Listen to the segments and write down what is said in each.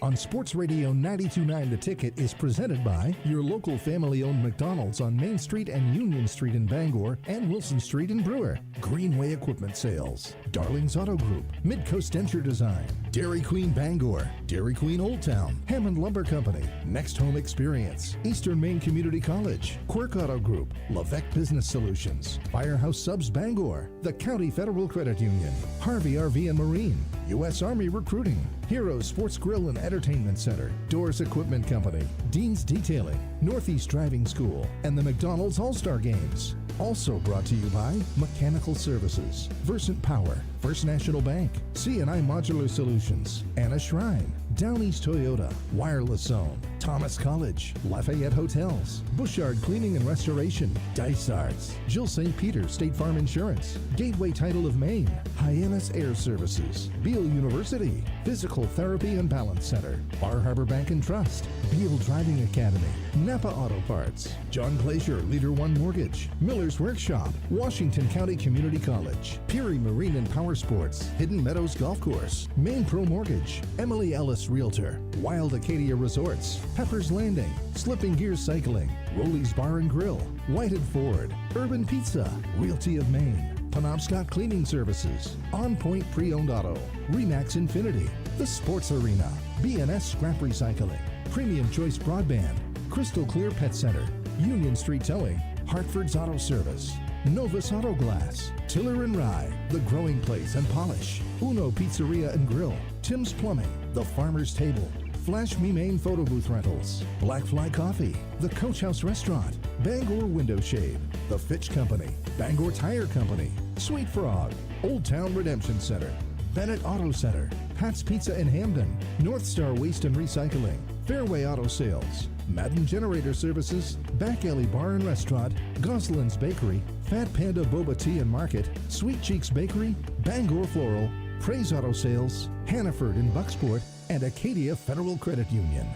on Sports Radio 92.9 The Ticket is presented by your local family-owned McDonald's on Main Street and Union Street in Bangor and Wilson Street in Brewer. Greenway Equipment Sales, Darling's Auto Group, Midcoast Denture Design, Dairy Queen Bangor, Dairy Queen Old Town, Hammond Lumber Company, Next Home Experience, Eastern Maine Community College, Quirk Auto Group, Levesque Business Solutions, Firehouse Subs Bangor, the County Federal Credit Union, Harvey RV and Marine, U.S. Army Recruiting, Heroes Sports Grill and Entertainment Center, Doors Equipment Company, Dean's Detailing, Northeast Driving School, and the McDonald's All-Star Games. Also brought to you by Mechanical Services, Versant Power, First National Bank, C&I Modular Solutions, Anna Shrine, Down East Toyota, Wireless Zone, Thomas College, Lafayette Hotels, Bushard Cleaning and Restoration, Dice Arts, Jill St. Peter State Farm Insurance, Gateway Title of Maine, Hyannis Air Services, Beale University, Physical Therapy and Balance Center, Bar Harbor Bank and Trust, Beale Driving Academy, Napa Auto Parts, John Glacier Leader One Mortgage, Miller's Workshop, Washington County Community College, Peary Marine and Power Sports, Hidden Meadows Golf Course, Maine Pro Mortgage, Emily Ellis Realtor, Wild Acadia Resorts, Pepper's Landing, Slipping Gears Cycling, Rowley's Bar and Grill, Whitehead Ford, Urban Pizza, Realty of Maine, Penobscot Cleaning Services, On Point Pre-Owned Auto, Remax Infinity, The Sports Arena, B&S Scrap Recycling, Premium Choice Broadband, Crystal Clear Pet Center, Union Street Towing, Hartford's Auto Service, Novus Auto Glass, Tiller and Rye, The Growing Place and Polish, Uno Pizzeria and Grill, Tim's Plumbing, The Farmer's Table, Flash Me Maine Photo Booth Rentals, Black Fly Coffee, The Coach House Restaurant, Bangor Window Shade, The Fitch Company, Bangor Tire Company, Sweet Frog, Old Town Redemption Center, Bennett Auto Center, Pat's Pizza in Hamden, North Star Waste and Recycling, Fairway Auto Sales, Madden Generator Services, Back Alley Bar and Restaurant, Goslin's Bakery, Fat Panda Boba Tea and Market, Sweet Cheeks Bakery, Bangor Floral, Praise Auto Sales, Hannaford in Bucksport, and Acadia Federal Credit Union.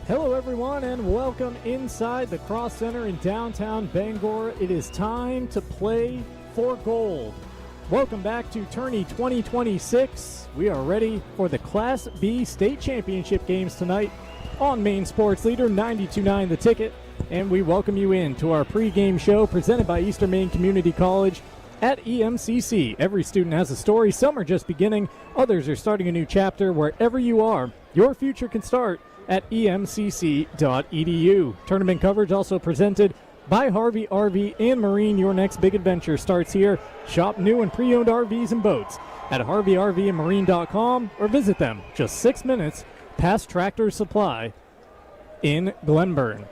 Hello everyone and welcome inside the Cross Center in downtown Bangor. It is time to play for gold. Welcome back to Tourney 2026. We are ready for the Class B State Championship games tonight on Maine Sports Leader 92.9 The Ticket. And we welcome you in to our pregame show presented by Eastern Maine Community College at EMCC. Every student has a story. Some are just beginning. Others are starting a new chapter. Wherever you are, your future can start at emcc.edu. Tournament coverage also presented by Harvey RV and Marine. Your next big adventure starts here. Shop new and pre-owned RVs and boats at harveyrvandmarine.com or visit them just 6 minutes past Tractor Supply in Glenburn.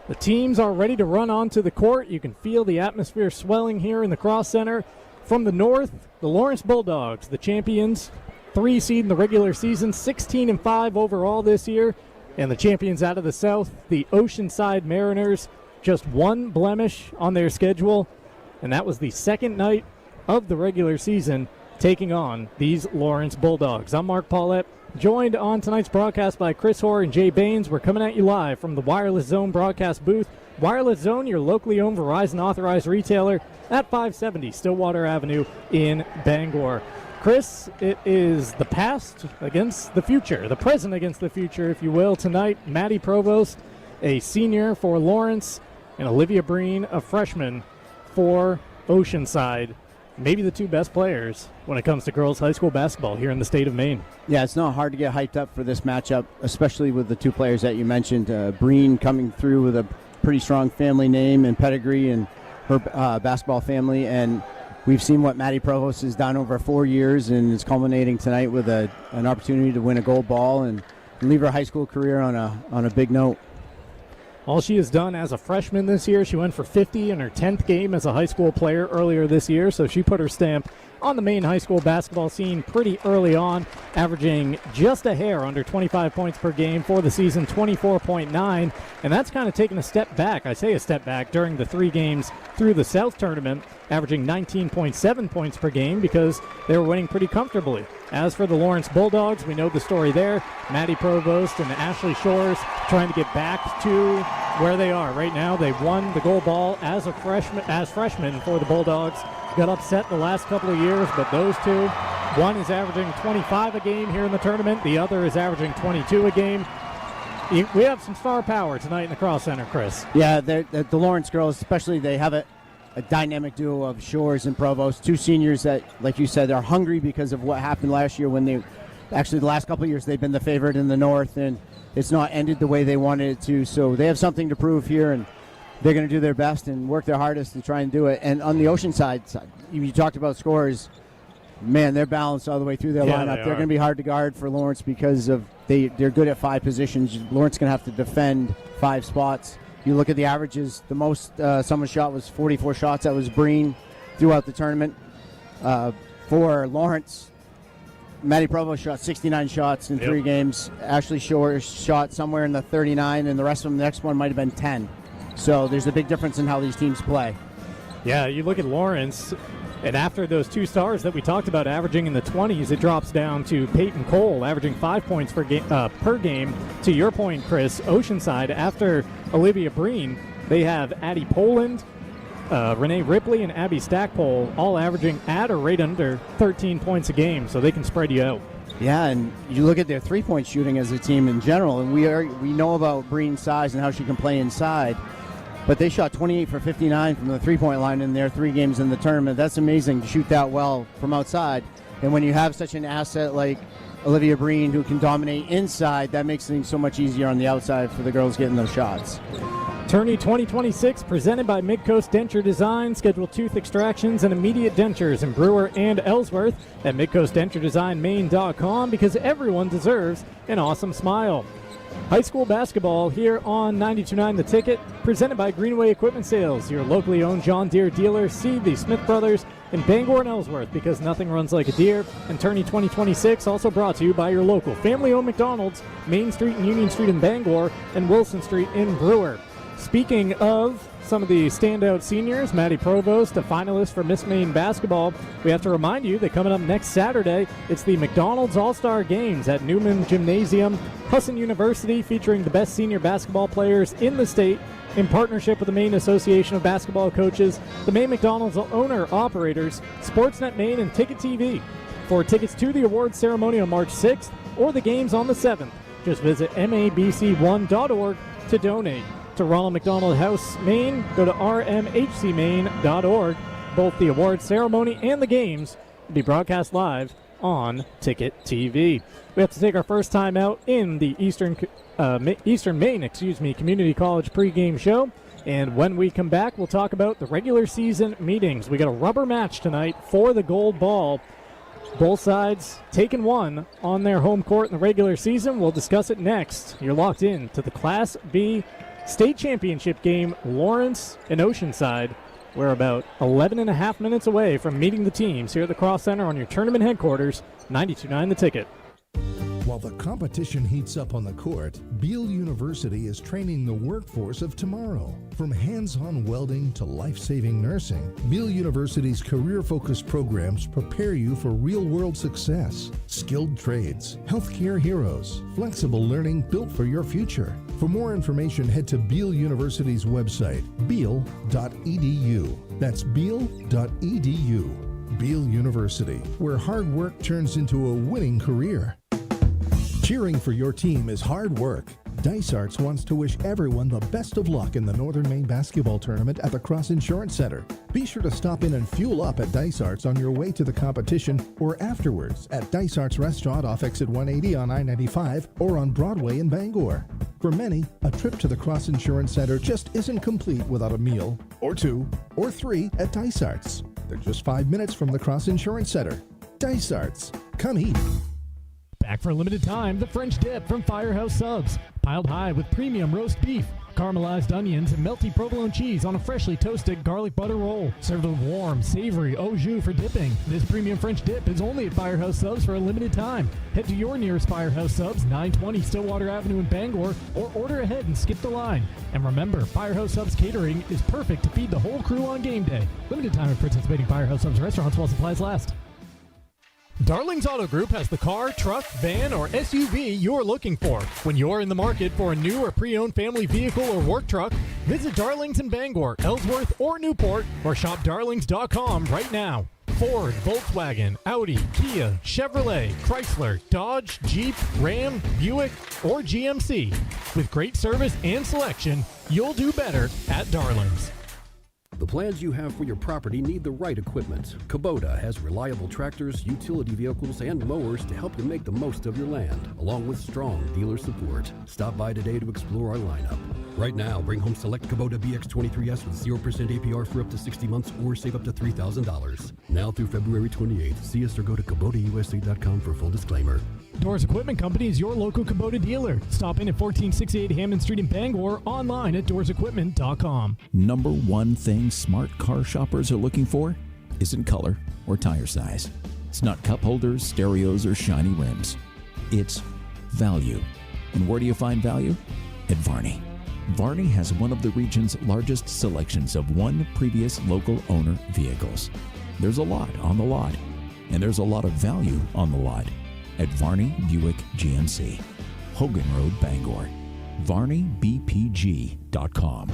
The teams are ready to run onto the court. You can feel the atmosphere swelling here in the Cross Center. From the north, the Lawrence Bulldogs, the champions, 3 seed in the regular season, 16-5 overall this year. And the champions out of the south, the Oceanside Mariners, just 1 blemish on their schedule. And that was the second night of the regular season taking on these Lawrence Bulldogs. I'm Mark Paulette, joined on tonight's broadcast by Chris Hoare and Jay Baines. We're coming at you live from the Wireless Zone broadcast booth. Wireless Zone, your locally owned Verizon authorized retailer at 570 Stillwater Avenue in Bangor. Chris, it is the past against the future, the present against the future, if you will. Tonight, Maddie Provost, a senior for Lawrence, and Olivia Breen, a freshman for Oceanside. Maybe the 2 best players when it comes to girls high school basketball here in the state of Maine. Yeah, it's not hard to get hyped up for this matchup, especially with the 2 players that you mentioned. Breen coming through with a pretty strong family name and pedigree and her basketball family, and we've seen what Maddie Provost has done over 4 years, and it's culminating tonight with an opportunity to win a gold ball and leave her high school career on a big note. All she has done as a freshman this year, she went for 50 in her 10th game as a high school player earlier this year, so she put her stamp on the Maine high school basketball scene pretty early on, averaging just a hair under 25 points per game for the season, 24.9, and that's kind of taken a step back. I say a step back during the 3 games through the South Tournament, averaging 19.7 points per game because they were winning pretty comfortably. As for the Lawrence Bulldogs, we know the story there. Maddie Provost and Ashley Shores trying to get back to where they are. Right now, they won the gold ball as freshmen for the Bulldogs. Got upset the last couple of years, but those 2 One is averaging 25 a game here in the tournament. The other is averaging 22 a game. We have some star power tonight in the Cross Center, Chris. Yeah, the Lawrence girls, especially, they have a dynamic duo of Shores and Provost, two seniors that, like you said, are hungry because of what happened last year when they, actually the last couple of years, they've been the favorite in the North, and it's not ended the way they wanted it to. So they have something to prove here, and they're going to do their best and work their hardest to try and do it. And on the Oceanside side, you talked about scores. Man, they're balanced all the way through their lineup. They're going to be hard to guard for Lawrence because of they're good at 5 positions. Lawrence going to have to defend 5 spots. You look at the averages. The most someone shot was 44 shots. That was Breen throughout the tournament. For Lawrence, Maddie Provost shot 69 shots in 3 games. Ashley Shore shot somewhere in the 39, and the rest of them, the next one might have been 10. So there's a big difference in how these teams play. Yeah, you look at Lawrence, and after those 2 stars that we talked about averaging in the 20s, it drops down to Peyton Cole averaging 5 points per game. To your point, Chris, Oceanside, after Olivia Breen, they have Addie Poland, Renee Ripley, and Abby Stackpole all averaging at or right under 13 points a game, so they can spread you out. Yeah, and you look at their 3-point shooting as a team in general, and we know about Breen's size and how she can play inside. But they shot 28 for 59 from the 3-point line in their 3 games in the tournament. That's amazing to shoot that well from outside. And when you have such an asset like Olivia Breen who can dominate inside, that makes things so much easier on the outside for the girls getting those shots. Tourney 2026 presented by Midcoast Denture Design. Schedule tooth extractions and immediate dentures in Brewer and Ellsworth at midcoastdenturedesignmaine.com, because everyone deserves an awesome smile. High school basketball here on 92.9 The Ticket, presented by Greenway Equipment Sales, your locally owned John Deere dealer. See the Smith Brothers in Bangor and Ellsworth, because nothing runs like a deer. And Tourney 2026 also brought to you by your local family-owned McDonald's, Main Street and Union Street in Bangor, and Wilson Street in Brewer. Speaking of some of the standout seniors, Maddie Provost, a finalist for Miss Maine basketball. We have to remind you that coming up next Saturday, it's the McDonald's All-Star Games at Newman Gymnasium, Husson University, featuring the best senior basketball players in the state in partnership with the Maine Association of Basketball Coaches, the Maine McDonald's owner-operators, Sportsnet Maine, and Ticket TV. For tickets to the awards ceremony on March 6th or the games on the 7th, just visit mabc1.org to donate. To Ronald McDonald House, Maine, go to rmhcmaine.org. Both the awards ceremony and the games will be broadcast live on Ticket TV. We have to take our first time out in the Eastern Maine Community College pregame show. And when we come back, we'll talk about the regular season meetings. We got a rubber match tonight for the gold ball. Both sides taking one on their home court in the regular season. We'll discuss it next. You're locked in to the Class B State Championship game, Lawrence and Oceanside. We're about 11 and a half minutes away from meeting the teams here at the Cross Center on your tournament headquarters, 92.9 The Ticket. While the competition heats up on the court, Beale University is training the workforce of tomorrow. From hands-on welding to life-saving nursing, Beale University's career-focused programs prepare you for real-world success. Skilled trades, healthcare heroes, flexible learning built for your future. For more information, head to Beale University's website, beale.edu. That's beale.edu. Beale University, where hard work turns into a winning career. Cheering for your team is hard work. Dice Arts wants to wish everyone the best of luck in the Northern Maine Basketball Tournament at the Cross Insurance Center. Be sure to stop in and fuel up at Dice Arts on your way to the competition or afterwards at Dice Arts Restaurant off exit 180 on I-95 or on Broadway in Bangor. For many, a trip to the Cross Insurance Center just isn't complete without a meal, or 2, or 3 at Dice Arts. They're just 5 minutes from the Cross Insurance Center. Dice Arts. Come eat. Back for a limited time, the French dip from Firehouse Subs. Piled high with premium roast beef, caramelized onions, and melty provolone cheese on a freshly toasted garlic butter roll. Served with warm, savory au jus for dipping. This premium French dip is only at Firehouse Subs for a limited time. Head to your nearest Firehouse Subs, 920 Stillwater Avenue in Bangor, or order ahead and skip the line. And remember, Firehouse Subs catering is perfect to feed the whole crew on game day. Limited time at participating Firehouse Subs restaurants while supplies last. Darling's Auto Group has the car, truck, van, or SUV you're looking for. When you're in the market for a new or pre-owned family vehicle or work truck, visit Darling's in Bangor, Ellsworth, or Newport, or shop darlings.com right now. Ford, Volkswagen, Audi, Kia, Chevrolet, Chrysler, Dodge, Jeep, Ram, Buick, or GMC. With great service and selection, you'll do better at Darling's. The plans you have for your property need the right equipment. Kubota has reliable tractors, utility vehicles, and mowers to help you make the most of your land, along with strong dealer support. Stop by today to explore our lineup. Right now, bring home select Kubota BX23S with 0% APR for up to 60 months or save up to $3,000. Now through February 28th. See us or go to KubotaUSA.com for full disclaimer. Doors Equipment Company is your local Kubota dealer. Stop in at 1468 Hammond Street in Bangor, online at doorsequipment.com. Number one thing smart car shoppers are looking for isn't color or tire size. It's not cup holders, stereos, or shiny rims. It's value. And where do you find value? At Varney. Varney has one of the region's largest selections of one previous local owner vehicles. There's a lot on the lot, and there's a lot of value on the lot at Varney Buick GMC, Hogan Road, Bangor. VarneyBPG.com.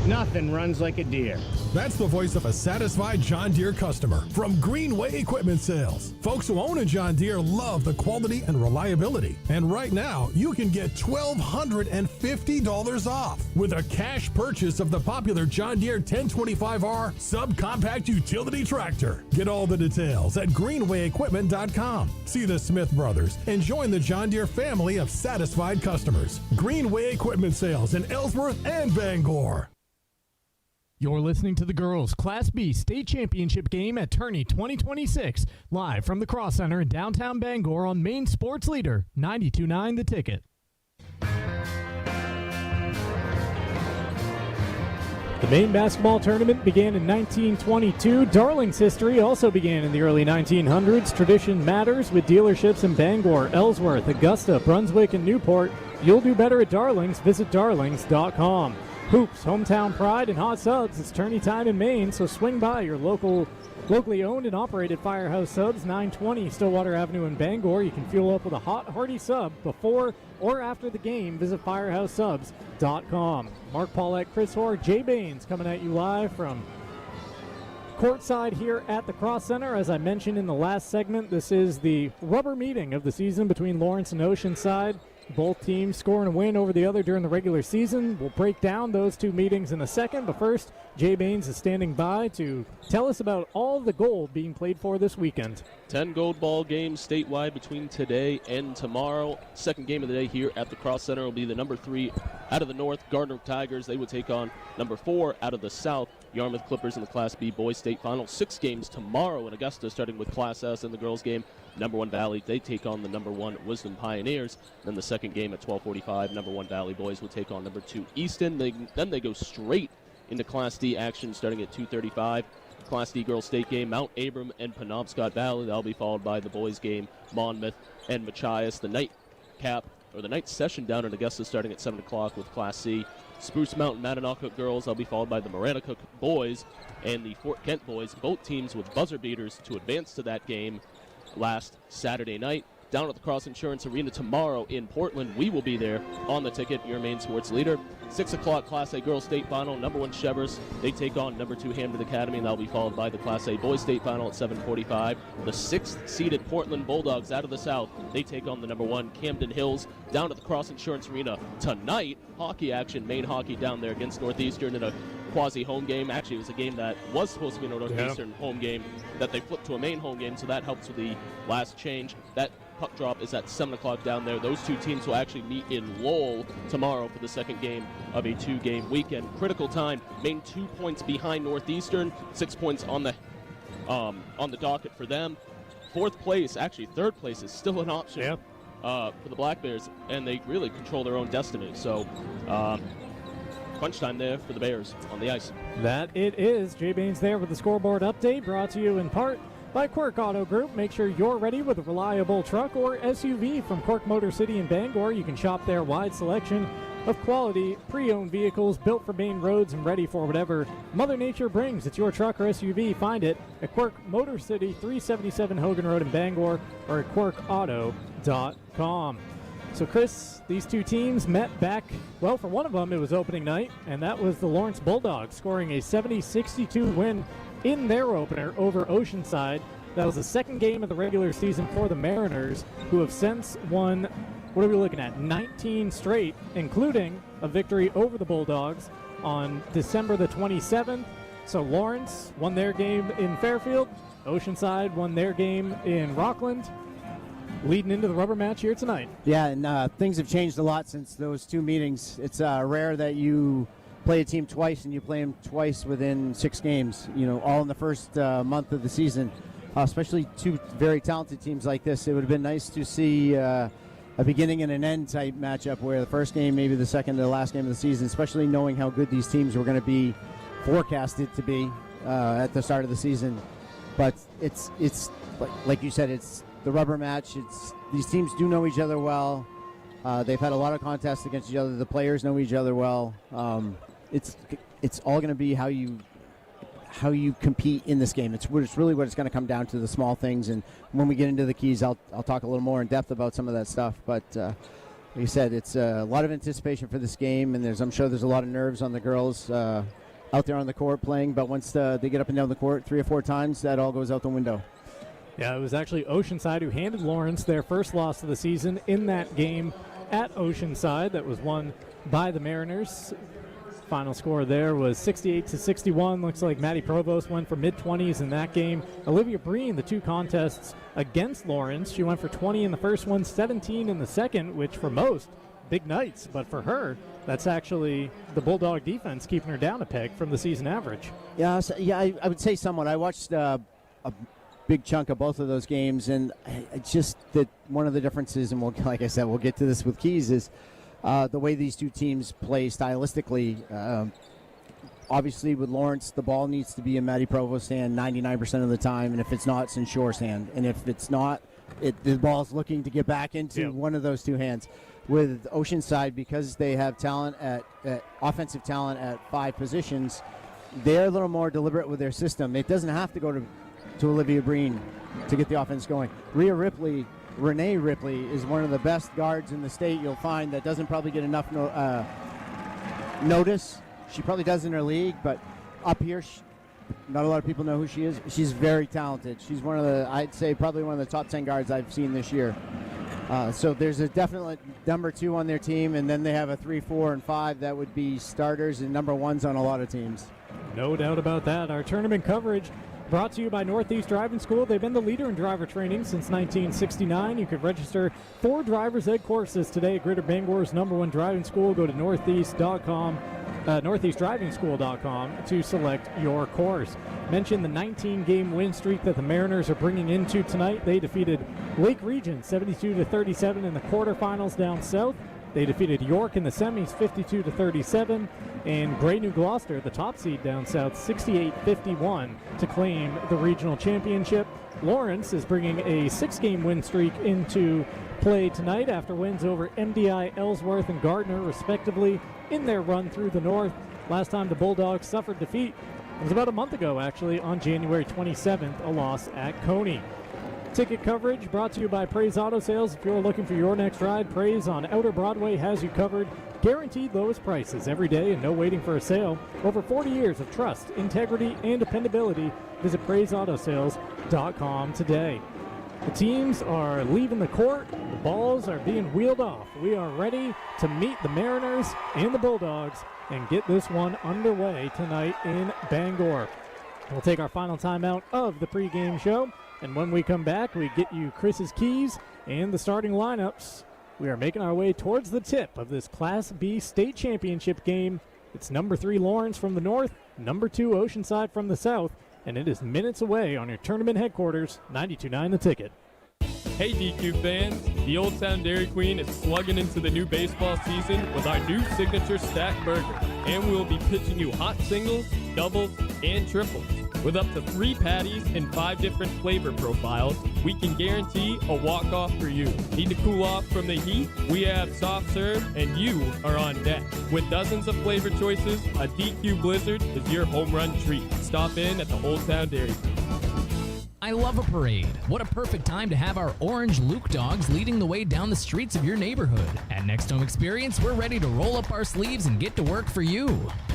Nothing runs like a deer. That's the voice of a satisfied John Deere customer from Greenway Equipment Sales. Folks who own a John Deere love the quality and reliability. And right now, you can get $1,250 off with a cash purchase of the popular John Deere 1025R subcompact utility tractor. Get all the details at greenwayequipment.com. See the Smith brothers and join the John Deere family of satisfied customers. Greenway Equipment Sales in Ellsworth and Bangor. You're listening to the girls' Class B state championship game at Tourney 2026, live from the Cross Center in downtown Bangor on Maine Sports Leader, 92.9 The Ticket. The Maine Basketball Tournament began in 1922. Darling's history also began in the early 1900s. Tradition matters with dealerships in Bangor, Ellsworth, Augusta, Brunswick, and Newport. You'll do better at Darling's. Visit darlings.com. Hoops, hometown pride, and hot subs. It's tourney time in Maine, so swing by your locally owned and operated Firehouse Subs, 920 Stillwater Avenue in Bangor. You can fuel up with a hot, hearty sub before or after the game. Visit firehousesubs.com. Mark Paulette, Chris Hoare, Jay Baines coming at you live from courtside here at the Cross Center. As I mentioned in the last segment, this is the rubber meeting of the season between Lawrence and Oceanside. Both teams scoring a win over the other during the regular season. We'll break down those two meetings in a second, but first, Jay Baines is standing by to tell us about all the gold being played for this weekend. 10 gold ball games statewide between today and tomorrow. Second game of the day here at the Cross Center will be the number 3 out of the north, Gardner Tigers. They would take on number 4 out of the south, Yarmouth Clippers, in the Class B boys state final. 6 games tomorrow in Augusta, starting with Class S in the girls game. Number 1 Valley, they take on the number 1 Wisdom Pioneers. Then the second game at 12:45, number 1 Valley boys will take on number 2 Easton. Then they go straight into Class D action starting at 2:35. Class D girls state game, Mount Abram and Penobscot Valley. That'll be followed by the boys game, Monmouth and Machias. The night session down in Augusta starting at 7 o'clock with Class C. Spruce Mountain Mattanock girls. That'll be followed by the Maranacook boys and the Fort Kent boys. Both teams with buzzer beaters to advance to that game last Saturday night. Down at the Cross Insurance Arena tomorrow in Portland. We will be there on the ticket, your Maine sports leader. 6 o'clock Class A girls state final. Number 1 Chevers, they take on number 2 Hampton Academy, and that'll be followed by the Class A boys state final at 7:45. The 6th seeded Portland Bulldogs out of the south, they take on the number 1 Camden Hills. Down at the Cross Insurance Arena tonight, hockey action, Maine hockey down there against Northeastern in a quasi-home game. Actually, it was a game that was supposed to be a Northeastern home game that they flipped to a Maine home game, so that helps with the last change. That puck drop is at 7 o'clock down there. Those two teams will actually meet in Lowell tomorrow for the second game of a 2-game weekend. Critical time, Maine 2 points behind Northeastern, 6 points on the docket for them. Third place is still an option for the Black Bears, and they really control their own destiny. So crunch time there for the Bears on the ice. That it is. Jay Baines there with the scoreboard update, brought to you in part by Quirk Auto Group. Make sure you're ready with a reliable truck or SUV from Quirk Motor City in Bangor. You can shop their wide selection of quality pre-owned vehicles built for Maine roads and ready for whatever Mother Nature brings. It's your truck or SUV. Find it at Quirk Motor City, 377 Hogan Road in Bangor, or at quirkauto.com. So, Chris, these two teams met back, well, for one of them, it was opening night, and that was the Lawrence Bulldogs scoring a 70-62 win in their opener over Oceanside. That was the second game of the regular season for the Mariners, who have since won, what are we looking at, 19 straight, including a victory over the Bulldogs on December the 27th. So Lawrence won their game in Fairfield. Oceanside won their game in Rockland, leading into the rubber match here tonight. Yeah, and things have changed a lot since those two meetings. It's rare that you play a team twice and you play them twice within 6 games, all in the first month of the season. Especially two very talented teams like this. It would have been nice to see a beginning and an end type matchup where the first game, maybe the second to the last game of the season, especially knowing how good these teams were going to be forecasted to be at the start of the season. But it's like you said, it's the rubber match. These teams do know each other well. They've had a lot of contests against each other. The players know each other well. It's all going to be how you compete in this game. It's really what it's going to come down to, the small things. And when we get into the keys, I'll talk a little more in depth about some of that stuff. But like you said, it's a lot of anticipation for this game, and I'm sure there's a lot of nerves on the girls out there on the court playing. But once they get up and down the court 3 or 4 times, that all goes out the window. Yeah, it was actually Oceanside who handed Lawrence their first loss of the season in that game at Oceanside that was won by the Mariners. Final score there was 68-61. Looks like Maddie Provost went for mid-20s in that game. Olivia Breen, the 2 contests against Lawrence, she went for 20 in the first one, 17 in the second, which for most, big nights. But for her, that's actually the Bulldog defense keeping her down a peg from the season average. Yeah, I would say somewhat. I watched a big chunk of both of those games, and it's just that one of the differences, and like I said, we'll get to this with keys, is the way these two teams play stylistically. Obviously, with Lawrence, the ball needs to be in Maddie Provost's hand 99% of the time, and if it's not, it's in Shore's hand. And if it's not, the ball's looking to get back into one of those 2 hands. With Oceanside, because they have talent at offensive talent at 5 positions, they're a little more deliberate with their system. It doesn't have to go to Olivia Breen to get the offense going. Renee Ripley is one of the best guards in the state you'll find that doesn't probably get enough notice. She probably does in her league, but up here, not a lot of people know who she is. She's very talented. She's I'd say probably one of the top 10 guards I've seen this year. So there's a definite number 2 on their team, and then they have a 3, 4, and 5 that would be starters and number 1s on a lot of teams. No doubt about that. Our tournament coverage brought to you by Northeast Driving School. They've been the leader in driver training since 1969. You could register for driver's ed courses today at Greater Bangor's #1 driving school. Go to northeastdrivingschool.com to select your course. Mention the 19-game win streak that the Mariners are bringing into tonight. They defeated Lake Region 72-37 in the quarterfinals down south. They defeated York in the semis 52-37, and Gray New Gloucester, the top seed down south, 68-51 to claim the regional championship. Lawrence is bringing a 6-game win streak into play tonight after wins over MDI, Ellsworth, and Gardner, respectively, in their run through the North. Last time the Bulldogs suffered defeat was about a month ago, actually, on January 27th, a loss at Coney. Ticket coverage brought to you by Praise Auto Sales. If you're looking for your next ride, Praise on Outer Broadway has you covered. Guaranteed lowest prices every day and no waiting for a sale. Over 40 years of trust, integrity, and dependability. Visit PraiseAutoSales.com today. The teams are leaving the court. The balls are being wheeled off. We are ready to meet the Mariners and the Bulldogs and get this one underway tonight in Bangor. We'll take our final timeout of the pregame show. And when we come back, we get you Chris's keys and the starting lineups. We are making our way towards the tip of this Class B state championship game. It's number 3 Lawrence from the north, number 2 Oceanside from the south, and it is minutes away on your tournament headquarters, 92.9 The Ticket. Hey DQ fans, the Old Town Dairy Queen is plugging into the new baseball season with our new signature stack burger, and we will be pitching you hot singles, doubles, and triples. With up to 3 patties and 5 different flavor profiles, we can guarantee a walk-off for you. Need to cool off from the heat? We have soft serve, and you are on deck. With dozens of flavor choices, a DQ Blizzard is your home run treat. Stop in at the Old Town Dairy Queen. I love a parade. What a perfect time to have our orange Luke dogs leading the way down the streets of your neighborhood. At Next Home Experience, we're ready to roll up our sleeves and get to work for you.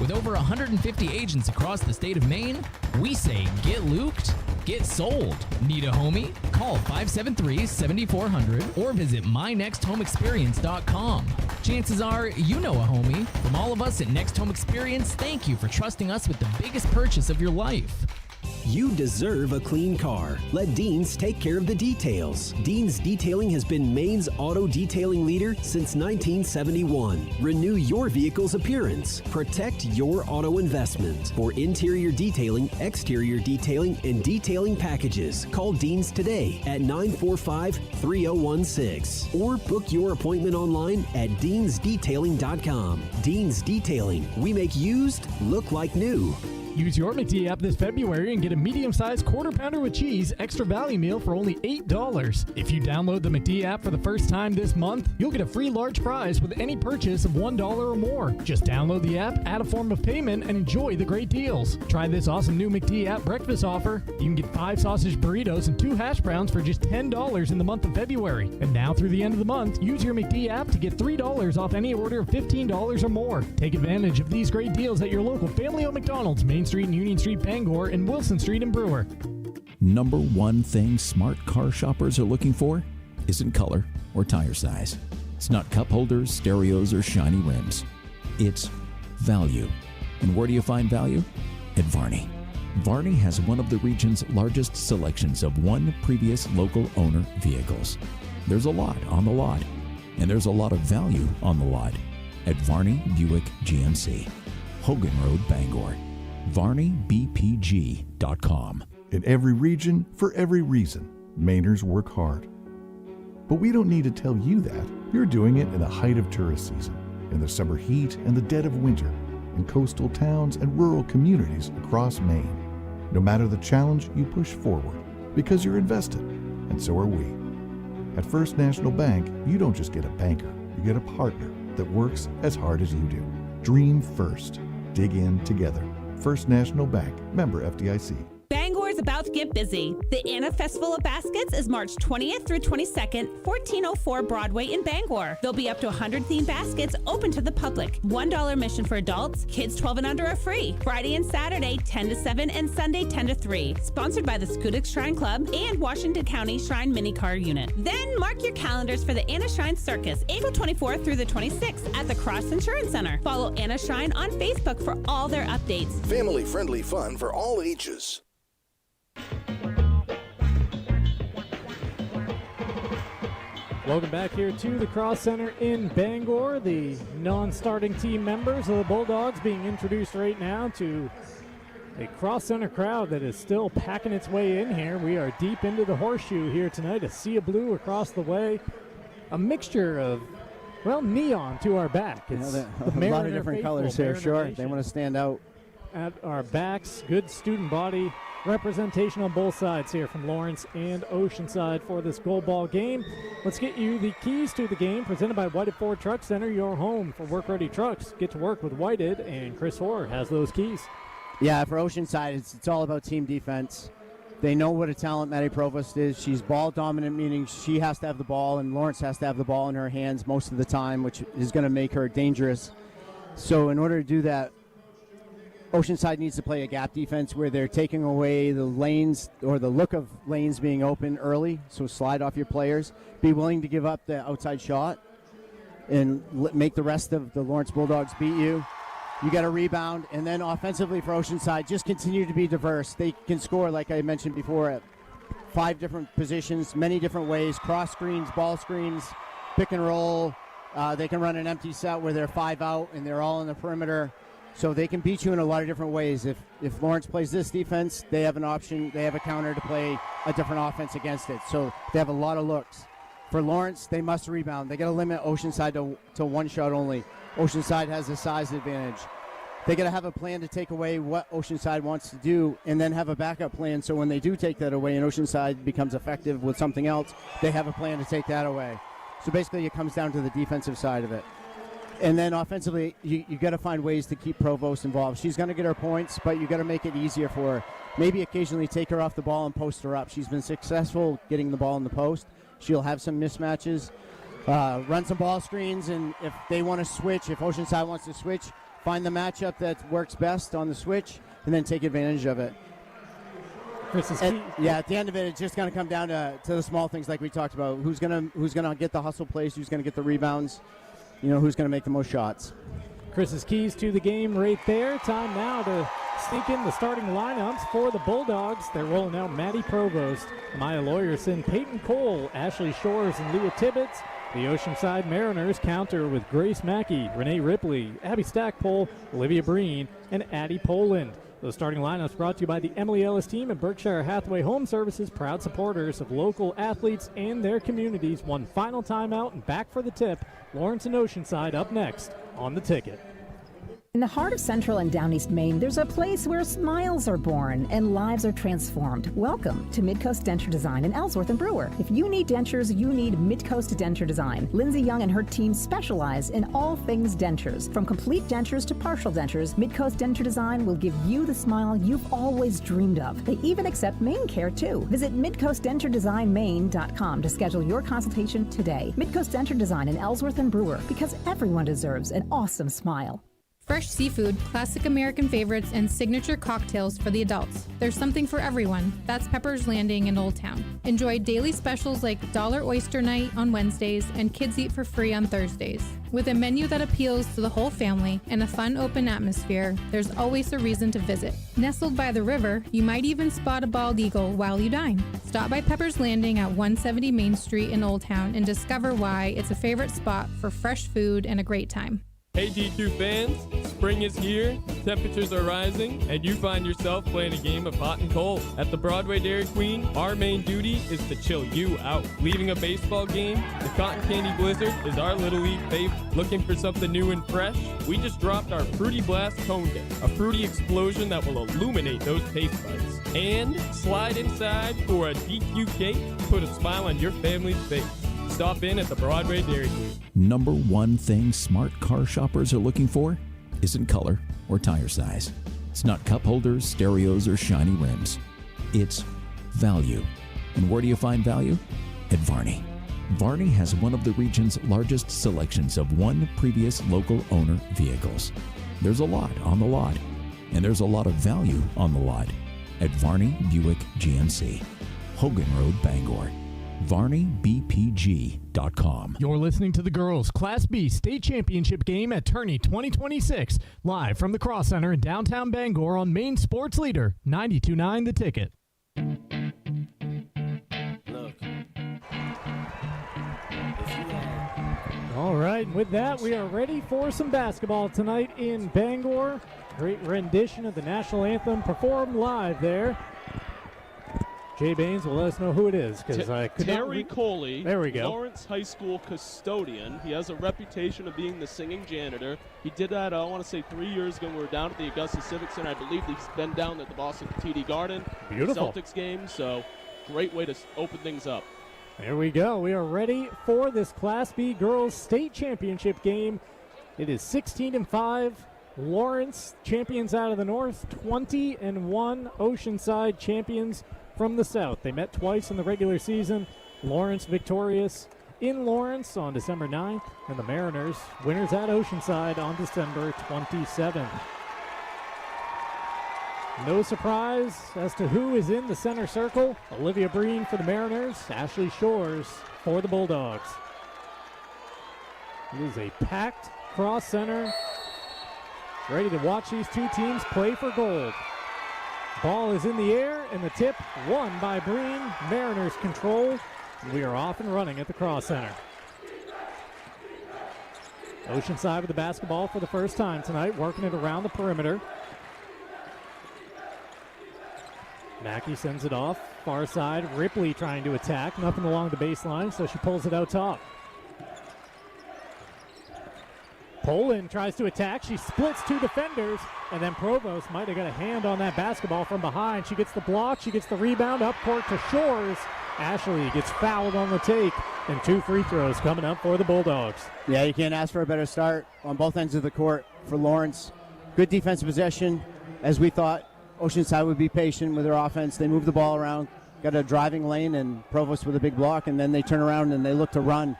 With over 150 agents across the state of Maine, we say get Luked, get sold. Need a homie? Call 573-7400 or visit mynexthomeexperience.com. Chances are you know a homie. From all of us at Next Home Experience, thank you for trusting us with the biggest purchase of your life. You deserve a clean car. Let Dean's take care of the details. Dean's Detailing has been Maine's auto detailing leader since 1971. Renew your vehicle's appearance. Protect your auto investment. For interior detailing, exterior detailing, and detailing packages, call Dean's today at 945-3016 or book your appointment online at deansdetailing.com. Dean's Detailing. We make used look like new. Use your McD app this February and get a medium-sized quarter pounder with cheese extra value meal for only $8. If you download the McD app for the first time this month, you'll get a free large fries with any purchase of $1 or more. Just download the app, add a form of payment, and enjoy the great deals. Try this awesome new McD app breakfast offer. You can get 5 sausage burritos and 2 hash browns for just $10 in the month of February. And now through the end of the month, use your McD app to get $3 off any order of $15 or more. Take advantage of these great deals at your local family-owned McDonald's, Main Street and Union Street, Bangor, and Wilson Street in Brewer. Number one thing smart car shoppers are looking for isn't color or tire size. It's not cup holders, stereos, or shiny rims. It's value. And where do you find value? At Varney. Varney has one of the region's largest selections of one previous local owner vehicles. There's a lot on the lot, and there's a lot of value on the lot at Varney Buick GMC, Hogan Road, Bangor. VarneyBPG.com. In every region, for every reason, Mainers work hard. But we don't need to tell you that. You're doing it in the height of tourist season, in the summer heat and the dead of winter, in coastal towns and rural communities across Maine. No matter the challenge, you push forward because you're invested, and so are we. At First National Bank, you don't just get a banker, you get a partner that works as hard as you do. Dream first. Dig in together. First National Bank, member FDIC. Bangor is about to get busy. The Anna Festival of Baskets is March 20th through 22nd, 1404 Broadway in Bangor. There'll be up to 100 themed baskets open to the public. $1 admission for adults. Kids 12 and under are free. Friday and Saturday, 10 to 7, and Sunday, 10 to 3. Sponsored by the Schoodic Shrine Club and Washington County Shrine Mini Car Unit. Then mark your calendars for the Anna Shrine Circus, April 24th through the 26th at the Cross Insurance Center. Follow Anna Shrine on Facebook for all their updates. Family-friendly fun for all ages. Welcome back here to the Cross Center in Bangor. The non-starting team members of the Bulldogs being introduced right now to a Cross Center crowd that is still packing its way in here. We are deep into the horseshoe here tonight. A sea of blue across the way. A mixture of, well, neon to our back. It's a lot of different colors here, sure. They want to stand out. At our backs, good student body representation on both sides here from Lawrence and Oceanside for this gold ball game. Let's get you the keys to the game presented by Whited Ford Truck Center, your home for work-ready trucks. Get to work with Whited, and Chris Hoare has those keys. Yeah, for Oceanside, it's all about team defense. They know what a talent Maddie Provost is. She's ball dominant, meaning she has to have the ball, and Lawrence has to have the ball in her hands most of the time, which is going to make her dangerous. So in order to do that, Oceanside needs to play a gap defense where they're taking away the lanes or the look of lanes being open early, so slide off your players. Be willing to give up the outside shot and make the rest of the Lawrence Bulldogs beat you. You got a rebound, and then offensively for Oceanside, just continue to be diverse. They can score, like I mentioned before, at 5 different positions, many different ways, cross screens, ball screens, pick and roll. They can run an empty set where they're 5 out and they're all in the perimeter. So they can beat you in a lot of different ways. If Lawrence plays this defense, they have an option. They have a counter to play a different offense against it. So they have a lot of looks. For Lawrence, they must rebound. They got to limit Oceanside to one shot only. Oceanside has a size advantage. They got to have a plan to take away what Oceanside wants to do and then have a backup plan so when they do take that away and Oceanside becomes effective with something else, they have a plan to take that away. So basically it comes down to the defensive side of it. And then offensively, you got to find ways to keep Provost involved. She's going to get her points, but you got to make it easier for her. Maybe occasionally take her off the ball and post her up. She's been successful getting the ball in the post. She'll have some mismatches, run some ball screens, and if they want to switch, if Oceanside wants to switch, find the matchup that works best on the switch, and then take advantage of it. At the end of it, it's just going to come down to the small things like we talked about. Who's gonna get the hustle plays? Who's going to get the rebounds? Who's going to make the most shots? Chris's keys to the game right there. Time now to sneak in the starting lineups for the Bulldogs. They're rolling out Maddie Provost, Maya Lawyerson, Peyton Cole, Ashley Shores, and Leah Tibbetts. The Oceanside Mariners counter with Grace Mackey, Renee Ripley, Abby Stackpole, Olivia Breen, and Addie Poland. Those starting lineups brought to you by the Emily Ellis team and Berkshire Hathaway Home Services, proud supporters of local athletes and their communities. One final timeout and back for the tip. Lawrence and Oceanside up next on The Ticket. In the heart of Central and Down East Maine, there's a place where smiles are born and lives are transformed. Welcome to Midcoast Denture Design in Ellsworth and Brewer. If you need dentures, you need Midcoast Denture Design. Lindsay Young and her team specialize in all things dentures. From complete dentures to partial dentures, Midcoast Denture Design will give you the smile you've always dreamed of. They even accept Maine care too. Visit MidcoastDentureDesignMaine.com to schedule your consultation today. Midcoast Denture Design in Ellsworth and Brewer, because everyone deserves an awesome smile. Fresh seafood, classic American favorites, and signature cocktails for the adults. There's something for everyone. That's Pepper's Landing in Old Town. Enjoy daily specials like $1 Oyster Night on Wednesdays and Kids Eat for Free on Thursdays. With a menu that appeals to the whole family and a fun, open atmosphere, there's always a reason to visit. Nestled by the river, you might even spot a bald eagle while you dine. Stop by Pepper's Landing at 170 Main Street in Old Town and discover why it's a favorite spot for fresh food and a great time. Hey D2 fans, spring is here, temperatures are rising, and you find yourself playing a game of hot and cold. At the Broadway Dairy Queen, our main duty is to chill you out. Leaving a baseball game, the Cotton Candy Blizzard is our Little League favorite. Looking for something new and fresh? We just dropped our Fruity Blast Cone Day, a fruity explosion that will illuminate those taste buds. And slide inside for a DQ cake to put a smile on your family's face. Stop in at the Broadway Dairy Queen. Number one thing smart car shoppers are looking for isn't color or tire size. It's not cup holders, stereos, or shiny rims. It's value. And where do you find value? At Varney. Varney has one of the region's largest selections of one previous local owner vehicles. There's a lot on the lot, and there's a lot of value on the lot at Varney Buick GMC, Hogan Road, Bangor. VarneyBPG.com. You're listening to the girls' Class B state championship game at Tourney 2026, live from the Cross Center in downtown Bangor on Maine Sports Leader 92.9 The Ticket. All right, with that, we are ready for some basketball tonight in Bangor. Great rendition of the national anthem performed live there. Jay Baines will let us know who it is, because I could Terry Coley, there we go. Lawrence High School custodian. He has a reputation of being the singing janitor. He did that, I want to say 3 years ago when we were down at the Augusta Civic Center. I believe he's been down at the Boston TD Garden. Beautiful. Celtics game, so great way to open things up. There we go. We are ready for this Class B girls state championship game. It is 16-5. Lawrence champions out of the north, 20-1 Oceanside champions from the south. They met twice in the regular season. Lawrence victorious in Lawrence on December 9th, and the Mariners winners at Oceanside on December 27th. No surprise as to who is in the center circle. Olivia Breen for the Mariners, Ashley Shores for the Bulldogs. It is a packed cross center. Ready to watch these two teams play for gold. Ball is in the air, and the tip won by Breen. Mariners control. We are off and running at the Cross Center. Oceanside with the basketball for the first time tonight, working it around the perimeter. Mackey sends it off, far side. Ripley trying to attack, nothing along the baseline, so she pulls it out top. Poland tries to attack. She splits two defenders, and then Provost might have got a hand on that basketball from behind. She gets the block. She gets the rebound up court to Shores. Ashley gets fouled on the take. and 2 free throws coming up for the Bulldogs. Yeah, you can't ask for a better start on both ends of the court for Lawrence. Good defensive possession. As we thought, Oceanside would be patient with their offense. They move the ball around, got a driving lane, and Provost with a big block, and then they turn around and they look to run.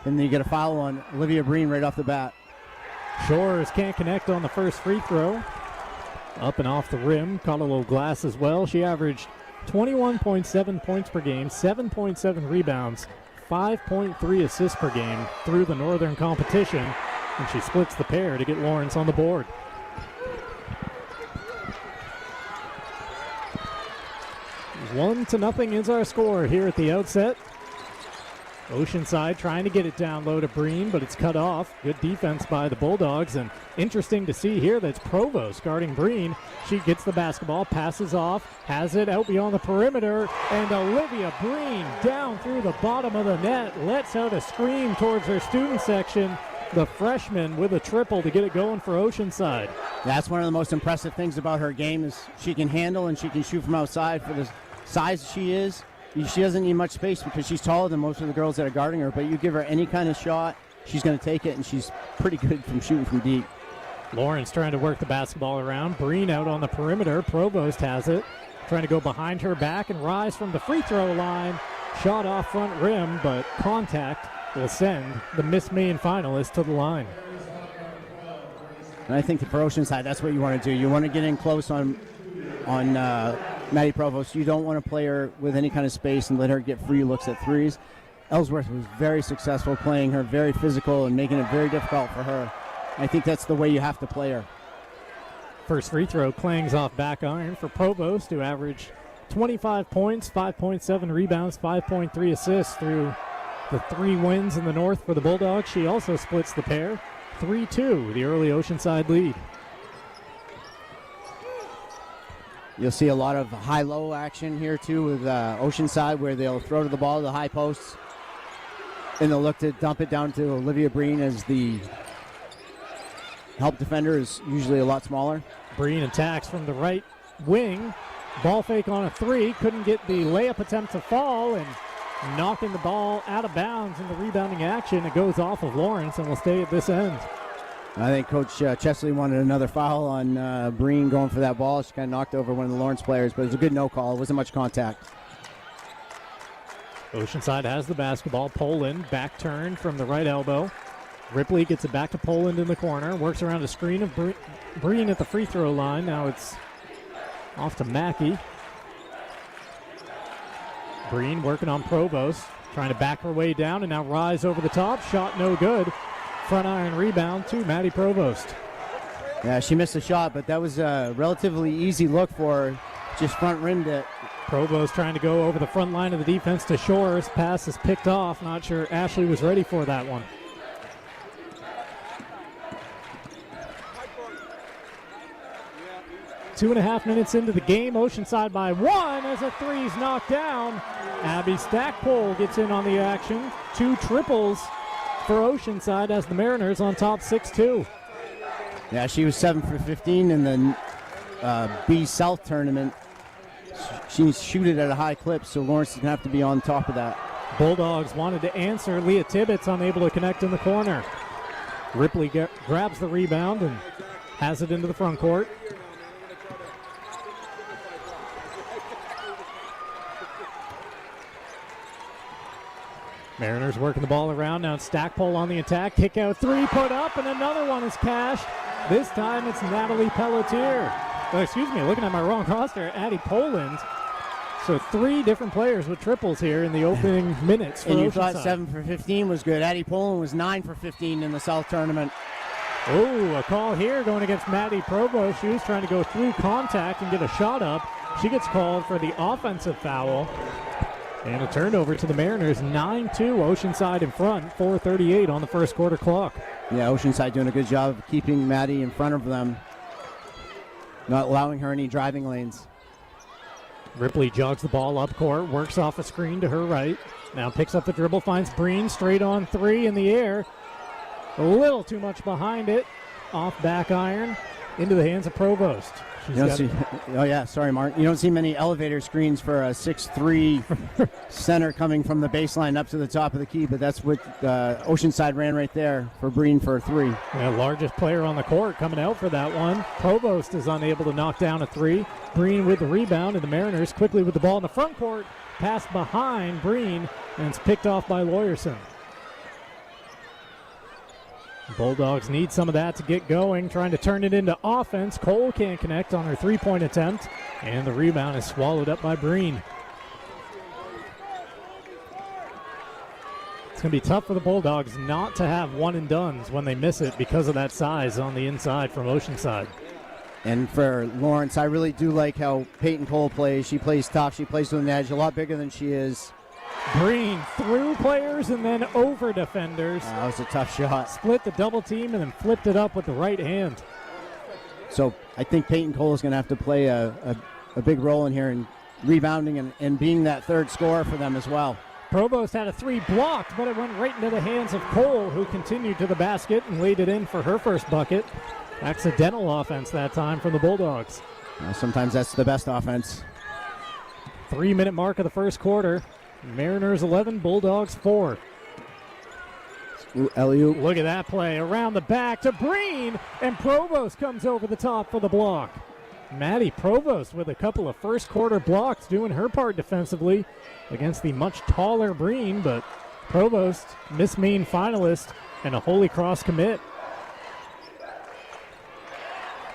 And then you get a foul on Olivia Breen right off the bat. Shores can't connect on the first free throw. Up and off the rim, caught a little glass as well. She averaged 21.7 points per game, 7.7 rebounds, 5.3 assists per game through the Northern competition, and she splits the pair to get Lawrence on the board. 1-0 is our score here at the outset. Oceanside trying to get it down low to Breen, but it's cut off. Good defense by the Bulldogs, and interesting to see here that's Provost guarding Breen. She gets the basketball, passes off, has it out beyond the perimeter, and Olivia Breen down through the bottom of the net, lets out a scream towards her student section. The freshman with a triple to get it going for Oceanside. That's one of the most impressive things about her game is she can handle and she can shoot from outside for the size she is. She doesn't need much space because she's taller than most of the girls that are guarding her, but you give her any kind of shot, she's going to take it, and she's pretty good from shooting from deep. Lawrence trying to work the basketball around. Breen out on the perimeter. Provost has it. Trying to go behind her back and rise from the free throw line. Shot off front rim, but contact will send the Miss Maine finalist to the line. And I think for Oceanside, that's what you want to do. You want to get in close on Maddie Provost. You don't want to play her with any kind of space and let her get free looks at threes. Ellsworth was very successful playing her very physical and making it very difficult for her. I think that's the way you have to play her. First free throw clangs off back iron for Provost, who averaged 25 points, 5.7 rebounds, 5.3 assists through the 3 wins in the North for the Bulldogs. She also splits the pair. 3-2, the early Oceanside lead. You'll see a lot of high-low action here, too, with Oceanside, where they'll throw to the ball to the high posts, and they'll look to dump it down to Olivia Breen as the help defender is usually a lot smaller. Breen attacks from the right wing. Ball fake on a 3. Couldn't get the layup attempt to fall, and knocking the ball out of bounds in the rebounding action. It goes off of Lawrence and will stay at this end. I think Coach Chesley wanted another foul on Breen going for that ball. She kind of knocked over one of the Lawrence players, but it was a good no call. It wasn't much contact. Oceanside has the basketball. Poland back turn from the right elbow. Ripley gets it back to Poland in the corner. Works around a screen of Breen at the free throw line. Now it's off to Mackey. Breen working on Provost. Trying to back her way down and now rise over the top. Shot no good. Front iron rebound to Maddie Provost. Yeah, she missed a shot, but that was a relatively easy look for her. Just front rimmed it. Provost trying to go over the front line of the defense to Shores. Pass is picked off. Not sure Ashley was ready for that one. Two and a half minutes into the game. Oceanside by 1 as a 3's knocked down. Abby Stackpole gets in on the action. 2 triples for Oceanside as the Mariners on top 6-2. Yeah, she was 7 for 15 in the B South tournament. She shooted at a high clip, so Lawrence is going to have to be on top of that. Bulldogs wanted to answer. Leah Tibbetts unable to connect in the corner. Ripley grabs the rebound and has it into the front court. Mariners working the ball around. Now it's Stackpole on the attack. Kick out 3, put up, and another one is cashed. This time it's Natalie Pelletier. Oh, excuse me, looking at my wrong roster. Addie Poland. So 3 different players with triples here in the opening minutes for And you Oceanside. thought 7 for 15 was good. Addie Poland was 9 for 15 in the South tournament. Oh, a call here going against Maddie Provost. She was trying to go through contact and get a shot up. She gets called for the offensive foul. And a turnover to the Mariners, 9-2, Oceanside in front, 4:38 on the first quarter clock. Yeah, Oceanside doing a good job of keeping Maddie in front of them, not allowing her any driving lanes. Ripley jogs the ball up court, works off a screen to her right. Now picks up the dribble, finds Breen, straight on 3 in the air. A little too much behind it. Off back iron, into the hands of Provost. Oh, yeah, sorry, Mark. You don't see many elevator screens for a 6'3" center coming from the baseline up to the top of the key, but that's what Oceanside ran right there for Breen for a 3. Yeah, largest player on the court coming out for that one. Provost is unable to knock down a 3. Breen with the rebound, and the Mariners quickly with the ball in the front court. Pass behind Breen, and it's picked off by Lawyerson. Bulldogs need some of that to get going, trying to turn it into offense. Cole can't connect on her three-point attempt, and the rebound is swallowed up by Breen. It's going to be tough for the Bulldogs not to have one-and-dones when they miss it because of that size on the inside from Oceanside. And for Lawrence, I really do like how Peyton Cole plays. She plays tough. She plays with an edge, a lot bigger than she is. Breen through players and then over defenders. That was a tough shot. Split the double team and then flipped it up with the right hand. So I think Peyton Cole is going to have to play a big role in here in rebounding and being that third scorer for them as well. Provost had a 3 blocked, but it went right into the hands of Cole, who continued to the basket and laid it in for her first bucket. Accidental offense that time from the Bulldogs. Sometimes that's the best offense. 3-minute mark of the first quarter. Mariners 11, Bulldogs 4. Alley-oop. Look at that play. Around the back to Breen, and Provost comes over the top for the block. Maddie Provost with a couple of first quarter blocks doing her part defensively against the much taller Breen, but Provost, Miss Maine finalist, and a Holy Cross commit.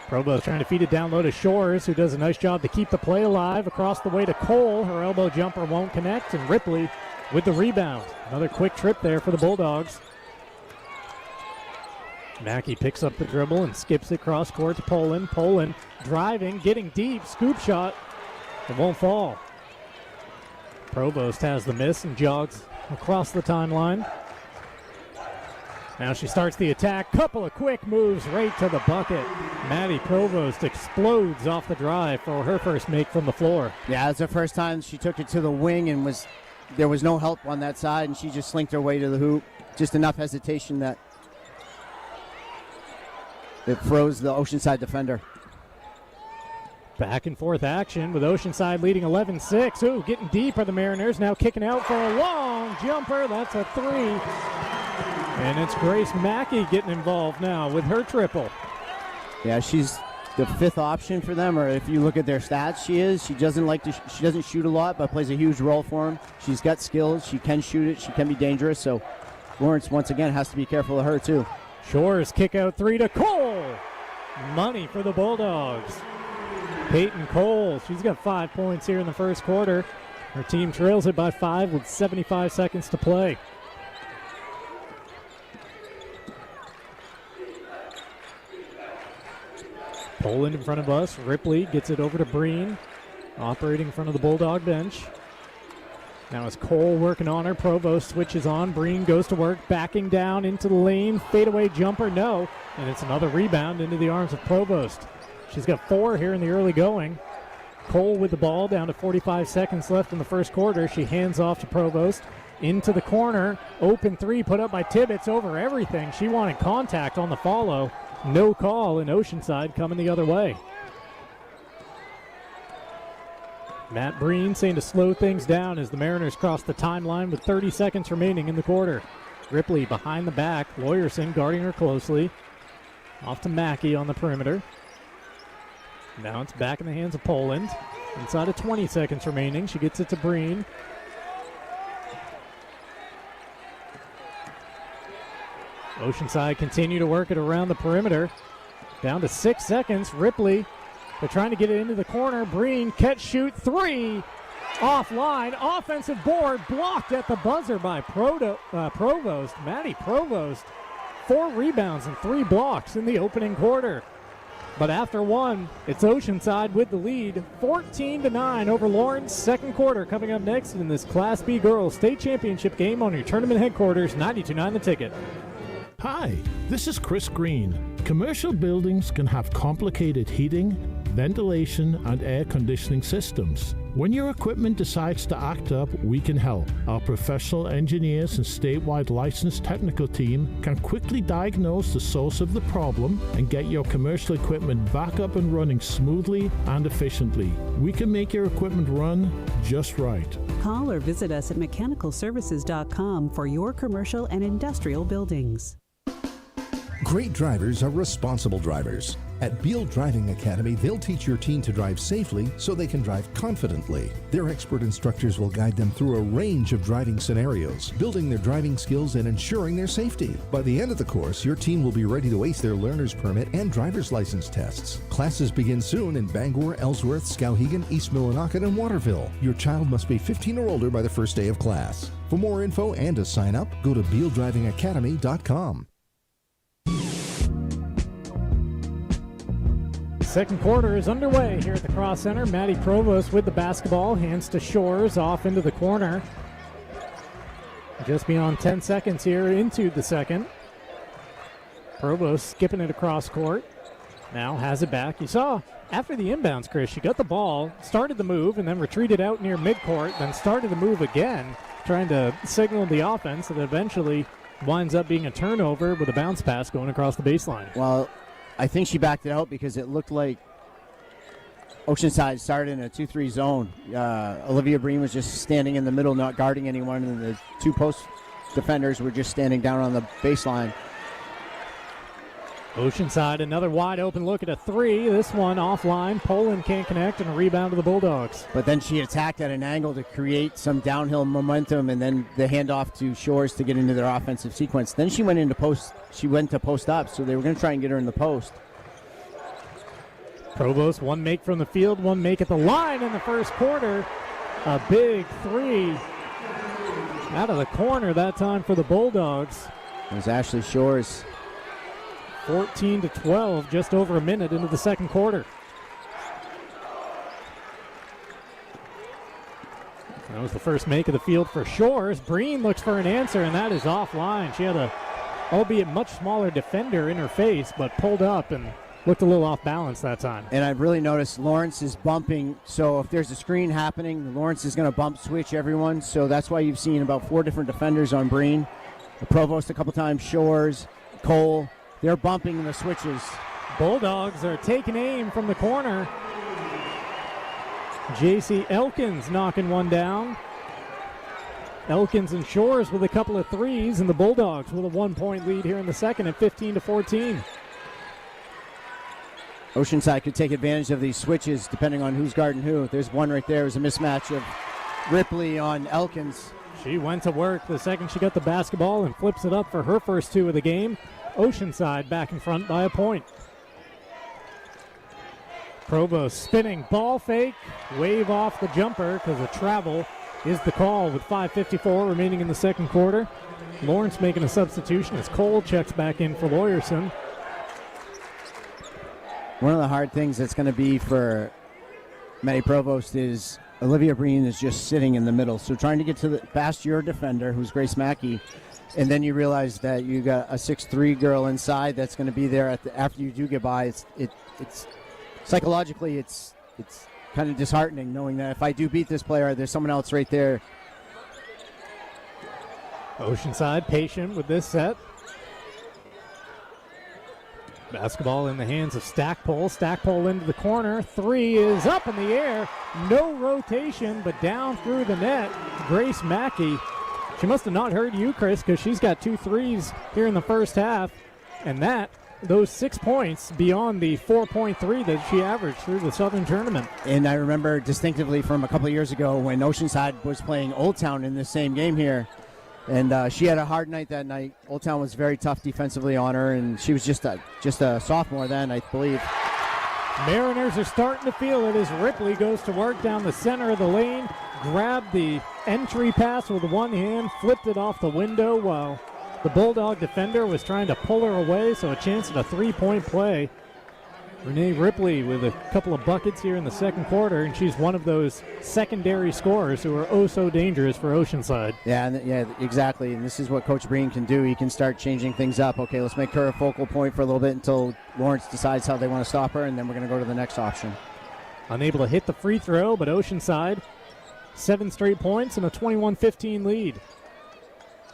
Provost trying to feed it down low to Shores, who does a nice job to keep the play alive. Across the way to Cole. Her elbow jumper won't connect, and Ripley with the rebound. Another quick trip there for the Bulldogs. Mackey picks up the dribble and skips it cross court to Poland. Poland driving, getting deep, scoop shot. It won't fall. Provost has the miss and jogs across the timeline. Now she starts the attack. Couple of quick moves right to the bucket. Maddie Provost explodes off the drive for her first make from the floor. Yeah, it's the first time she took it to the wing and there was no help on that side, and she just slinked her way to the hoop. Just enough hesitation that it froze the Oceanside defender. Back and forth action with Oceanside leading 11-6. Ooh, getting deep are the Mariners. Now kicking out for a long jumper. That's a 3. And it's Grace Mackey getting involved now with her triple. Yeah, she's the 5th option for them, or if you look at their stats, she is. She doesn't shoot a lot, but plays a huge role for them. She's got skills. She can shoot it. She can be dangerous. So Lawrence, once again, has to be careful of her, too. Shores kick out 3 to Cole. Money for the Bulldogs. Peyton Cole, she's got 5 points here in the first quarter. Her team trails it by 5 with 75 seconds to play. Poland in front of us. Ripley gets it over to Breen, operating in front of the Bulldog bench. Now it's Cole working on her. Provost switches on. Breen goes to work, backing down into the lane. Fadeaway jumper, no. And it's another rebound into the arms of Provost. She's got 4 here in the early going. Cole with the ball, down to 45 seconds left in the first quarter. She hands off to Provost. Into the corner. Open 3 put up by Tibbetts over everything. She wanted contact on the follow. No call, in Oceanside coming the other way. Matt Breen saying to slow things down as the Mariners cross the timeline with 30 seconds remaining in the quarter. Ripley behind the back. Lawyerson guarding her closely. Off to Mackey on the perimeter. Now it's back in the hands of Poland. Inside of 20 seconds remaining. She gets it to Breen. Oceanside continue to work it around the perimeter. Down to 6 seconds. Ripley, they're trying to get it into the corner. Breen, catch, shoot, 3. Offline. Offensive board blocked at the buzzer by Provost. Maddie Provost, 4 rebounds and 3 blocks in the opening quarter. But after 1, it's Oceanside with the lead, 14-9 over Lawrence. Second quarter coming up next in this Class B Girls State Championship game on your tournament headquarters, 92.9 The Ticket. Hi, this is Chris Green. Commercial buildings can have complicated heating, ventilation, and air conditioning systems. When your equipment decides to act up, we can help. Our professional engineers and statewide licensed technical team can quickly diagnose the source of the problem and get your commercial equipment back up and running smoothly and efficiently. We can make your equipment run just right. Call or visit us at mechanicalservices.com for your commercial and industrial buildings. Great drivers are responsible drivers. At Beal Driving Academy, they'll teach your teen to drive safely so they can drive confidently. Their expert instructors will guide them through a range of driving scenarios, building their driving skills and ensuring their safety. By the end of the course, your teen will be ready to ace their learner's permit and driver's license tests. Classes begin soon in Bangor, Ellsworth, Skowhegan, East Millinocket, and Waterville. Your child must be 15 or older by the first day of class. For more info and to sign up, go to BealDrivingAcademy.com. Second quarter is underway here at the Cross Center. Maddie Provost with the basketball, hands to Shores, off into the corner. Just beyond 10 seconds here into the second. Provost skipping it across court. Now has it back. You saw after the inbounds, Chris, she got the ball, started the move, and then retreated out near midcourt, then started the move again, trying to signal the offense, and eventually winds up being a turnover with a bounce pass going across the baseline. Well, I think she backed it out because it looked like Oceanside started in a 2-3 zone. Olivia Breen was just standing in the middle, not guarding anyone, and the two post defenders were just standing down on the baseline. Oceanside, another wide open look at a three. This one offline. Poland can't connect, and a rebound to the Bulldogs. But then she attacked at an angle to create some downhill momentum, and then the handoff to Shores to get into their offensive sequence. Then she went into post. She went to post up, so they were going to try and get her in the post. Provost, one make from the field, one make at the line in the first quarter. A big three out of the corner that time for the Bulldogs. It was Ashley Shores. 14-12, just over a minute into the second quarter. That was the first make of the field for Shores. Breen looks for an answer, and that is offline. She had a, albeit much smaller defender in her face, but pulled up and looked a little off balance that time. And I've really noticed Lawrence is bumping, so if there's a screen happening, Lawrence is going to bump switch everyone, so that's why you've seen about 4 different defenders on Breen. The Provost a couple times, Shores, Cole. They're bumping the switches. Bulldogs are taking aim from the corner. J.C. Elkins knocking one down. Elkins and Shores with a couple of threes, and the Bulldogs with a 1-point lead here in the second at 15-14. Oceanside could take advantage of these switches depending on who's guarding who. There's one right there. It was a mismatch of Ripley on Elkins. She went to work the second she got the basketball and flips it up for her first 2 of the game. Oceanside back in front by a point. Provost spinning, ball fake, wave off the jumper because the travel is the call with 5:54 remaining in the second quarter. Lawrence making a substitution as Cole checks back in for Lawyerson. One of the hard things that's going to be for Maddie Provost is Olivia Breen is just sitting in the middle. So trying to get to past your defender, who's Grace Mackey, and then you realize that you got a 6'3" girl inside that's going to be there after you do get by. It's psychologically it's kind of disheartening knowing that if I do beat this player, there's someone else right there. Oceanside patient with this set. Basketball in the hands of Stackpole. Stackpole into the corner. Three is up in the air. No rotation, but down through the net. Grace Mackey. She must have not heard you, Chris, because she's got 2 threes here in the first half. And those 6 points beyond the 4.3 that she averaged through the Southern Tournament. And I remember distinctively from a couple of years ago when Oceanside was playing Old Town in the same game here. And she had a hard night that night. Old Town was very tough defensively on her, and she was just a sophomore then, I believe. Mariners are starting to feel it as Ripley goes to work down the center of the lane, grabbed the entry pass with one hand, flipped it off the window while the Bulldog defender was trying to pull her away, so a chance at a 3-point play. Renee Ripley with a couple of buckets here in the second quarter, and she's one of those secondary scorers who are oh so dangerous for Oceanside. Yeah, exactly. And this is what Coach Breen can do. He can start changing things up. Okay, let's make her a focal point for a little bit until Lawrence decides how they want to stop her, and then we're going to go to the next option. unable to hit the free throw, but Oceanside, 7 straight points and a 21-15 lead.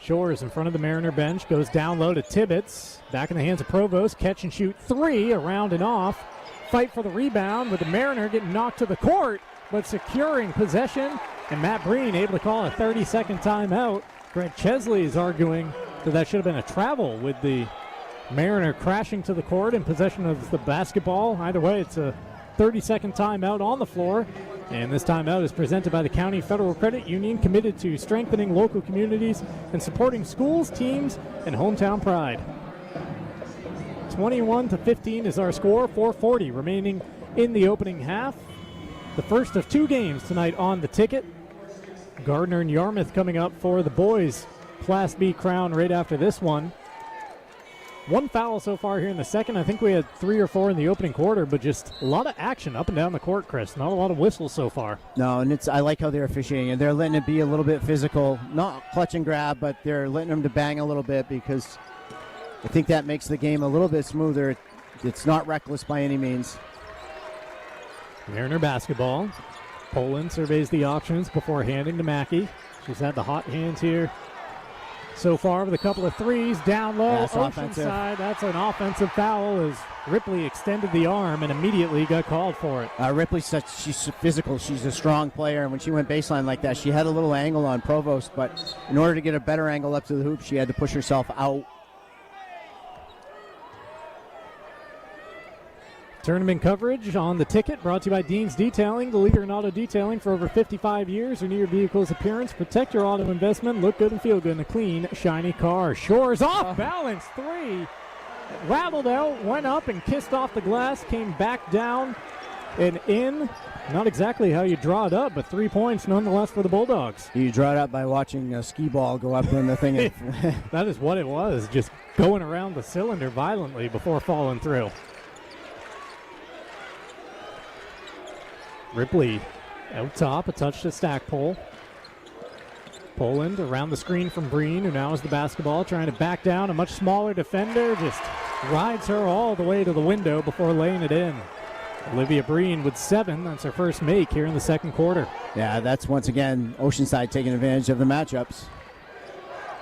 Shores in front of the Mariner bench, goes down low to Tibbetts. Back in the hands of Provost, catch and shoot 3, around and off. Fight for the rebound with the Mariner getting knocked to the court, but securing possession. And Matt Breen able to call a 30-second timeout. Greg Chesley is arguing that should have been a travel with the Mariner crashing to the court in possession of the basketball. Either way, it's a 30-second timeout on the floor. And this timeout is presented by the County Federal Credit Union, committed to strengthening local communities and supporting schools, teams, and hometown pride. 21-15 is our score, 4:40 remaining in the opening half. The first of 2 games tonight on the ticket. Gardner and Yarmouth coming up for the boys' Class B crown right after this one. 1 foul so far here in the second. I think we had 3 or 4 in the opening quarter, but just a lot of action up and down the court, Chris. Not a lot of whistles so far. No, and I like how they're officiating, and they're letting it be a little bit physical. Not clutch and grab, but they're letting them to bang a little bit because I think that makes the game a little bit smoother. It's not reckless by any means. Mariner basketball. Poland surveys the options before handing to Mackey. She's had the hot hands here so far with a couple of threes. Down low, Oceanside. That's an offensive foul as Ripley extended the arm and immediately got called for it. Ripley's she's physical. She's a strong player, and when she went baseline like that, she had a little angle on Provost, but in order to get a better angle up to the hoop, she had to push herself out. Tournament coverage on the ticket brought to you by Dean's Detailing, the leader in auto detailing for over 55 years. Renew your vehicle's appearance, protect your auto investment, look good and feel good in a clean, shiny car. Shores off balance 3. Rattled out, went up and kissed off the glass, came back down and in. Not exactly how you draw it up, but 3 points nonetheless for the Bulldogs. You draw it up by watching a skee ball go up in the thing. That is what it was, just going around the cylinder violently before falling through. Ripley out top, a touch to Stackpole. Poland around the screen from Breen, who now has the basketball, trying to back down. A much smaller defender just rides her all the way to the window before laying it in. Olivia Breen with 7. That's her first make here in the second quarter. Yeah, that's once again Oceanside taking advantage of the matchups.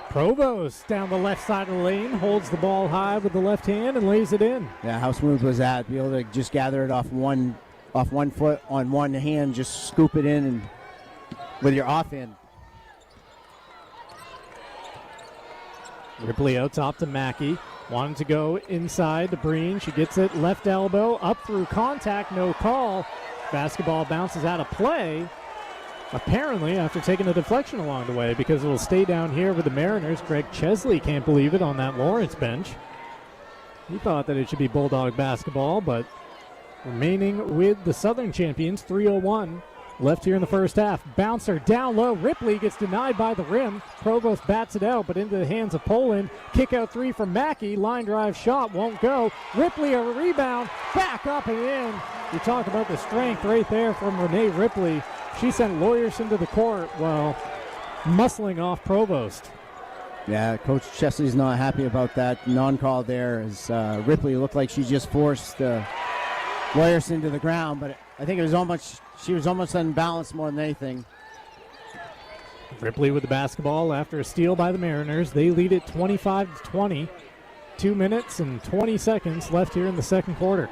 Provost down the left side of the lane, holds the ball high with the left hand and lays it in. Yeah, how smooth was that? Be able to just gather it off one foot on one hand, just scoop it in and with your off hand. Ripley out top to Mackey. Wanted to go inside to Breen. She gets it left elbow, up through contact, no call. Basketball bounces out of play. Apparently after taking a deflection along the way, because it will stay down here with the Mariners. Greg Chesley can't believe it on that Lawrence bench. He thought that it should be Bulldog basketball, but remaining with the Southern champions, 3:01 left here in the first half. Bouncer down low. Ripley gets denied by the rim. Provost bats it out, but into the hands of Poland. Kick out 3 from Mackey. Line drive shot won't go. Ripley a rebound. Back up and in. You talk about the strength right there from Renee Ripley. She sent Lawyerson to the court while muscling off Provost. Yeah, Coach Chesley's not happy about that non-call there, as Ripley looked like she just forced Lawyerson to the ground, but I think she was almost unbalanced more than anything. Ripley with the basketball after a steal by the Mariners. They lead it 25-20. 2 minutes and 20 seconds left here in the second quarter.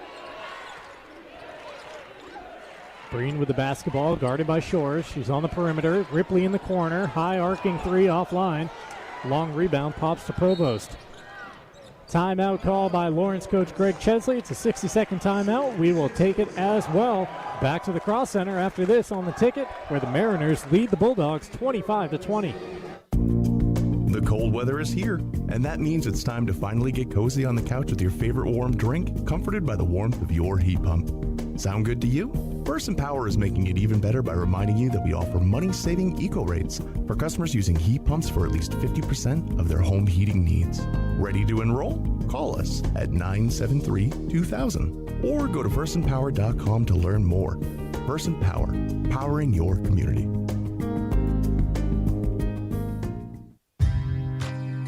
Breen with the basketball, guarded by Shores. She's on the perimeter. Ripley in the corner. High arcing 3 offline. Long rebound pops to Provost. Timeout call by Lawrence coach Greg Chesley. It's a 60-second timeout. We will take it as well. Back to the Cross Center after this on the ticket, where the Mariners lead the Bulldogs 25-20. The cold weather is here, and that means it's time to finally get cozy on the couch with your favorite warm drink, comforted by the warmth of your heat pump. Sound good to you? Burson Power is making it even better by reminding you that we offer money-saving eco rates for customers using heat pumps for at least 50% of their home heating needs. Ready to enroll? Call us at 973-2000 or go to versonpower.com to learn more. Verson Power, powering your community.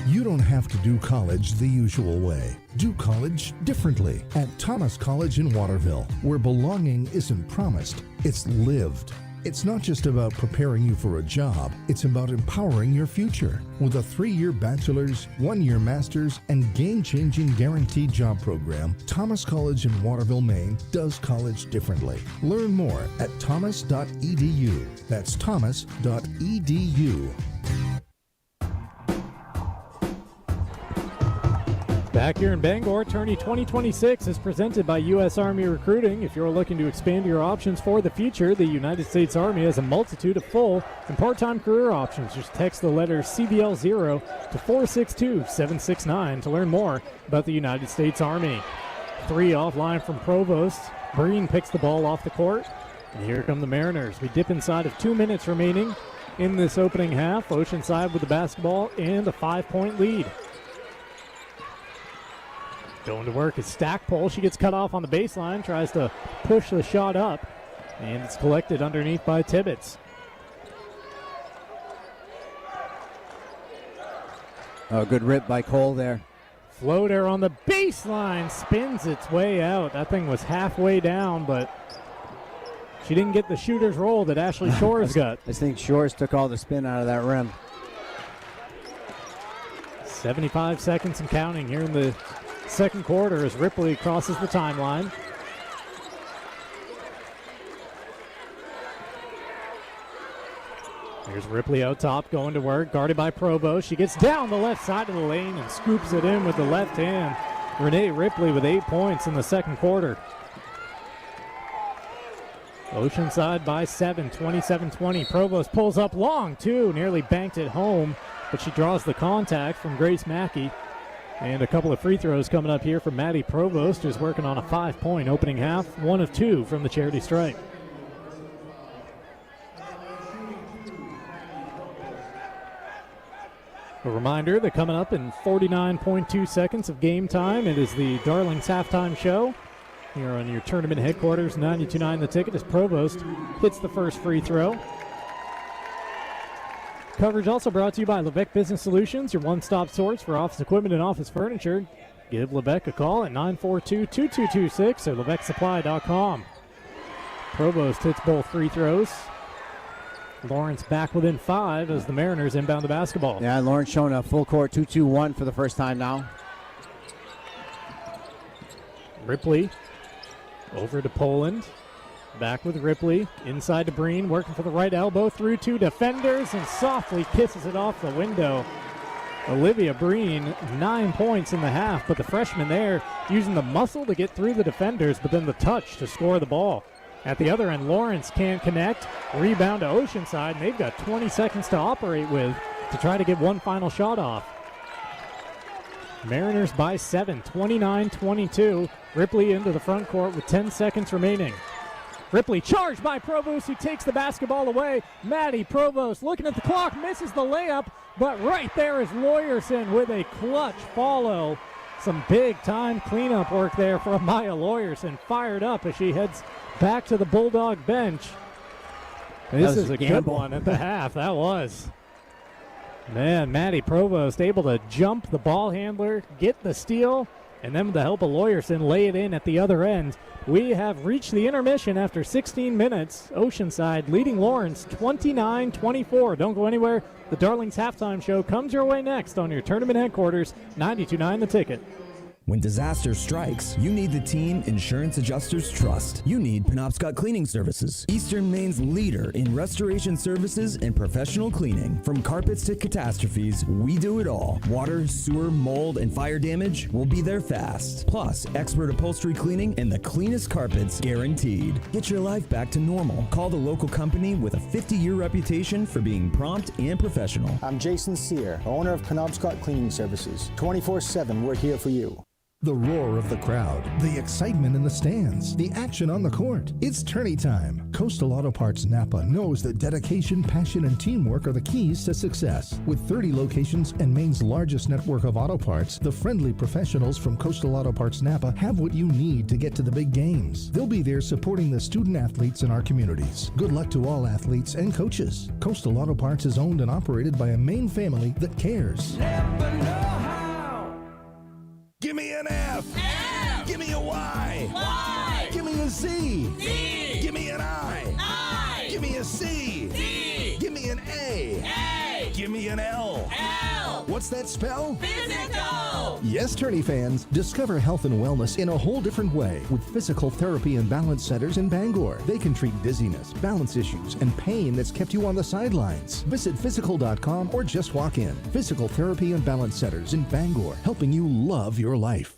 You don't have to do college the usual way. Do college differently at Thomas College in Waterville, where belonging isn't promised, it's lived. It's not just about preparing you for a job, it's about empowering your future. With a 3-year bachelor's, 1-year master's, and game-changing guaranteed job program, Thomas College in Waterville, Maine does college differently. Learn more at thomas.edu. That's thomas.edu. Back here in Bangor, Tourney 2026 is presented by U.S. Army Recruiting. If you're looking to expand your options for the future, the United States Army has a multitude of full and part-time career options. Just text the letter CBL0 to 462-769 to learn more about the United States Army. 3 offline from Provost. Breen picks the ball off the court. And here come the Mariners. We dip inside of 2 minutes remaining in this opening half. Oceanside with the basketball and a 5-point lead. Going to work is Stackpole. She gets cut off on the baseline, tries to push the shot up, and it's collected underneath by Tibbetts. Oh, good rip by Cole there. Floater on the baseline, spins its way out. That thing was halfway down, but she didn't get the shooter's roll that Ashley Shores got. I think Shores took all the spin out of that rim. 75 seconds and counting here in the second quarter as Ripley crosses the timeline. Here's Ripley out top, going to work, guarded by Provost. She gets down the left side of the lane and scoops it in with the left hand. Renee Ripley with 8 points in the second quarter. Oceanside by 7, 27-20. Provost pulls up long, too, nearly banked it home, but she draws the contact from Grace Mackey. And a couple of free throws coming up here from Maddie Provost, who's working on a 5-point opening half, 1 of 2 from the charity stripe. A reminder that coming up in 49.2 seconds of game time, it is the Darlings halftime show here on your tournament headquarters, 92.9 The Ticket, as Provost hits the first free throw. Coverage also brought to you by Levesque Business Solutions, your one-stop source for office equipment and office furniture. Give Levesque a call at 942-2226 or LevesqueSupply.com. Provost hits both free throws. Lawrence back within 5 as the Mariners inbound the basketball. Yeah, Lawrence showing a full court 2-2-1 for the first time now. Ripley over to Poland. Back with Ripley, inside to Breen, working for the right elbow, through 2 defenders, and softly kisses it off the window. Olivia Breen, 9 points in the half, but the freshman there using the muscle to get through the defenders, but then the touch to score the ball. At the other end, Lawrence can't connect, rebound to Oceanside, and they've got 20 seconds to operate with to try to get one final shot off. Mariners by 7, 29-22. Ripley into the front court with 10 seconds remaining. Ripley charged by Provost, who takes the basketball away. Maddie Provost looking at the clock, misses the layup, but right there is Lawyerson with a clutch follow. Some big-time cleanup work there from Maya Lawyerson, fired up as she heads back to the Bulldog bench. This is a good one at the half, that was. Man, Maddie Provost able to jump the ball handler, get the steal, and then with the help of Lawyerson, lay it in at the other end. We have reached the intermission after 16 minutes. Oceanside leading Lawrence 29-24. Don't go anywhere. The Darlings halftime show comes your way next on your tournament headquarters, 92.9 The Ticket. When disaster strikes, you need the team insurance adjusters trust. You need Penobscot Cleaning Services, Eastern Maine's leader in restoration services and professional cleaning. From carpets to catastrophes, we do it all. Water, sewer, mold, and fire damage, we'll be there fast. Plus, expert upholstery cleaning and the cleanest carpets guaranteed. Get your life back to normal. Call the local company with a 50-year reputation for being prompt and professional. I'm Jason Sear, owner of Penobscot Cleaning Services. 24/7, we're here for you. The roar of the crowd, the excitement in the stands, the action on the court. It's tourney time. Coastal Auto Parts Napa knows that dedication, passion, and teamwork are the keys to success. With 30 locations and Maine's largest network of auto parts, the friendly professionals from Coastal Auto Parts Napa have what you need to get to the big games. They'll be there supporting the student athletes in our communities. Good luck to all athletes and coaches. Coastal Auto Parts is owned and operated by a Maine family that cares. me an F. F. Give me a Y. Y. Give me a Z. Z. Give me an I. I. Give me a C. C. Give me an A. A. Give me an L. L. What's that spell? Physical. Yes, Tourney fans, discover health and wellness in a whole different way with Physical Therapy and Balance Centers in Bangor. They can treat dizziness, balance issues, and pain that's kept you on the sidelines. Visit physical.com or just walk in. Physical Therapy and Balance Centers in Bangor, helping you love your life.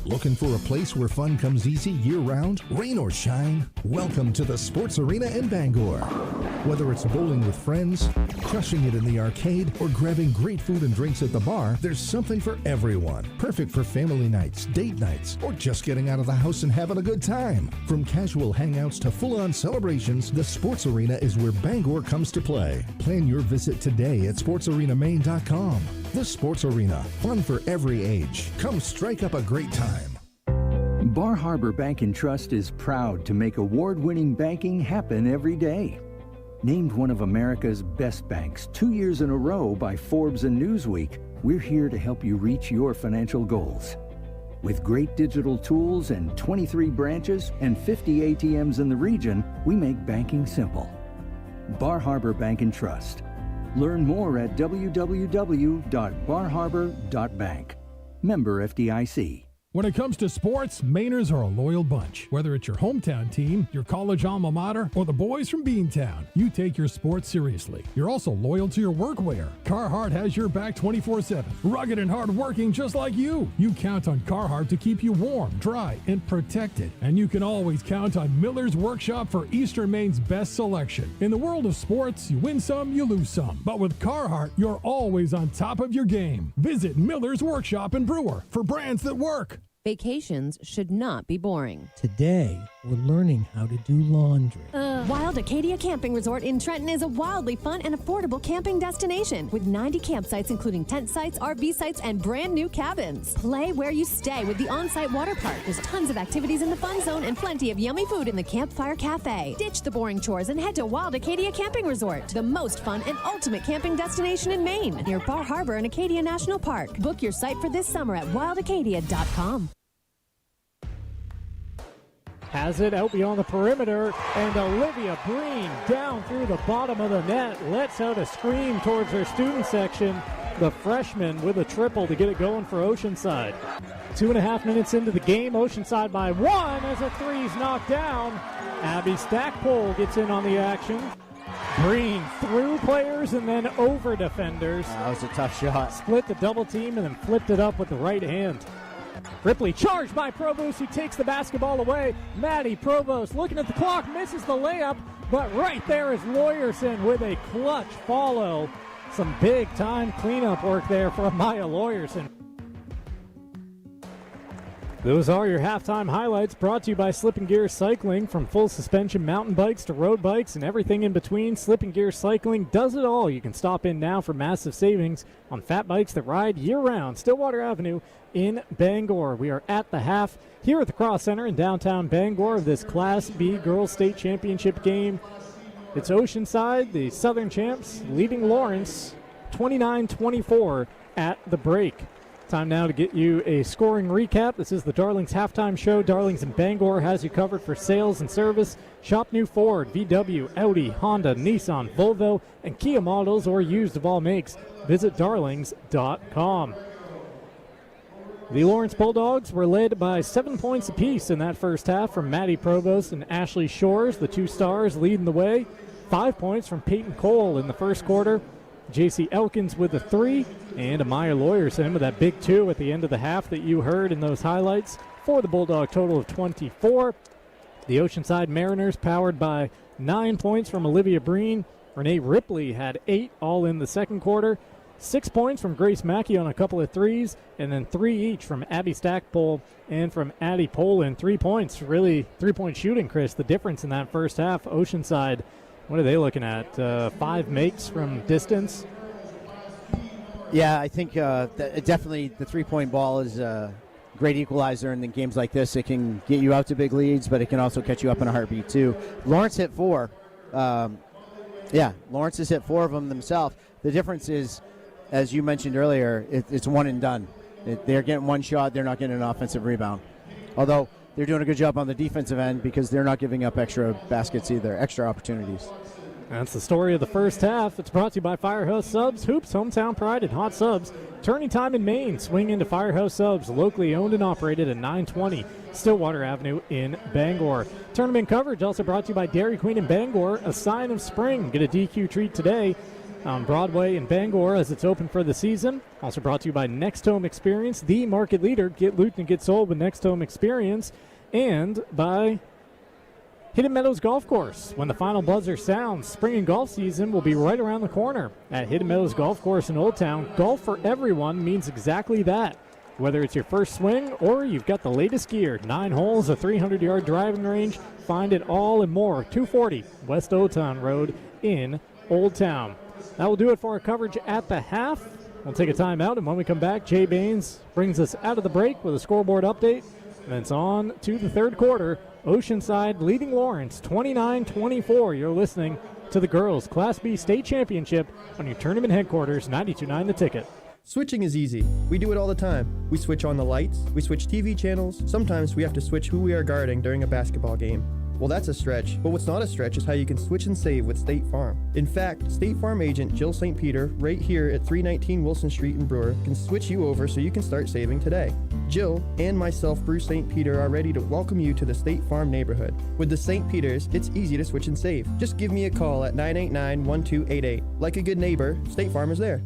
Looking for a place where fun comes easy year-round, rain or shine? Welcome to the Sports Arena in Bangor. Whether it's bowling with friends, crushing it in the arcade, or grabbing great food and drinks at the bar, there's something for everyone. Perfect for family nights, date nights, or just getting out of the house and having a good time. From casual hangouts to full-on celebrations, the Sports Arena is where Bangor comes to play. Plan your visit today at sportsarenamaine.com. The Sports Arena, fun for every age. Come strike up a great time. Bar Harbor Bank and Trust is proud to make award-winning banking happen every day. Named one of America's best banks 2 years in a row by Forbes and Newsweek, we're here to help you reach your financial goals. With great digital tools and 23 branches and 50 ATMs in the region, we make banking simple. Bar Harbor Bank and Trust. Learn more at www.barharbor.bank. Member FDIC. When it comes to sports, Mainers are a loyal bunch. Whether it's your hometown team, your college alma mater, or the boys from Beantown, you take your sports seriously. You're also loyal to your workwear. Carhartt has your back 24/7. Rugged and hardworking just like you. You count on Carhartt to keep you warm, dry, and protected. And you can always count on Miller's Workshop for Eastern Maine's best selection. In the world of sports, you win some, you lose some. But with Carhartt, you're always on top of your game. Visit Miller's Workshop in Brewer for brands that work. Vacations should not be boring. Today, we're learning how to do laundry. Wild Acadia Camping Resort in Trenton is a wildly fun and affordable camping destination with 90 campsites including tent sites, RV sites, and brand new cabins. Play where you stay with the on-site water park. There's tons of activities in the fun zone and plenty of yummy food in the Campfire Cafe. Ditch the boring chores and head to Wild Acadia Camping Resort, the most fun and ultimate camping destination in Maine, near Bar Harbor and Acadia National Park. Book your site for this summer at wildacadia.com. Has it out beyond the perimeter, and Olivia Breen down through the bottom of the net lets out a scream towards her student section. The freshman with a triple to get it going for Oceanside. 2.5 minutes into the game, Oceanside by 1 as a three's knocked down. Abby Stackpole gets in on the action. Breen through players and then over defenders. That was a tough shot. Split the double team and then flipped it up with the right hand. Ripley charged by Provost, who takes the basketball away. Maddie Provost looking at the clock, misses the layup, but right there is Lawyerson with a clutch follow. Some big-time cleanup work there from Maya Lawyerson. Those are your halftime highlights, brought to you by Slip and Gear Cycling. From full suspension mountain bikes to road bikes and everything in between, Slip and Gear Cycling does it all. You can stop in now for massive savings on fat bikes that ride year-round. Stillwater Avenue in Bangor. We are at the half here at the Cross Center in downtown Bangor of this Class B Girls State Championship game. It's Oceanside, the Southern Champs, leading Lawrence 29-24 at the break. Time now to get you a scoring recap. This is the Darlings halftime show. Darlings in Bangor has you covered for sales and service. Shop new Ford, VW, Audi, Honda, Nissan, Volvo, and Kia models or used of all makes. Visit darlings.com. The Lawrence Bulldogs were led by 7 points apiece in that first half from Maddie Provost and Ashley Shores, the two stars leading the way. 5 points from Peyton Cole in the first quarter. J.C. Elkins with a 3, and Amaya Lawyerson with that big 2 at the end of the half that you heard in those highlights for the Bulldog total of 24. The Oceanside Mariners powered by 9 points from Olivia Breen. Renee Ripley had 8 all in the second quarter. 6 points from Grace Mackey on a couple of threes, and then 3 each from Abby Stackpole and from Addie Poland. 3 points, really three-point shooting, Chris. The difference in that first half, Oceanside, what are they looking at? 5 makes from distance? Yeah, I think definitely the three-point ball is a great equalizer in the games like this. It can get you out to big leads, but it can also catch you up in a heartbeat too. Lawrence hit 4. Lawrence has hit 4 of them themselves. The difference is, as you mentioned earlier, it's one and done. They're getting one shot. They're not getting an offensive rebound. Although they're doing a good job on the defensive end because they're not giving up extra baskets either, extra opportunities. That's the story of the first half. It's brought to you by Firehouse Subs, Hoops, Hometown Pride, and Hot Subs. Turning time in Maine. Swing into Firehouse Subs, locally owned and operated at 920 Stillwater Avenue in Bangor. Tournament coverage also brought to you by Dairy Queen in Bangor, a sign of spring. Get a DQ treat today on Broadway in Bangor as it's open for the season. Also brought to you by Next Home Experience, the market leader. Get looped and get sold with Next Home Experience. And by Hidden Meadows Golf Course. When the final buzzer sounds, spring and golf season will be right around the corner. At Hidden Meadows Golf Course in Old Town, golf for everyone means exactly that. Whether it's your first swing or you've got the latest gear, 9 holes, a 300-yard driving range, find it all and more. 240 West Old Town Road in Old Town. That will do it for our coverage at the half. We'll take a timeout, and when we come back, Jay Baines brings us out of the break with a scoreboard update. And it's on to the third quarter. Oceanside leading Lawrence 29-24. You're listening to the girls' Class B state championship on your tournament headquarters, 92.9 The Ticket. Switching is easy. We do it all the time. We switch on the lights, we switch TV channels. Sometimes we have to switch who we are guarding during a basketball game. Well, that's a stretch, but what's not a stretch is how you can switch and save with State Farm. In fact, State Farm agent Jill St. Peter, right here at 319 Wilson Street in Brewer, can switch you over so you can start saving today. Jill and myself, Bruce St. Peter, are ready to welcome you to the State Farm neighborhood. With the St. Peters, it's easy to switch and save. Just give me a call at 989-1288. Like a good neighbor, State Farm is there.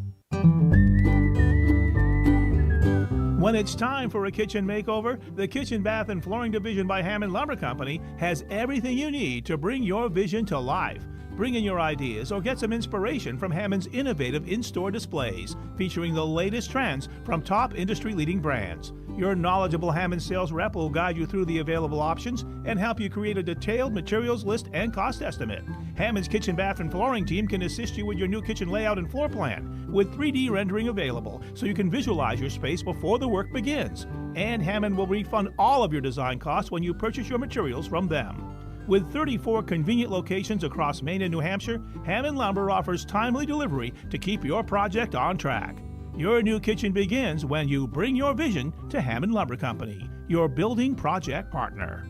When it's time for a kitchen makeover, the Kitchen, Bath, and Flooring Division by Hammond Lumber Company has everything you need to bring your vision to life. Bring in your ideas or get some inspiration from Hammond's innovative in-store displays featuring the latest trends from top industry-leading brands. Your knowledgeable Hammond sales rep will guide you through the available options and help you create a detailed materials list and cost estimate. Hammond's Kitchen, Bath, and Flooring team can assist you with your new kitchen layout and floor plan with 3D rendering available so you can visualize your space before the work begins. And Hammond will refund all of your design costs when you purchase your materials from them. With 34 convenient locations across Maine and New Hampshire, Hammond Lumber offers timely delivery to keep your project on track. Your new kitchen begins when you bring your vision to Hammond Lumber Company, your building project partner.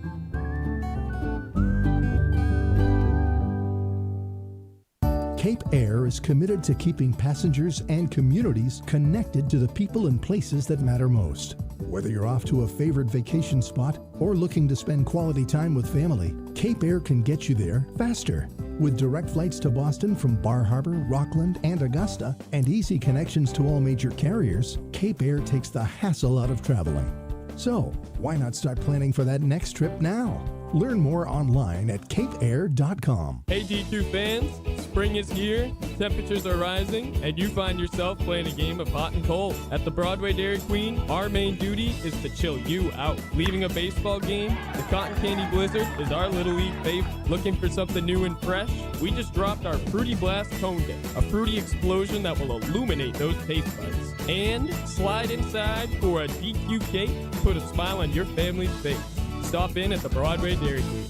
Cape Air is committed to keeping passengers and communities connected to the people and places that matter most. Whether you're off to a favorite vacation spot or looking to spend quality time with family, Cape Air can get you there faster. With direct flights to Boston from Bar Harbor, Rockland, and Augusta, and easy connections to all major carriers, Cape Air takes the hassle out of traveling. So, why not start planning for that next trip now? Learn more online at capeair.com. Hey D2 fans, spring is here, temperatures are rising, and you find yourself playing a game of hot and cold. At the Broadway Dairy Queen, our main duty is to chill you out. Leaving a baseball game, the Cotton Candy Blizzard is our Little League favorite. Looking for something new and fresh? We just dropped our Fruity Blast Cone Day, a fruity explosion that will illuminate those taste buds. And slide inside for a DQ cake to put a smile on your family's face. Stop in at the Broadway Dairy Queen.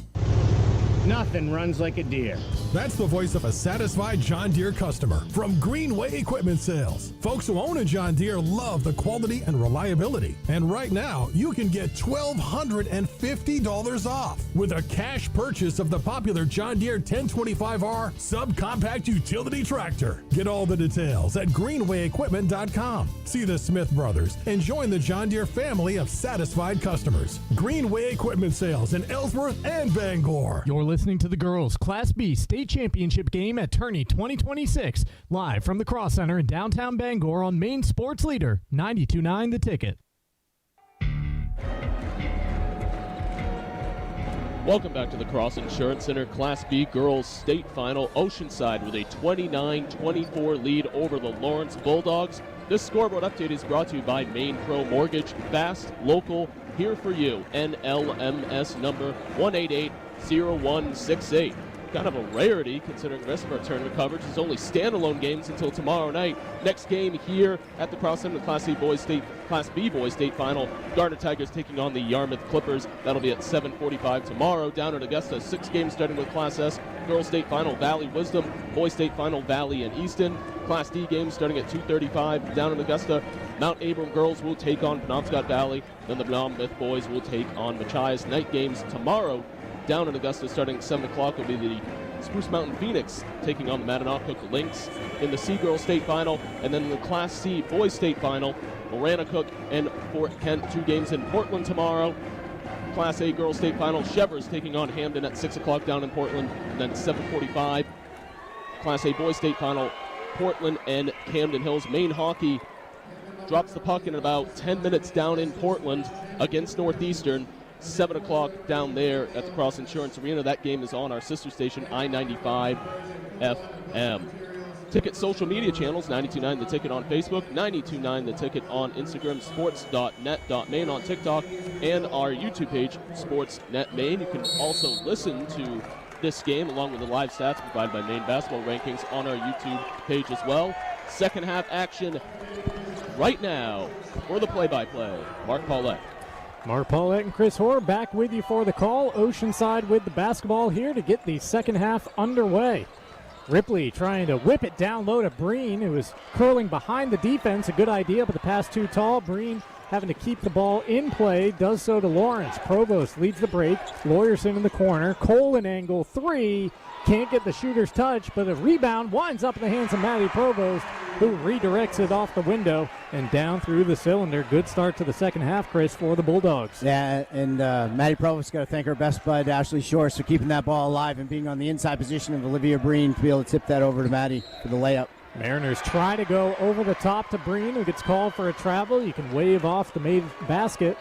Nothing runs like a deer. That's the voice of a satisfied John Deere customer from Greenway Equipment Sales. Folks who own a John Deere love the quality and reliability. And right now, you can get $1,250 off with a cash purchase of the popular John Deere 1025R subcompact utility tractor. Get all the details at greenwayequipment.com. See the Smith brothers and join the John Deere family of satisfied customers. Greenway Equipment Sales in Ellsworth and Bangor. You're listening to the girls' Class B state championship game at Tourney 2026, live from the Cross Center in downtown Bangor on Maine Sports Leader, 92.9 The Ticket. Welcome back to the Cross Insurance Center Class B Girls State Final. Oceanside with a 29-24 lead over the Lawrence Bulldogs. This scoreboard update is brought to you by Maine Pro Mortgage. Fast, local, here for you. NLMS number 1880168. Kind of a rarity considering the rest of our tournament coverage is only standalone games until tomorrow night. Next game here at the Cross Center, the Class B Boys State Final. Gardner Tigers taking on the Yarmouth Clippers. That'll be at 7:45 tomorrow. Down at Augusta, 6 games starting with Class S. Girls State Final, Valley Wisdom. Boys State Final, Valley and Easton. Class D games starting at 2:35 down in Augusta. Mount Abram girls will take on Penobscot Valley. Then the Monmouth boys will take on Machias. Night games tomorrow down in Augusta starting at 7 o'clock will be the Spruce Mountain Phoenix taking on the Mattanock Lynx in the C Girls State Final. And then in the Class C Boys State Final, Maranacook and Fort Kent, 2 games in Portland tomorrow. Class A Girls State Final, Chevers taking on Hamden at 6 o'clock down in Portland. And then 7:45, Class A Boys State Final, Portland and Camden Hills. Maine hockey drops the puck in about 10 minutes down in Portland against Northeastern. 7 o'clock down there at the Cross Insurance Arena. That game is on our sister station, I-95 FM. Ticket social media channels, 92.9 The Ticket on Facebook, 92.9 The Ticket on Instagram, sports.net.maine on TikTok, and our YouTube page, Sportsnet Maine. You can also listen to this game along with the live stats provided by Maine Basketball Rankings on our YouTube page as well. Second half action right now for the play-by-play. Mark Paulette. Mark Paulette and Chris Hoare back with you for the call. Oceanside with the basketball here to get the second half underway. Ripley trying to whip it down low to Breen, who is curling behind the defense. A good idea, but the pass too tall. Breen having to keep the ball in play, does so to Lawrence. Provost leads the break. Lawyerson in the corner. Cole in angle 3. Can't get the shooter's touch, but a rebound winds up in the hands of Maddie Provost, who redirects it off the window and down through the cylinder. Good start to the second half, Chris, for the Bulldogs. Yeah, and Maddie Provost got to thank her best bud, Ashley Shores, for keeping that ball alive and being on the inside position of Olivia Breen to be able to tip that over to Maddie for the layup. Mariners try to go over the top to Breen, who gets called for a travel. You can wave off the made basket.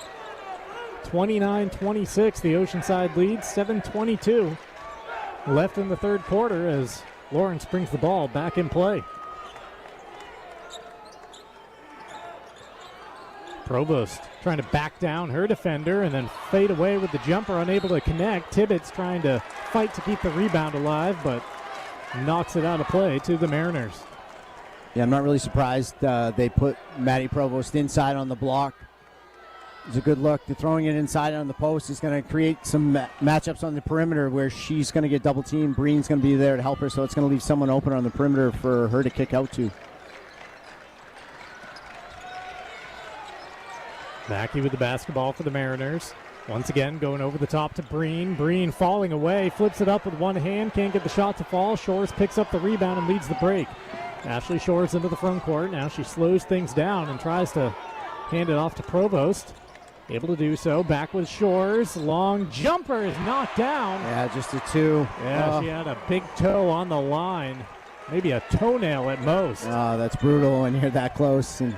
29-26, the Oceanside leads. 7:22 left in the third quarter as Lawrence brings the ball back in play. Provost trying to back down her defender and then fade away with the jumper, unable to connect. Tibbetts trying to fight to keep the rebound alive, but knocks it out of play to the Mariners. Yeah, I'm not really surprised they put Maddie Provost inside on the block. It's a good look. They're throwing it inside on the post. It's going to create some matchups on the perimeter where she's going to get double teamed. Breen's going to be there to help her, so it's going to leave someone open on the perimeter for her to kick out to. Mackey with the basketball for the Mariners. Once again, going over the top to Breen. Breen falling away, flips it up with one hand, can't get the shot to fall. Shores picks up the rebound and leads the break. Ashley Shores into the front court. Now she slows things down and tries to hand it off to Provost. Able to do so. Back with Shores. Long jumper is knocked down. Yeah, just a 2. Yeah, she had a big toe on the line. Maybe a toenail at most. Oh, that's brutal when you're that close. And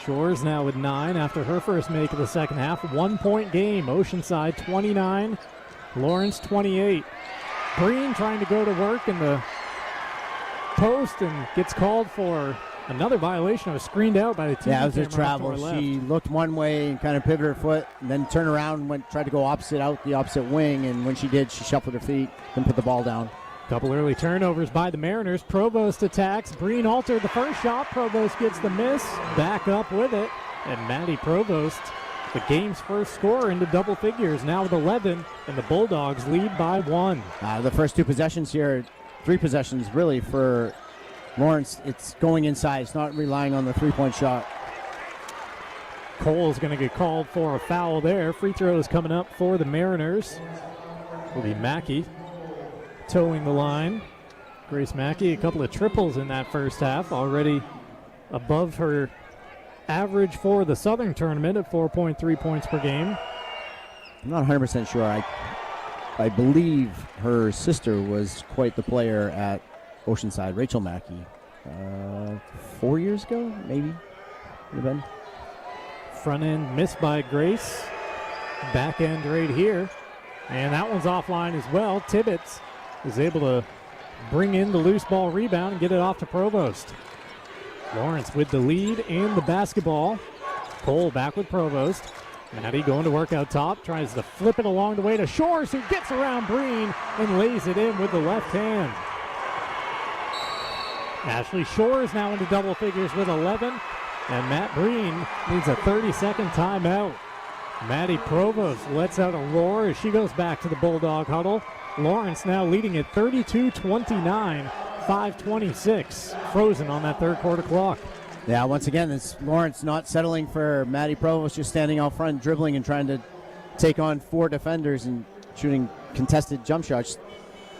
Shores now with 9 after her first make of the second half. 1-point game. Oceanside 29, Lawrence 28. Breen trying to go to work in the post and gets called for another violation. Was screened out by the team. Yeah, it was a travel. She looked one way and kind of pivoted her foot and then turned around and tried to go out the opposite wing. And when she did, she shuffled her feet and put the ball down. Couple early turnovers by the Mariners. Provost attacks. Breen altered the first shot. Provost gets the miss. Back up with it. And Maddie Provost, the game's first scorer, into double figures, now with 11, and the Bulldogs lead by 1. The first 2 possessions here, 3 possessions really for Lawrence. It's going inside. It's not relying on the 3-point shot. Cole's going to get called for a foul there. Free throws coming up for the Mariners. Will be Mackey towing the line. Grace Mackey, a couple of triples in that first half, already above her average for the Southern Tournament at 4.3 points per game. I'm not 100% sure. I believe her sister was quite the player at Oceanside, Rachel Mackey. 4 years ago, maybe. Would have been. Front end missed by Grace. Back end right here. And that one's offline as well. Tibbetts is able to bring in the loose ball rebound and get it off to Provost. Lawrence with the lead and the basketball. Cole back with Provost. Maddie going to work out top. Tries to flip it along the way to Shores, who gets around Breen and lays it in with the left hand. Ashley Shores now into double figures with 11. And Matt Breen needs a 30-second timeout. Maddie Provost lets out a roar as she goes back to the Bulldog huddle. Lawrence now leading at 32-29. 5:26 frozen on that third quarter clock. Yeah, once again, it's Lawrence not settling for Maddie Provost, just standing out front, dribbling and trying to take on 4 defenders and shooting contested jump shots.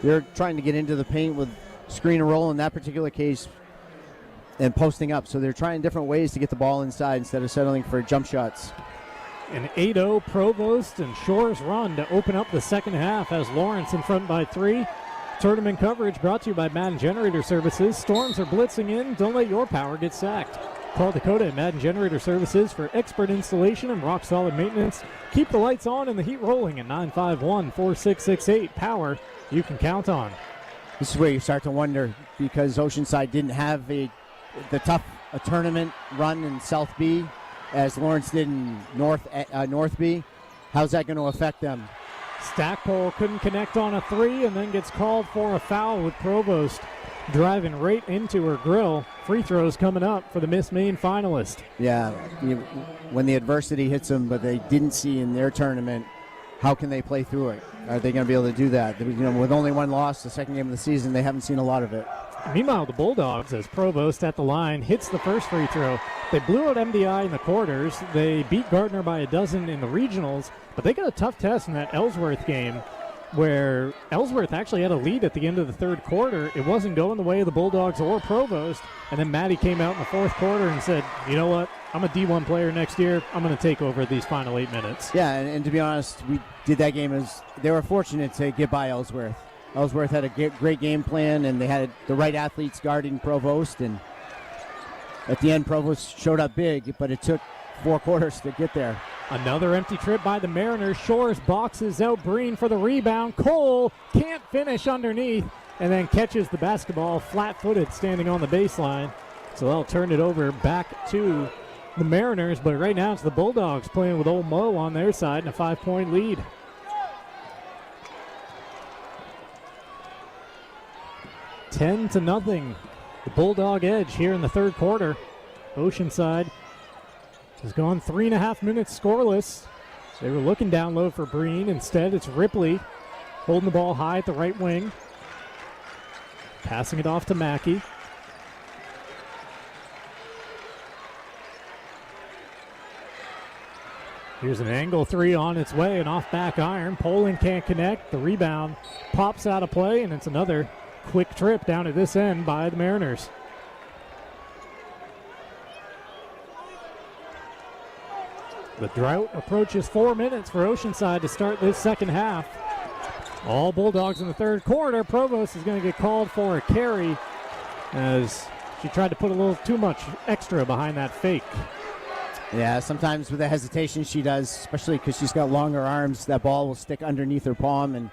They're trying to get into the paint with screen and roll in that particular case and posting up. So they're trying different ways to get the ball inside instead of settling for jump shots. An 8-0 Provost and Shores run to open up the second half as Lawrence in front by 3. Tournament coverage brought to you by Madden Generator Services. Storms are blitzing in. Don't let your power get sacked. Call Dakota at Madden Generator Services for expert installation and rock-solid maintenance. Keep the lights on and the heat rolling at 951-4668. Power you can count on. This is where you start to wonder, because Oceanside didn't have the tough tournament run in South B as Lawrence did in North B. How's that going to affect them? Stackpole couldn't connect on a 3 and then gets called for a foul with Provost driving right into her grill. Free throws coming up for the Miss Maine finalist. Yeah, when the adversity hits them, but they didn't see in their tournament, how can they play through it? Are they going to be able to do that? With only one loss, the second game of the season, they haven't seen a lot of it. Meanwhile, the Bulldogs, as Provost at the line, hits the first free throw. They blew out MDI in the quarters. They beat Gardner by a dozen in the regionals, but they got a tough test in that Ellsworth game where Ellsworth actually had a lead at the end of the third quarter. It wasn't going the way of the Bulldogs or Provost, and then Maddie came out in the fourth quarter and said, you know what, I'm a D1 player next year. I'm going to take over these final 8 minutes. Yeah, and to be honest, we did that game as they were fortunate to get by Ellsworth. Ellsworth had a great game plan, and they had the right athletes guarding Provost, and at the end, Provost showed up big, but it took 4 quarters to get there. Another empty trip by the Mariners. Shores boxes out Breen for the rebound. Cole can't finish underneath and then catches the basketball flat-footed standing on the baseline. So they'll turn it over back to the Mariners, but right now it's the Bulldogs playing with Old Mo on their side and a 5-point lead. $10-0. The Bulldog edge here in the third quarter. Oceanside has gone 3.5 minutes scoreless. They were looking down low for Breen. Instead, it's Ripley holding the ball high at the right wing. Passing it off to Mackey. Here's an angle 3 on its way, an off back iron. Poland can't connect. The rebound pops out of play, and it's another quick trip down at this end by the Mariners. The drought approaches 4 minutes for Oceanside to start this second half. All Bulldogs in the third quarter. Provost is going to get called for a carry as she tried to put a little too much extra behind that fake. Yeah, sometimes with the hesitation she does, especially because she's got longer arms, that ball will stick underneath her palm and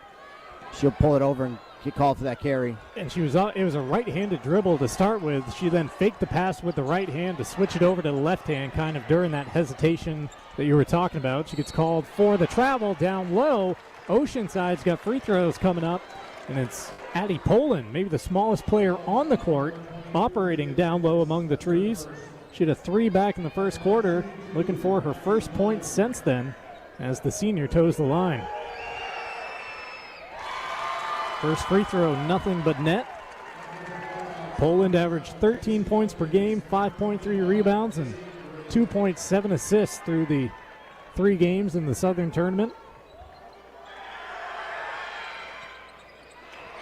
she'll pull it over and get called for that carry. And it was a right-handed dribble to start with. She then faked the pass with the right hand to switch it over to the left hand kind of during that hesitation that you were talking about. She gets called for the travel down low. Oceanside's got free throws coming up, and it's Addie Poland, maybe the smallest player on the court, operating down low among the trees. She had a 3 back in the first quarter, looking for her first point since then as the senior toes the line. First free throw, nothing but net. Poland averaged 13 points per game, 5.3 rebounds, and 2.7 assists through the 3 games in the Southern Tournament.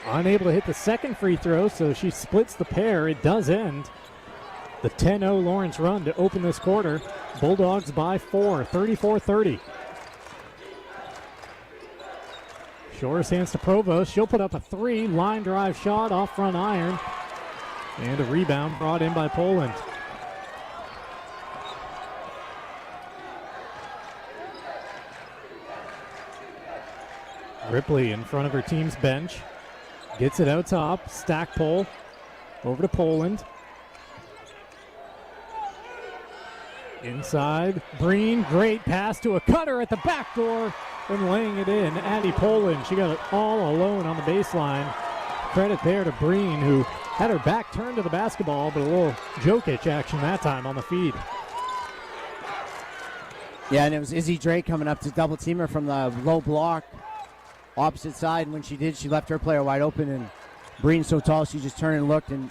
Unable to hit the second free throw, so she splits the pair. It does end the 10-0 Lawrence run to open this quarter. Bulldogs by 4, 34-30. Shores hands to Provost. She'll put up a 3, line drive shot off front iron. And a rebound brought in by Poland. Ripley in front of her team's bench. Gets it out top. Stackpole over to Poland. Inside. Breen, great pass to a cutter at the back door and laying it in. Addie Poland, she got it all alone on the baseline. Credit there to Breen, who had her back turned to the basketball, but a little Jokic action that time on the feed. Yeah, and it was Izzy Drake coming up to double team her from the low block opposite side, and when she did, she left her player wide open, and Breen's so tall, she just turned and looked and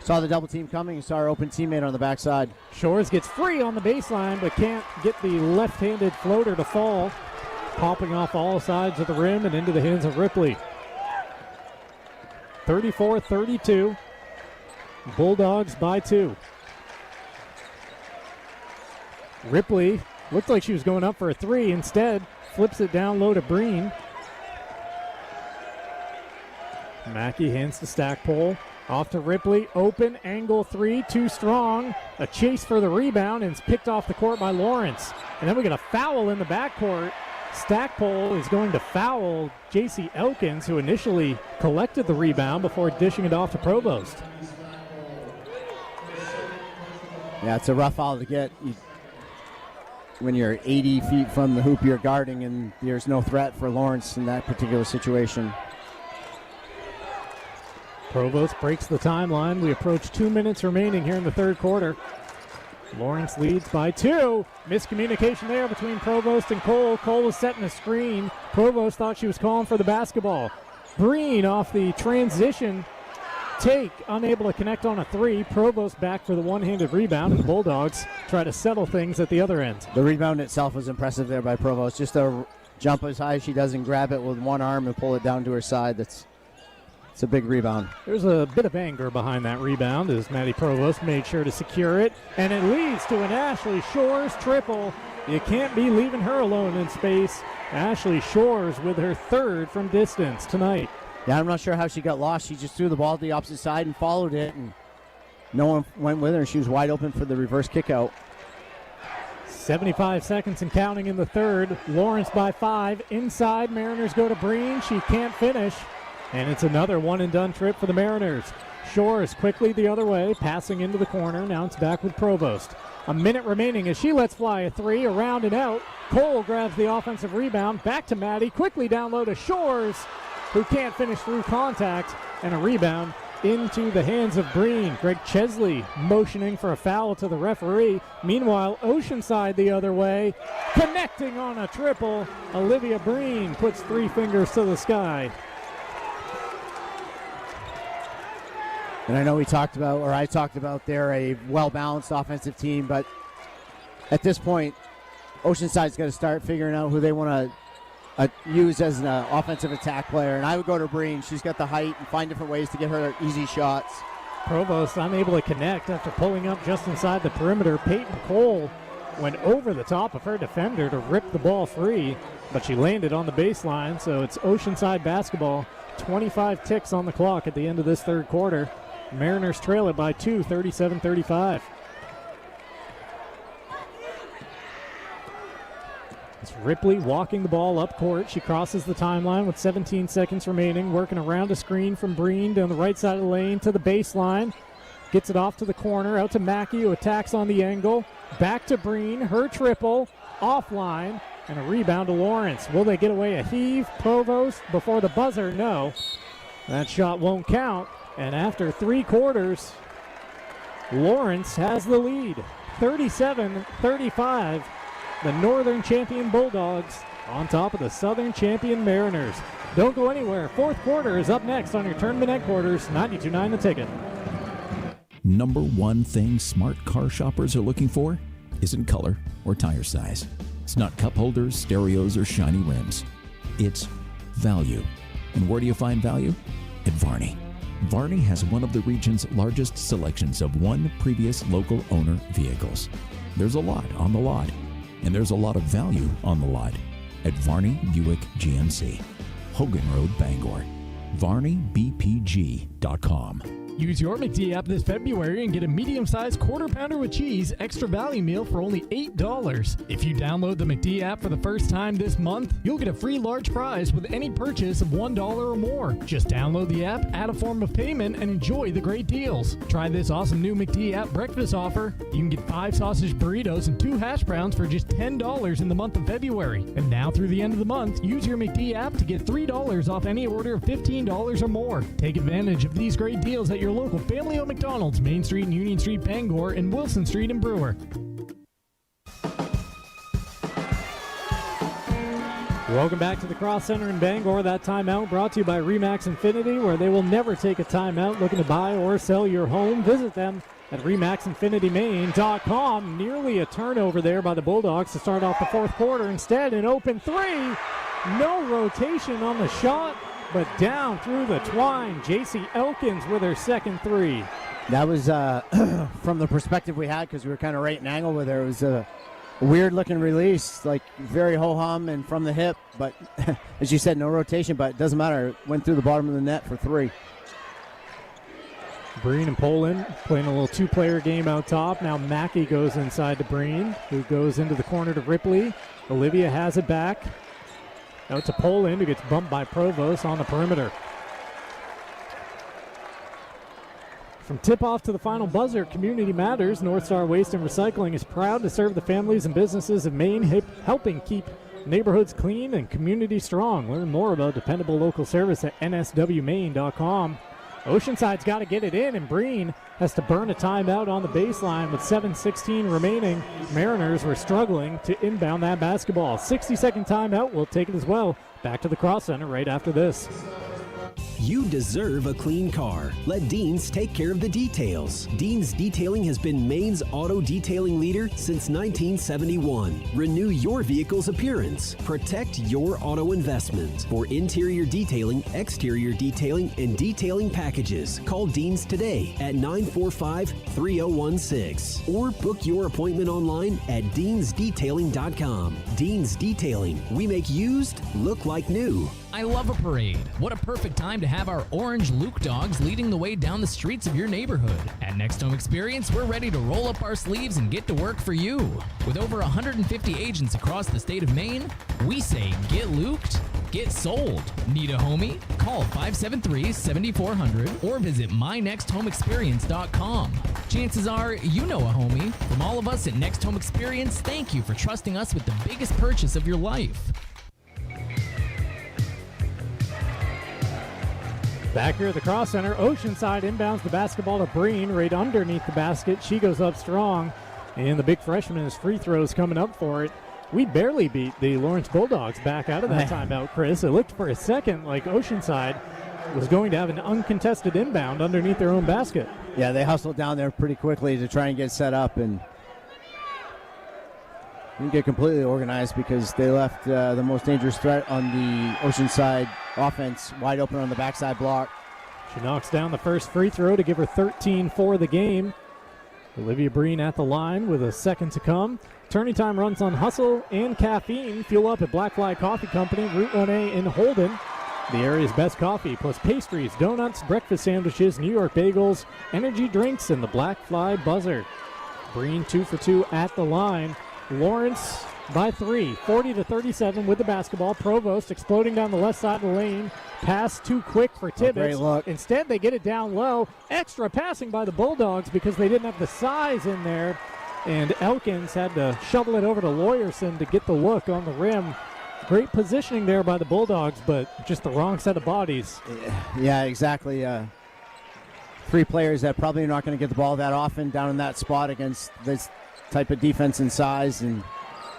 saw the double team coming and saw her open teammate on the backside. Shores gets free on the baseline, but can't get the left-handed floater to fall. Popping off all sides of the rim and into the hands of Ripley. 34-32. Bulldogs by 2. Ripley looked like she was going up for a 3. Instead, flips it down low to Breen. Mackey hands to Stackpole. Off to Ripley. Open, angle 3, too strong. A chase for the rebound, and it's picked off the court by Lawrence. And then we get a foul in the backcourt. Stackpole is going to foul J.C. Elkins, who initially collected the rebound before dishing it off to Provost. Yeah, it's a rough foul to get. When you're 80 feet from the hoop you're guarding, and there's no threat for Lawrence in that particular situation. Provost breaks the timeline. We approach 2 minutes remaining here in the third quarter. Lawrence leads by 2. Miscommunication there between Provost and Cole. Cole was setting a screen. Provost thought she was calling for the basketball. Breen off the transition take, unable to connect on a 3. Provost back for the one-handed rebound, and the Bulldogs try to settle things at the other end. The rebound itself was impressive there by Provost. Just a jump as high as she does and grab it with one arm and pull it down to her side. It's a big rebound. There's a bit of anger behind that rebound as Maddie Provost made sure to secure it, and it leads to an Ashley Shores triple. You can't be leaving her alone in space. Ashley Shores with her 3rd from distance tonight. Yeah, I'm not sure how she got lost. She just threw the ball to the opposite side and followed it, and no one went with her. She was wide open for the reverse kick out. 75 seconds and counting in the third. Lawrence by 5. Inside, Mariners go to Breen. She can't finish. And it's another one-and-done trip for the Mariners. Shores quickly the other way, passing into the corner. Now it's back with Provost. A minute remaining as she lets fly a 3, around and out. Cole grabs the offensive rebound. Back to Maddie. Quickly down low to Shores, who can't finish through contact. And a rebound into the hands of Breen. Greg Chesley motioning for a foul to the referee. Meanwhile, Oceanside the other way. Connecting on a triple. Olivia Breen puts 3 fingers to the sky. And I know I talked about they're a well-balanced offensive team, but at this point, Oceanside's got to start figuring out who they want to use as an offensive attack player. And I would go to Breen. She's got the height and find different ways to get her easy shots. Provost unable to connect after pulling up just inside the perimeter. Peyton Cole went over the top of her defender to rip the ball free, but she landed on the baseline, so it's Oceanside basketball. 25 ticks on the clock at the end of this third quarter. Mariners trail it by 2, 37-35. It's Ripley walking the ball up court. She crosses the timeline with 17 seconds remaining, working around a screen from Breen down the right side of the lane to the baseline. Gets it off to the corner, out to Mackey, who attacks on the angle. Back to Breen, her triple, offline, and a rebound to Lawrence. Will they get away a heave? Provost before the buzzer? No. That shot won't count. And after 3 quarters, Lawrence has the lead. 37-35. The Northern champion Bulldogs on top of the Southern champion Mariners. Don't go anywhere. Fourth quarter is up next on your tournament headquarters. 92.9 The Ticket. Number one thing smart car shoppers are looking for isn't color or tire size. It's not cup holders, stereos, or shiny rims. It's value. And where do you find value? At Varney. Varney has one of the region's largest selections of one previous local owner vehicles. There's a lot on the lot, and there's a lot of value on the lot at Varney Buick GMC, Hogan Road, Bangor. VarneyBPG.com. Use your McD app this February and get a medium-sized quarter pounder with cheese extra value meal for only $8. If you download the McD app for the first time this month, you'll get a free large fries with any purchase of $1 or more. Just download the app, add a form of payment, and enjoy the great deals. Try this awesome new McD app breakfast offer. You can get 5 sausage burritos and 2 hash browns for just $10 in the month of February. And now through the end of the month, use your McD app to get $3 off any order of $15 or more. Take advantage of these great deals at your local family-owned McDonald's, Main Street and Union Street, Bangor, and Wilson Street in Brewer. Welcome back to the Cross Center in Bangor. That timeout brought to you by RE/MAX Infinity, where they will never take a timeout. Looking to buy or sell your home? Visit them at RE/MAXinfinityMaine.com. Nearly a turnover there by the Bulldogs to start off the fourth quarter. Instead, an open three. No rotation on the shot, but down through the twine. J.C. Elkins with her second three. That was from the perspective we had, because we were kind of right in angle with her. It was a weird-looking release, like very ho-hum and from the hip. But as you said, no rotation, but it doesn't matter. It went through the bottom of the net for three. Breen and Poland playing a little two-player game out top. Now Mackey goes inside to Breen, who goes into the corner to Ripley. Olivia has it back. Out to Poland, who gets bumped by Provost on the perimeter. From tip-off to the final buzzer, Community Matters. North Star Waste and Recycling is proud to serve the families and businesses of Maine, helping keep neighborhoods clean and community strong. Learn more about dependable local service at nswmaine.com. Oceanside's got to get it in, and Breen has to burn a timeout on the baseline with 7:16 remaining. Mariners were struggling to inbound that basketball. 60-second timeout. We'll take it as well. Back to the Cross Center right after this. You deserve a clean car. Let Dean's take care of the details. Dean's Detailing has been Maine's auto detailing leader since 1971. Renew your vehicle's appearance. Protect your auto investment. For interior detailing, exterior detailing, and detailing packages, call Dean's today at 945-3016 or book your appointment online at deansdetailing.com. Dean's Detailing. We make used look like new. I love a parade. What a perfect time to have our orange Luke dogs leading the way down the streets of your neighborhood. At Next Home Experience, we're ready to roll up our sleeves and get to work for you. With over 150 agents across the state of Maine, we say get Luked, get sold. Need a homie? Call 573-7400 or visit mynexthomeexperience.com. Chances are you know a homie. From all of us at Next Home Experience, thank you for trusting us with the biggest purchase of your life. Back here at the Cross Center, Oceanside inbounds the basketball to Breen right underneath the basket. She goes up strong, and the big freshman has free throws coming up for it. We barely beat the Lawrence Bulldogs back out of that timeout, Chris. It looked for a second like Oceanside was going to have an uncontested inbound underneath their own basket. Yeah, they hustled down there pretty quickly to try and get set up, and didn't get completely organized because they left the most dangerous threat on the Oceanside offense wide open on the backside block. She knocks down the first free throw to give her 13 for the game. Olivia Breen at the line with a second to come. Turning time runs on hustle and caffeine. Fuel up at Black Fly Coffee Company, Route 1A in Holden. The area's best coffee, plus pastries, donuts, breakfast sandwiches, New York bagels, energy drinks, and the Black Fly Buzzer. Breen 2 for 2 at the line. Lawrence by 3, 40-37 with the basketball. Provost exploding down the left side of the lane. Pass too quick for Tibbetts. Great look. Instead, they get it down low. Extra passing by the Bulldogs because they didn't have the size in there. And Elkins had to shovel it over to Lawyerson to get the look on the rim. Great positioning there by the Bulldogs, but just the wrong set of bodies. Yeah, exactly. Three players that probably are not going to get the ball that often down in that spot against this type of defense and size, and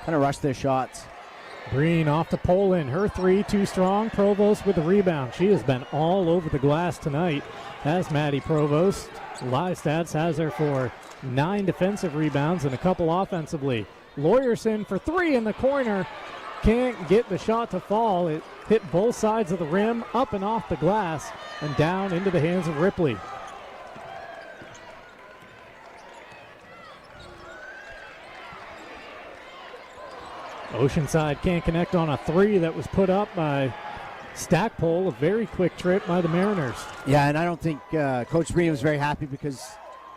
kind of rush their shots. Breen off to Poland. Her three too strong. Provost with the rebound. She has been all over the glass tonight. Has Maddie Provost. Live Stats has her for 9 defensive rebounds and a couple offensively. Lawyerson for 3 in the corner. Can't get the shot to fall. It hit both sides of the rim, up and off the glass, and down into the hands of Ripley. Oceanside can't connect on a 3 that was put up by Stackpole. A very quick trip by the Mariners. Yeah, and I don't think Coach Breen was very happy because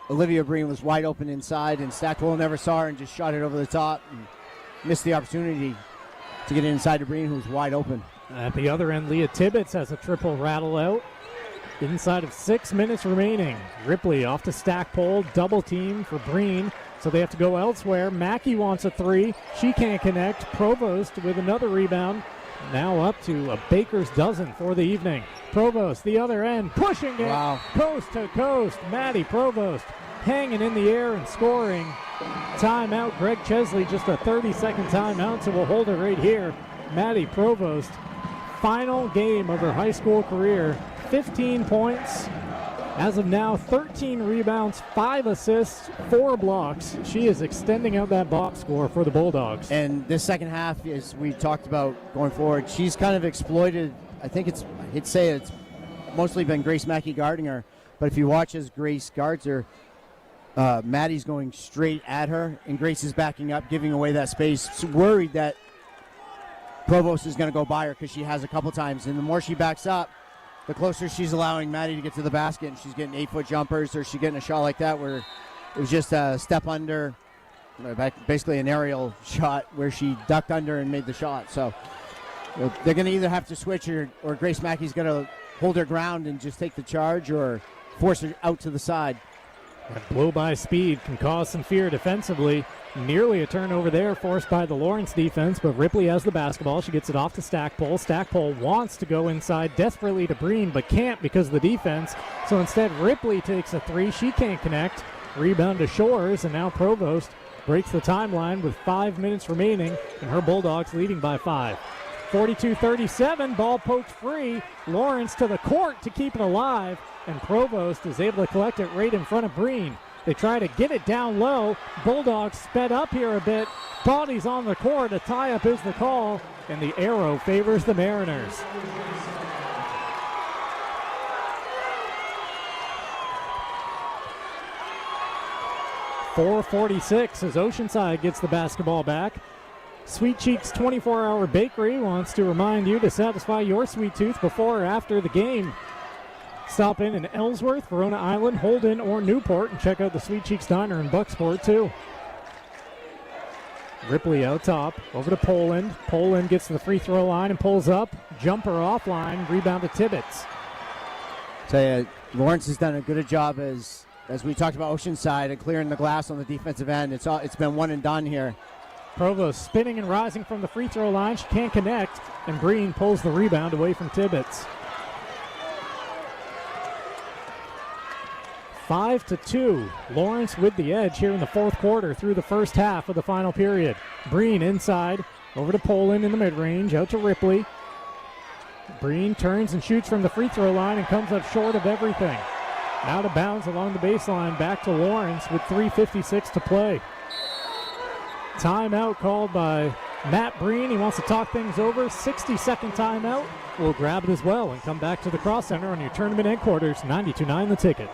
Olivia Breen was wide open inside, and Stackpole never saw her and just shot it over the top and missed the opportunity to get inside to Breen, who was wide open. At the other end, Leah Tibbetts has a triple rattle out. Inside of 6 minutes remaining. Ripley off to Stackpole, double team for Breen. So they have to go elsewhere. Mackey wants a 3. She can't connect. Provost with another rebound. Now up to a baker's dozen for the evening. Provost, the other end, pushing it coast to coast. Maddie Provost hanging in the air and scoring. Timeout. Greg Chesley, just a 30-second timeout, so we'll hold it right here. Maddie Provost, final game of her high school career, 15 points. As of now, 13 rebounds, 5 assists, 4 blocks. She is extending out that box score for the Bulldogs. And this second half, as we talked about going forward, she's kind of exploited. I think I'd say it's mostly been Grace Mackey guarding her. But if you watch as Grace guards her, Maddie's going straight at her, and Grace is backing up, giving away that space. She's worried that Provost is going to go by her because she has a couple times. And the more she backs up, the closer she's allowing Maddie to get to the basket, and she's getting 8-foot jumpers, or she's getting a shot like that where it was just a step under, basically an aerial shot where she ducked under and made the shot. So they're going to either have to switch, or Grace Mackey's going to hold her ground and just take the charge, or force her out to the side. That blow-by speed can cause some fear defensively. Nearly a turnover there forced by the Lawrence defense, but Ripley has the basketball. She gets it off to Stackpole. Stackpole wants to go inside desperately to Breen, but can't because of the defense. So instead, Ripley takes a three. She can't connect. Rebound to Shores, and now Provost breaks the timeline with 5 minutes remaining, and her Bulldogs leading by 5. 42-37, ball poked free. Lawrence to the court to keep it alive, and Provost is able to collect it right in front of Breen. They try to get it down low. Bulldogs sped up here a bit. Bodies on the court. A tie-up is the call, and the arrow favors the Mariners. .446 as Oceanside gets the basketball back. Sweet Cheeks 24-hour Bakery wants to remind you to satisfy your sweet tooth before or after the game. Stop in Ellsworth, Verona Island, Holden, or Newport, and check out the Sweet Cheeks Diner in Bucksport, too. Ripley out top, over to Poland. Poland gets to the free throw line and pulls up. Jumper offline, rebound to Tibbetts. Lawrence has done a good job as we talked about Oceanside and clearing the glass on the defensive end. It's been one and done here. Provost spinning and rising from the free throw line. She can't connect, and Breen pulls the rebound away from Tibbetts. 5-2. Lawrence with the edge here in the fourth quarter through the first half of the final period. Breen inside, over to Poland in the mid-range, out to Ripley. Breen turns and shoots from the free throw line and comes up short of everything. Out of bounds along the baseline, back to Lawrence with 3:56 to play. Timeout called by Matt Breen. He wants to talk things over. 60-second timeout. We'll grab it as well and come back to the Cross Center on your tournament headquarters, 92.9 The Ticket.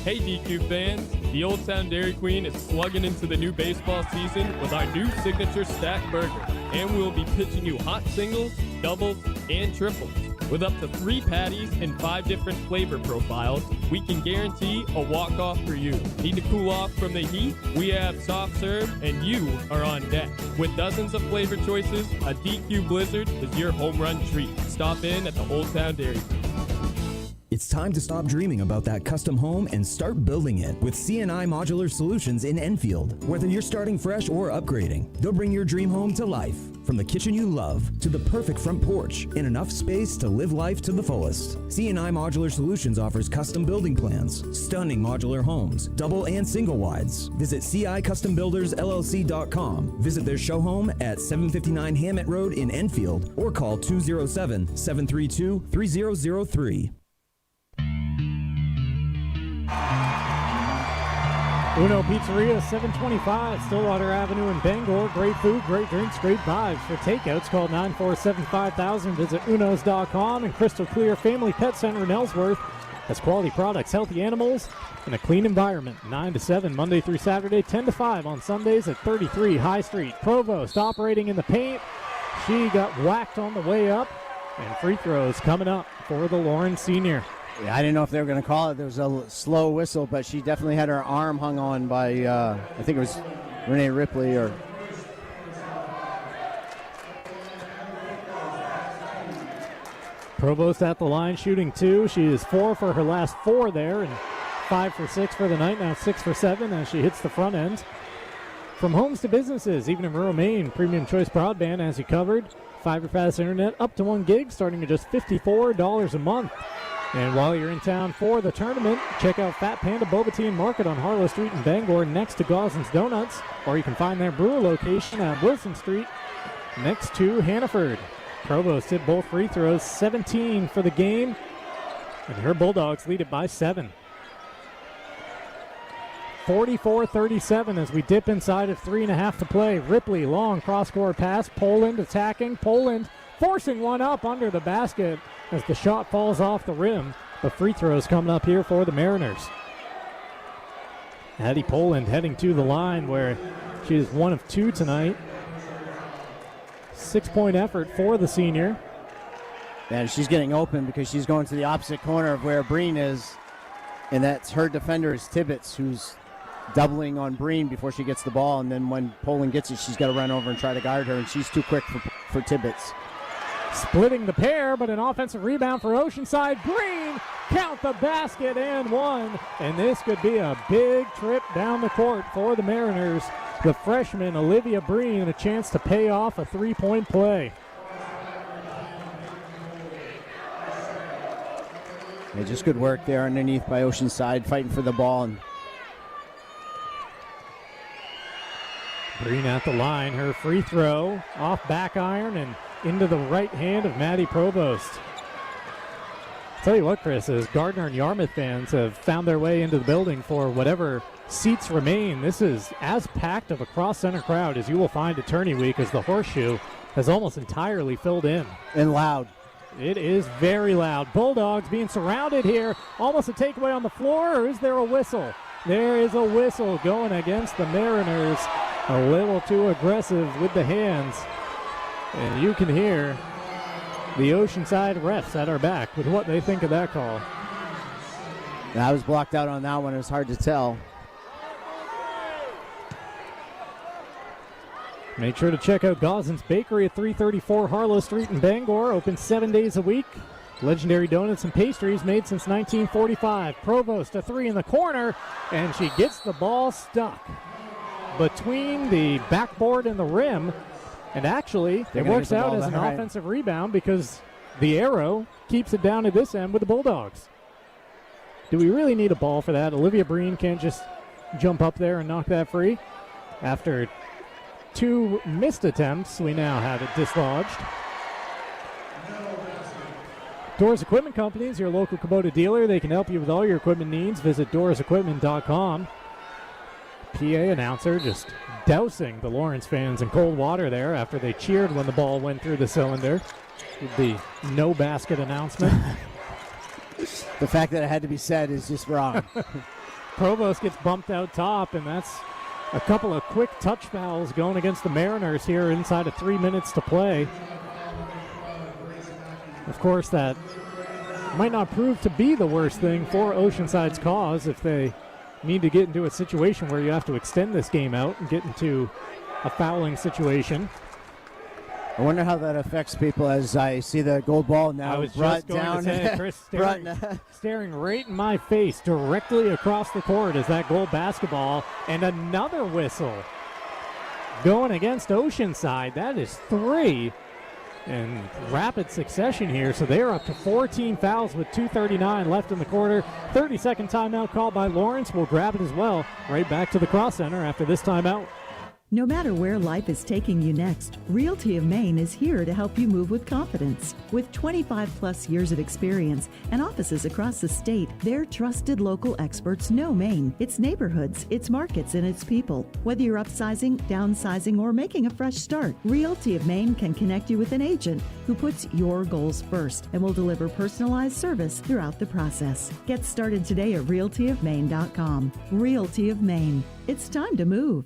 Hey DQ fans, the Old Town Dairy Queen is plugging into the new baseball season with our new signature stack burger, and we'll be pitching you hot singles, doubles, and triples. With up to 3 patties and 5 different flavor profiles, we can guarantee a walk-off for you. Need to cool off from the heat? We have soft serve, and you are on deck. With dozens of flavor choices, a DQ Blizzard is your home run treat. Stop in at the Old Town Dairy Queen. It's time to stop dreaming about that custom home and start building it with C&I Modular Solutions in Enfield. Whether you're starting fresh or upgrading, they'll bring your dream home to life. From the kitchen you love to the perfect front porch and enough space to live life to the fullest. C&I Modular Solutions offers custom building plans, stunning modular homes, double and single wides. Visit CICustomBuildersLLC.com. Visit their show home at 759 Hammett Road in Enfield or call 207-732-3003. Uno Pizzeria, 725 Stillwater Avenue in Bangor. Great food, great drinks, great vibes. For takeouts, call 947-5000. Visit unos.com. And Crystal Clear Family Pet Center in Ellsworth has quality products, healthy animals, and a clean environment. 9 to 7, Monday through Saturday, 10 to 5 on Sundays at 33 High Street. Provost operating in the paint. She got whacked on the way up, and free throws coming up for the Lawrence senior. Yeah, I didn't know if they were going to call it. There was a slow whistle, but she definitely had her arm hung on by, I think it was Renee Ripley. Provost at the line shooting 2. She is 4 for her last 4 there and 5 for 6 for the night. Now 6 for 7 as she hits the front end. From homes to businesses, even in rural Maine, Premium Choice Broadband has you covered. Fiber fast internet up to 1 gig starting at just $54 a month. And while you're in town for the tournament, check out Fat Panda Boba Tea and Market on Harlow Street in Bangor next to Goslin's Donuts. Or you can find their brewer location at Wilson Street next to Hannaford. Provost hit both free throws, 17 for the game, and her Bulldogs lead it by 7. 44-37 as we dip inside of 3.5 to play. Ripley, long cross-court pass. Poland attacking. Poland forcing one up under the basket as the shot falls off the rim. The free throws coming up here for the Mariners. Addie Poland heading to the line where she is 1 of 2 tonight. 6-point effort for the senior. And she's getting open because she's going to the opposite corner of where Breen is. And that's her defender is Tibbetts, who's doubling on Breen before she gets the ball. And then when Poland gets it, she's got to run over and try to guard her. And she's too quick for Tibbetts. Splitting the pair, but an offensive rebound for Oceanside. Breen, count the basket and one. And this could be a big trip down the court for the Mariners. The freshman, Olivia Breen, a chance to pay off a 3-point play. Yeah, just good work there underneath by Oceanside, fighting for the ball. And Breen at the line, her free throw off back iron and into the right hand of Maddie Provost. Tell you what, Chris, as Gardner and Yarmouth fans have found their way into the building for whatever seats remain, this is as packed of a cross-center crowd as you will find at Tourney Week, as the Horseshoe has almost entirely filled in. And loud. It is very loud. Bulldogs being surrounded here. Almost a takeaway on the floor, or is there a whistle? There is a whistle going against the Mariners. A little too aggressive with the hands. And you can hear the Oceanside refs at our back with what they think of that call. I was blocked out on that one. It was hard to tell. Make sure to check out Goslin's Bakery at 334 Harlow Street in Bangor. Open 7 days a week. Legendary donuts and pastries made since 1945. Provost, a 3 in the corner, and she gets the ball stuck between the backboard and the rim. And actually, it works out as an offensive rebound because the arrow keeps it down at this end with the Bulldogs. Do we really need a ball for that? Olivia Breen can't just jump up there and knock that free. After 2 missed attempts, we now have it dislodged. Doors Equipment Company is your local Kubota dealer. They can help you with all your equipment needs. Visit doorsequipment.com. PA announcer just dousing the Lawrence fans in cold water there after they cheered when the ball went through the cylinder with the no basket announcement. The fact that it had to be said is just wrong. Provost gets bumped out top, and that's a couple of quick touch fouls going against the Mariners here inside of 3 minutes to play. Of course, that might not prove to be the worst thing for Oceanside's cause if they need to get into a situation where you have to extend this game out and get into a fouling situation. I wonder how that affects people as I see the gold ball now. I was brought just going down. to say, Chris, staring right in my face, directly across the court is that gold basketball, and another whistle going against Oceanside. That is 3 in rapid succession here, so they're up to 14 fouls with 2:39 left in the quarter. 30-second timeout called by Lawrence. We'll grab it as well. Right back to the Cross Center after this timeout. No matter where life is taking you next, Realty of Maine is here to help you move with confidence. With 25 plus years of experience and offices across the state, their trusted local experts know Maine, its neighborhoods, its markets, and its people. Whether you're upsizing, downsizing, or making a fresh start, Realty of Maine can connect you with an agent who puts your goals first and will deliver personalized service throughout the process. Get started today at realtyofmaine.com. Realty of Maine. It's time to move.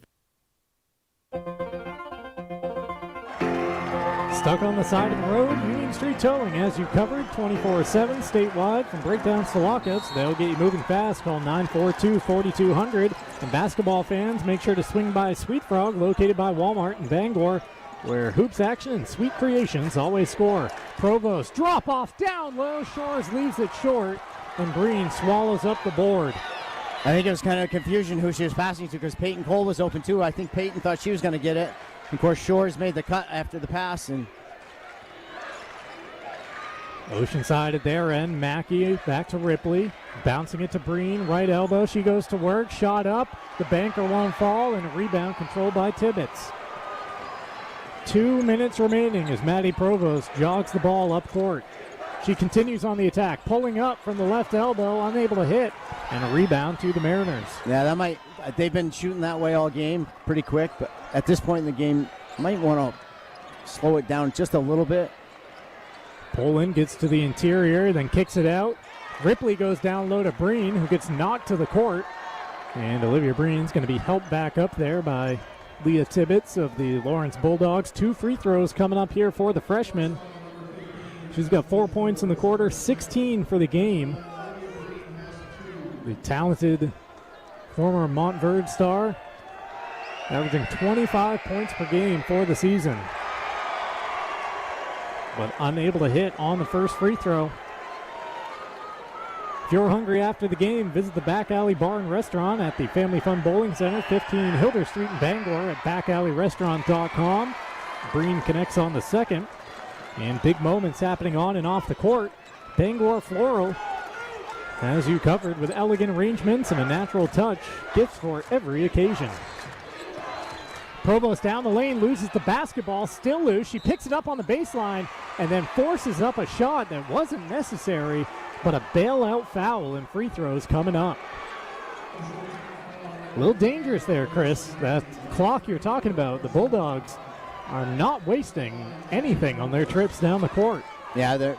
Stuck on the side of the road, Union Street Towing has you covered 24/7 statewide. From breakdowns to lockouts, they'll get you moving fast. Call 942-4200. And basketball fans, make sure to swing by Sweet Frog, located by Walmart in Bangor, where hoops action and sweet creations always score. Provost, drop off down low. Shores leaves it short, and Breen swallows up the board. I think it was kind of confusion who she was passing to because Peyton Cole was open too. I think Peyton thought she was going to get it. Of course, Shores made the cut after the pass. And Oceanside at their end. Mackey back to Ripley. Bouncing it to Breen. Right elbow. She goes to work. Shot up. The banker won't fall. And a rebound controlled by Tibbetts. 2 minutes remaining as Maddie Provost jogs the ball up court. She continues on the attack, pulling up from the left elbow, unable to hit, and a rebound to the Mariners. Yeah, they've been shooting that way all game, pretty quick, but at this point in the game, might want to slow it down just a little bit. Poland gets to the interior, then kicks it out. Ripley goes down low to Breen, who gets knocked to the court. And Olivia Breen's going to be helped back up there by Leah Tibbetts of the Lawrence Bulldogs. 2 free throws coming up here for the freshman. She's got 4 points in the quarter, 16 for the game. The talented former Montverde star, averaging 25 points per game for the season, but unable to hit on the first free throw. If you're hungry after the game, visit the Back Alley Bar and Restaurant at the Family Fun Bowling Center, 15 Hilder Street in Bangor at backalleyrestaurant.com. Breen connects on the second. And big moments happening on and off the court. Bangor Floral has you covered with elegant arrangements and a natural touch. Gifts for every occasion. Provost down the lane, loses the basketball, still loose. She picks it up on the baseline and then forces up a shot that wasn't necessary, but a bailout foul and free throws coming up. A little dangerous there, Chris. That clock you're talking about, the Bulldogs are not wasting anything on their trips down the court. Yeah, they're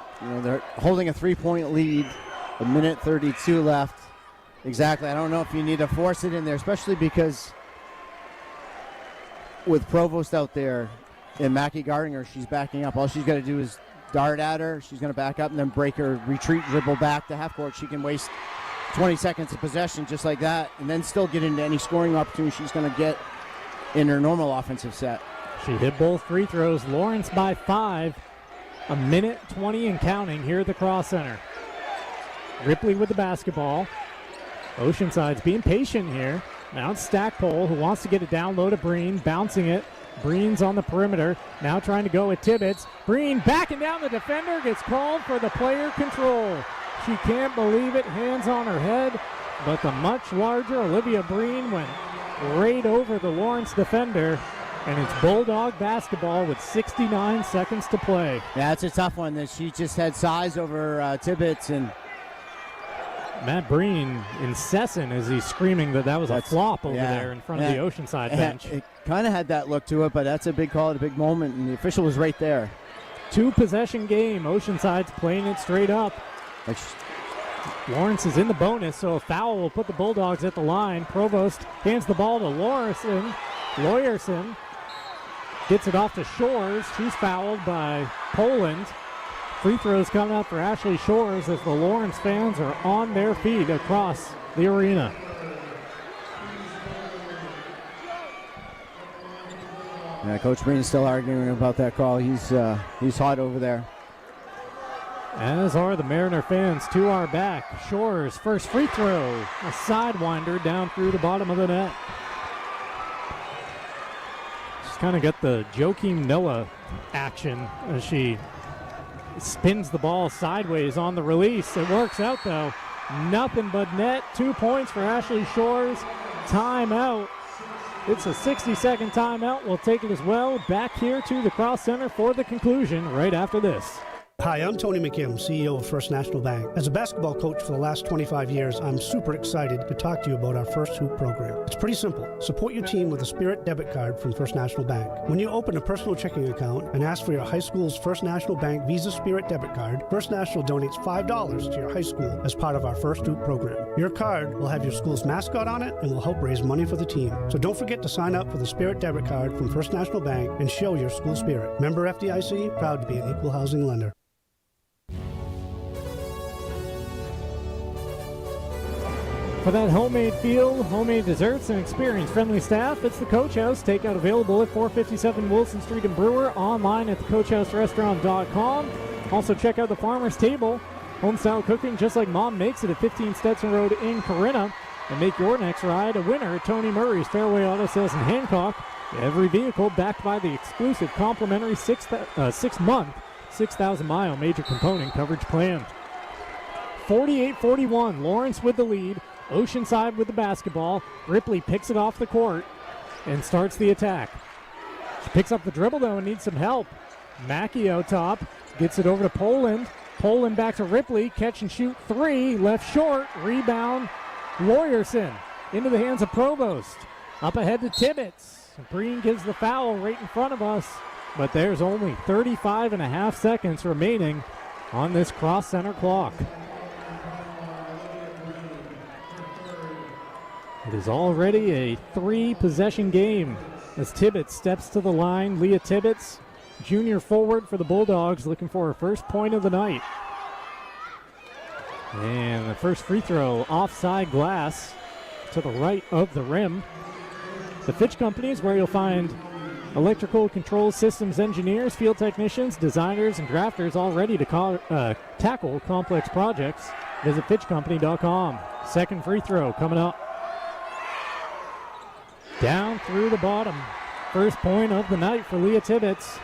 holding a 3-point lead. A minute 32 left. Exactly. I don't know if you need to force it in there, especially because with Provost out there and Mackie guarding her, she's backing up. All she's got to do is dart at her. She's going to back up and then break her retreat, dribble back to half court. She can waste 20 seconds of possession just like that and then still get into any scoring opportunity she's going to get in her normal offensive set. She hit both free throws. Lawrence by 5. A minute 20 and counting here at the Cross Center. Ripley with the basketball. Oceanside's being patient here. Now it's Stackpole who wants to get it down low to Breen, bouncing it. Breen's on the perimeter, now trying to go with Tibbetts. Breen backing down the defender, gets called for the player control. She can't believe it, hands on her head, but the much larger Olivia Breen went right over the Lawrence defender, and it's Bulldog basketball with 69 seconds to play. Yeah, it's a tough one. That she just had size over Tibbetts, and Matt Breen incessant as he's screaming that was a flop over there in front of the Oceanside bench. It kind of had that look to it, but that's a big call at a big moment, and the official was right there. 2-possession game. Oceanside's playing it straight up. Lawrence is in the bonus, so a foul will put the Bulldogs at the line. Provost hands the ball to Lawyerson. Lawyerson gets it off to Shores. She's fouled by Poland. Free throws coming up for Ashley Shores as the Lawrence fans are on their feet across the arena. Yeah, Coach Breen is still arguing about that call. He's hot over there. As are the Mariner fans to our back. Shores, first free throw. A sidewinder down through the bottom of the net. She's kind of got the Joakim Noah action as she spins the ball sideways on the release. It works out though. Nothing but net. 2 points for Ashley Shores. Timeout. It's a 60-second timeout. We'll take it as well. Back here to the Cross Center for the conclusion right after this. Hi, I'm Tony McKim, CEO of First National Bank. As a basketball coach for the last 25 years, I'm super excited to talk to you about our First Hoop program. It's pretty simple. Support your team with a Spirit debit card from First National Bank. When you open a personal checking account and ask for your high school's First National Bank Visa Spirit debit card, First National donates $5 to your high school as part of our First Hoop program. Your card will have your school's mascot on it and will help raise money for the team. So don't forget to sign up for the Spirit debit card from First National Bank and show your school spirit. Member FDIC, proud to be an equal housing lender. For that homemade feel, homemade desserts, and experience-friendly staff, it's the Coach House. Takeout available at 457 Wilson Street in Brewer, online at thecoachhouserestaurant.com. Also check out the Farmer's Table, home-style cooking just like Mom makes it at 15 Stetson Road in Corinna. And make your next ride a winner at Tony Murray's Fairway Auto Sales in Hancock. Every vehicle backed by the exclusive complimentary 6-month, 6,000-mile major component coverage plan. 48-41, Lawrence with the lead. Oceanside with the basketball. Ripley picks it off the court and starts the attack. Picks up the dribble, though, and needs some help. Mackey out top. Gets it over to Poland. Poland back to Ripley. Catch and shoot 3. Left short. Rebound. Lawyerson into the hands of Provost. Up ahead to Tibbetts. Breen gives the foul right in front of us. But there's only 35.5 seconds remaining on this cross-center clock. It is already a 3-possession game as Tibbetts steps to the line. Leah Tibbetts, junior forward for the Bulldogs, looking for her first point of the night. And the first free throw, offside glass to the right of the rim. The Fitch Company is where you'll find electrical control systems engineers, field technicians, designers, and drafters all ready to tackle complex projects. Visit FitchCompany.com. Second free throw coming up. Down through the bottom. First point of the night for Leah Tibbetts.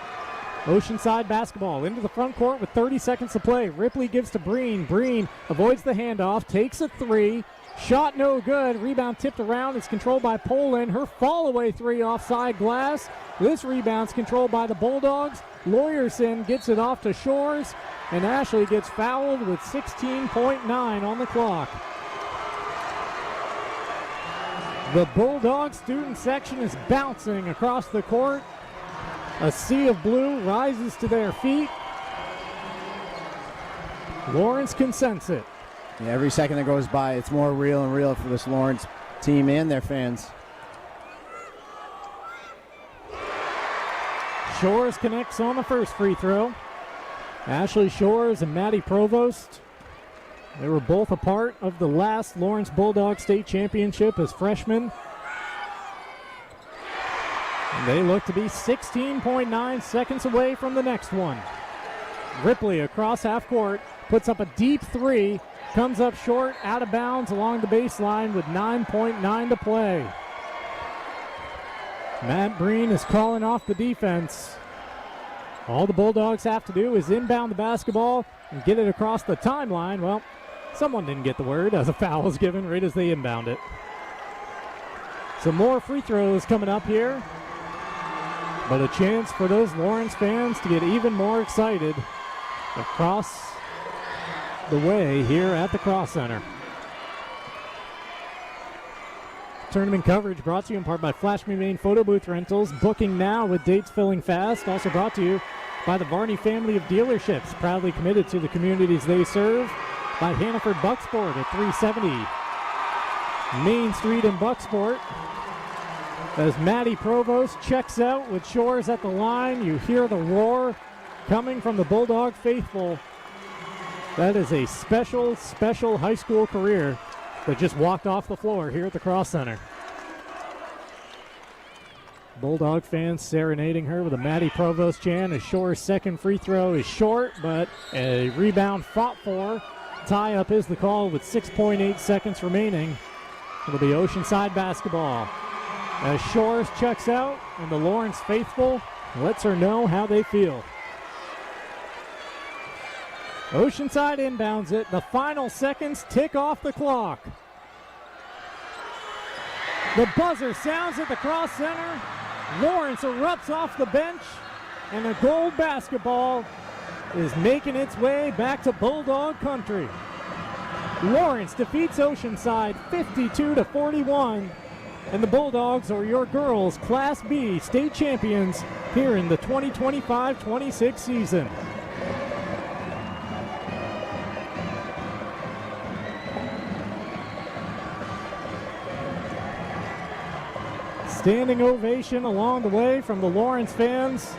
Oceanside basketball into the front court with 30 seconds to play. Ripley gives to Breen. Breen avoids the handoff, takes a 3. Shot no good. Rebound tipped around. It's controlled by Poland. Her fall-away 3 offside glass. This rebound's controlled by the Bulldogs. Lawyerson gets it off to Shores, and Ashley gets fouled with 16.9 on the clock. The Bulldog student section is bouncing across the court. A sea of blue rises to their feet. Lawrence can sense it. Yeah, every second that goes by, it's more real and real for this Lawrence team and their fans. Shores connects on the first free throw. Ashley Shores and Maddie Provost. They were both a part of the last Lawrence Bulldog State Championship as freshmen. And they look to be 16.9 seconds away from the next one. Ripley across half court, puts up a deep 3, comes up short, out of bounds along the baseline with 9.9 to play. Matt Breen is calling off the defense. All the Bulldogs have to do is inbound the basketball and get it across the timeline. Well, someone didn't get the word as a foul was given right as they inbound it. Some more free throws coming up here, but a chance for those Lawrence fans to get even more excited across the way here at the Cross Center. Tournament coverage brought to you in part by Flash Me Maine Photo Booth Rentals. Booking now with dates filling fast. Also brought to you by the Varney family of dealerships, proudly committed to the communities they serve. By Hannaford Bucksport at 370 Main Street in Bucksport. As Maddie Provost checks out with Shores at the line, you hear the roar coming from the Bulldog faithful. That is a special, special high school career that just walked off the floor here at the Cross Center. Bulldog fans serenading her with a Maddie Provost chant as Shore's second free throw is short, but a rebound fought for. Tie-up is the call with 6.8 seconds remaining. It'll be Oceanside basketball. As Shores checks out, and the Lawrence faithful lets her know how they feel. Oceanside inbounds it. The final seconds tick off the clock. The buzzer sounds at the Cross Center. Lawrence erupts off the bench, and the gold basketball is making its way back to Bulldog country. Lawrence defeats Oceanside 52-41, and the Bulldogs are your girls' Class B state champions here in the 2025-26 season. Standing ovation along the way from the Lawrence fans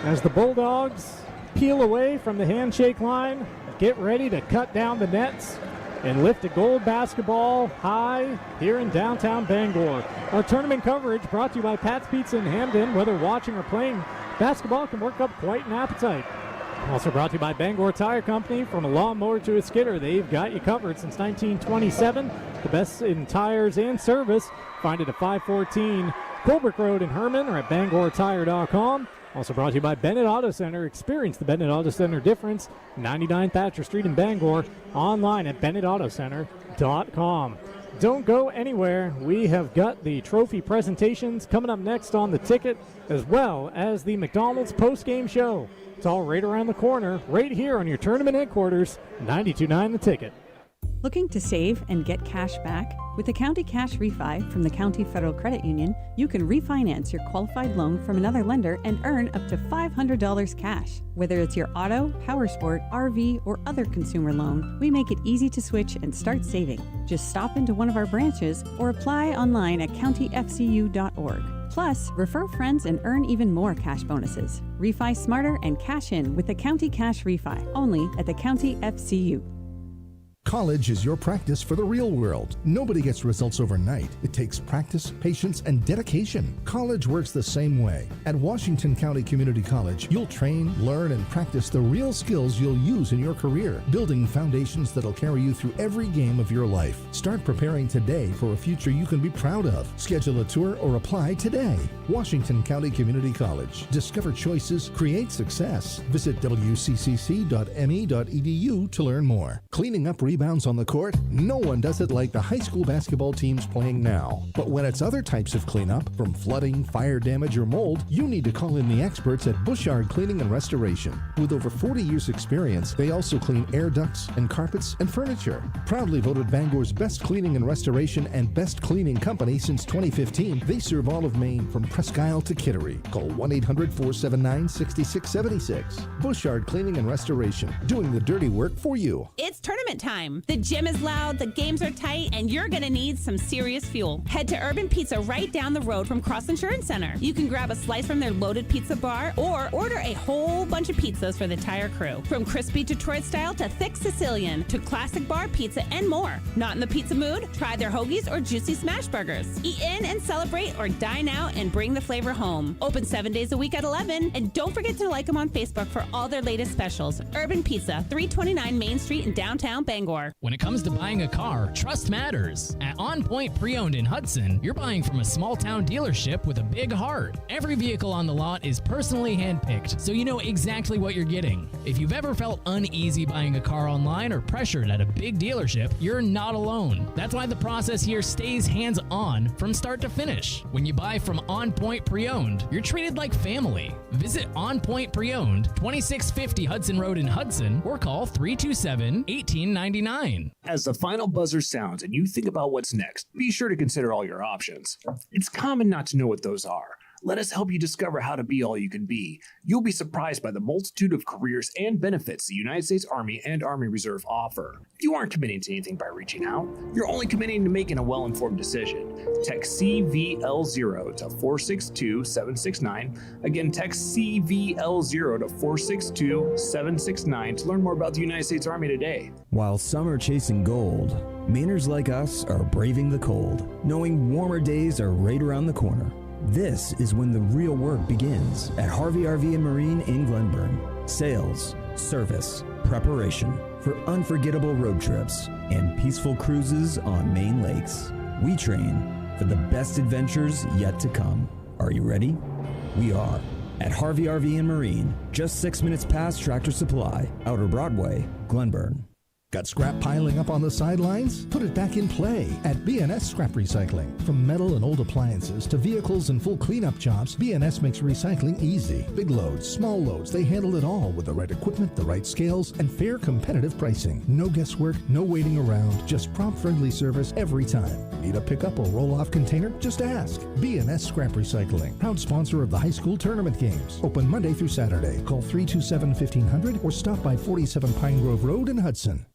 as the Bulldogs peel away from the handshake line, get ready to cut down the nets and lift a gold basketball high here in downtown Bangor. Our tournament coverage brought to you by Pat's Pizza in Hamden. Whether watching or playing basketball can work up quite an appetite. Also brought to you by Bangor Tire Company. From a lawnmower to a skidder, they've got you covered since 1927. The best in tires and service. Find it at 514 Colbrook Road in Herman or at BangorTire.com. Also brought to you by Bennett Auto Center. Experience the Bennett Auto Center difference. 99 Thatcher Street in Bangor. Online at BennettAutoCenter.com. Don't go anywhere. We have got the trophy presentations coming up next on the ticket, as well as the McDonald's post-game show. It's all right around the corner, right here on your tournament headquarters, 92.9 The Ticket. Looking to save and get cash back? With the County Cash Refi from the County Federal Credit Union, you can refinance your qualified loan from another lender and earn up to $500 cash. Whether it's your auto, powersport, RV, or other consumer loan, we make it easy to switch and start saving. Just stop into one of our branches or apply online at countyfcu.org. Plus, refer friends and earn even more cash bonuses. Refi smarter and cash in with the County Cash Refi, only at the County FCU. College is your practice for the real world. Nobody gets results overnight. It takes practice, patience, and dedication. College works the same way. At Washington County Community College, you'll train, learn, and practice the real skills you'll use in your career, building foundations that'll carry you through every game of your life. Start preparing today for a future you can be proud of. Schedule a tour or apply today. Washington County Community College. Discover choices, create success. Visit wccc.me.edu to learn more. Cleaning up rebounds on the court? No one does it like the high school basketball teams playing now. But when it's other types of cleanup, from flooding, fire damage, or mold, you need to call in the experts at Bushard Cleaning and Restoration. With over 40 years experience, they also clean air ducts and carpets and furniture. Proudly voted Bangor's best cleaning and restoration and best cleaning company since 2015, they serve all of Maine from Presque Isle to Kittery. Call 1-800-479-6676. Bushard Cleaning and Restoration, doing the dirty work for you. It's tournament time. The gym is loud, the games are tight, and you're going to need some serious fuel. Head to Urban Pizza right down the road from Cross Insurance Center. You can grab a slice from their loaded pizza bar or order a whole bunch of pizzas for the entire crew. From crispy Detroit style to thick Sicilian to classic bar pizza and more. Not in the pizza mood? Try their hoagies or juicy smash burgers. Eat in and celebrate or dine out and bring the flavor home. Open 7 days a week at 11. And don't forget to like them on Facebook for all their latest specials. Urban Pizza, 329 Main Street in downtown Bangor. When it comes to buying a car, trust matters. At On Point Pre-Owned in Hudson, you're buying from a small town dealership with a big heart. Every vehicle on the lot is personally handpicked, so you know exactly what you're getting. If you've ever felt uneasy buying a car online or pressured at a big dealership, you're not alone. That's why the process here stays hands-on from start to finish. When you buy from On Point Pre-Owned, you're treated like family. Visit On Point Pre-Owned, 2650 Hudson Road in Hudson, or call 327-1899. As the final buzzer sounds and you think about what's next, be sure to consider all your options. It's common not to know what those are. Let us help you discover how to be all you can be. You'll be surprised by the multitude of careers and benefits the United States Army and Army Reserve offer. You aren't committing to anything by reaching out. You're only committing to making a well-informed decision. Text CVL0 to 462-769. Again, text CVL0 to 462-769 to learn more about the United States Army today. While some are chasing gold, Mainers like us are braving the cold, knowing warmer days are right around the corner. This is when the real work begins at Harvey RV and Marine in Glenburn. Sales, service, preparation for unforgettable road trips and peaceful cruises on Maine lakes. We train for the best adventures yet to come. Are you ready? We are at Harvey RV and Marine, just 6 minutes past Tractor Supply, Outer Broadway, Glenburn. Got scrap piling up on the sidelines? Put it back in play at BNS Scrap Recycling. From metal and old appliances to vehicles and full cleanup jobs, BNS makes recycling easy. Big loads, small loads, they handle it all with the right equipment, the right scales, and fair competitive pricing. No guesswork, no waiting around, just prompt friendly service every time. Need a pickup or roll-off container? Just ask. BNS Scrap Recycling, proud sponsor of the high school tournament games. Open Monday through Saturday. Call 327-1500 or stop by 47 Pine Grove Road in Hudson.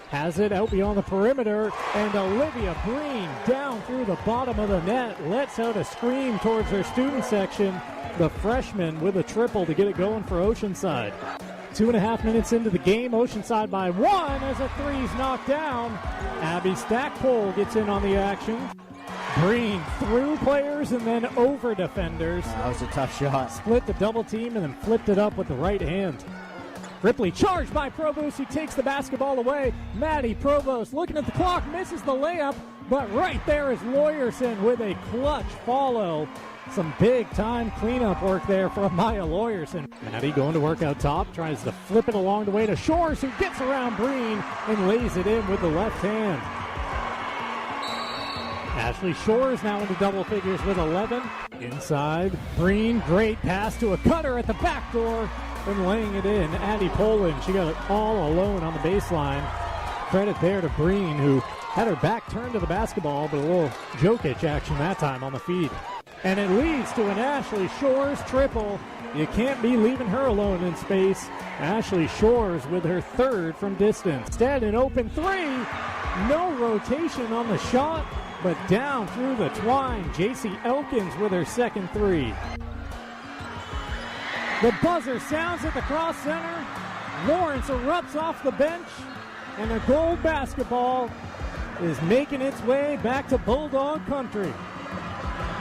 Has it out beyond the perimeter, and Olivia Breen down through the bottom of the net lets out a scream towards her student section. The freshman with a triple to get it going for Oceanside. 2.5 minutes into the game, Oceanside by 1 as a three's knocked down. Abby Stackpole gets in on the action. Breen through players and then over defenders. That was a tough shot. Split the double team and then flipped it up with the right hand. Ripley charged by Provost, who takes the basketball away. Maddie Provost looking at the clock, misses the layup, but right there is Lawyerson with a clutch follow. Some big-time cleanup work there from Maya Lawyerson. Maddie going to work out top, tries to flip it along the way to Shores, who gets around Breen and lays it in with the left hand. Ashley Shores now into double figures with 11. Inside, Breen, great pass to a cutter at the back door and laying it in. Addie Poland, she got it all alone on the baseline. Credit there to Breen, who had her back turned to the basketball, but a little Jokic action that time on the feed. And it leads to an Ashley Shores triple. You can't be leaving her alone in space. Ashley Shores with her third from distance. Instead, an open three. No rotation on the shot, but down through the twine. JC Elkins with her second three. The buzzer sounds at the cross center. Lawrence erupts off the bench, and a gold basketball is making its way back to Bulldog country.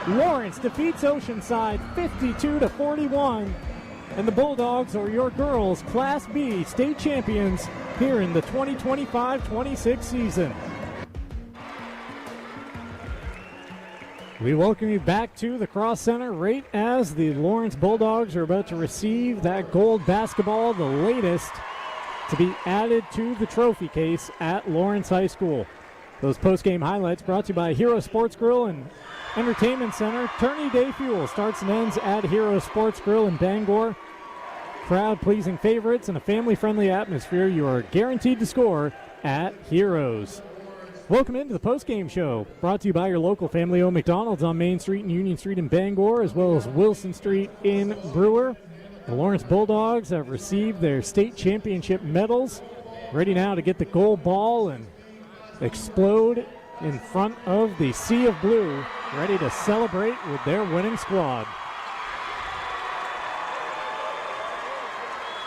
Lawrence defeats Oceanside 52-41, and the Bulldogs are your girls' Class B state champions here in the 2025-26 season. We welcome you back to the Cross Center right as the Lawrence Bulldogs are about to receive that gold basketball, the latest to be added to the trophy case at Lawrence High School. Those post-game highlights brought to you by Hero Sports Grill and Entertainment Center. Tourney Day Fuel starts and ends at Hero Sports Grill in Bangor. Crowd-pleasing favorites and a family-friendly atmosphere. You are guaranteed to score at Heroes. Welcome into the post-game show, brought to you by your local family-owned McDonald's on Main Street and Union Street in Bangor, as well as Wilson Street in Brewer. The Lawrence Bulldogs have received their state championship medals, ready now to get the gold ball and explode in front of the sea of blue, ready to celebrate with their winning squad.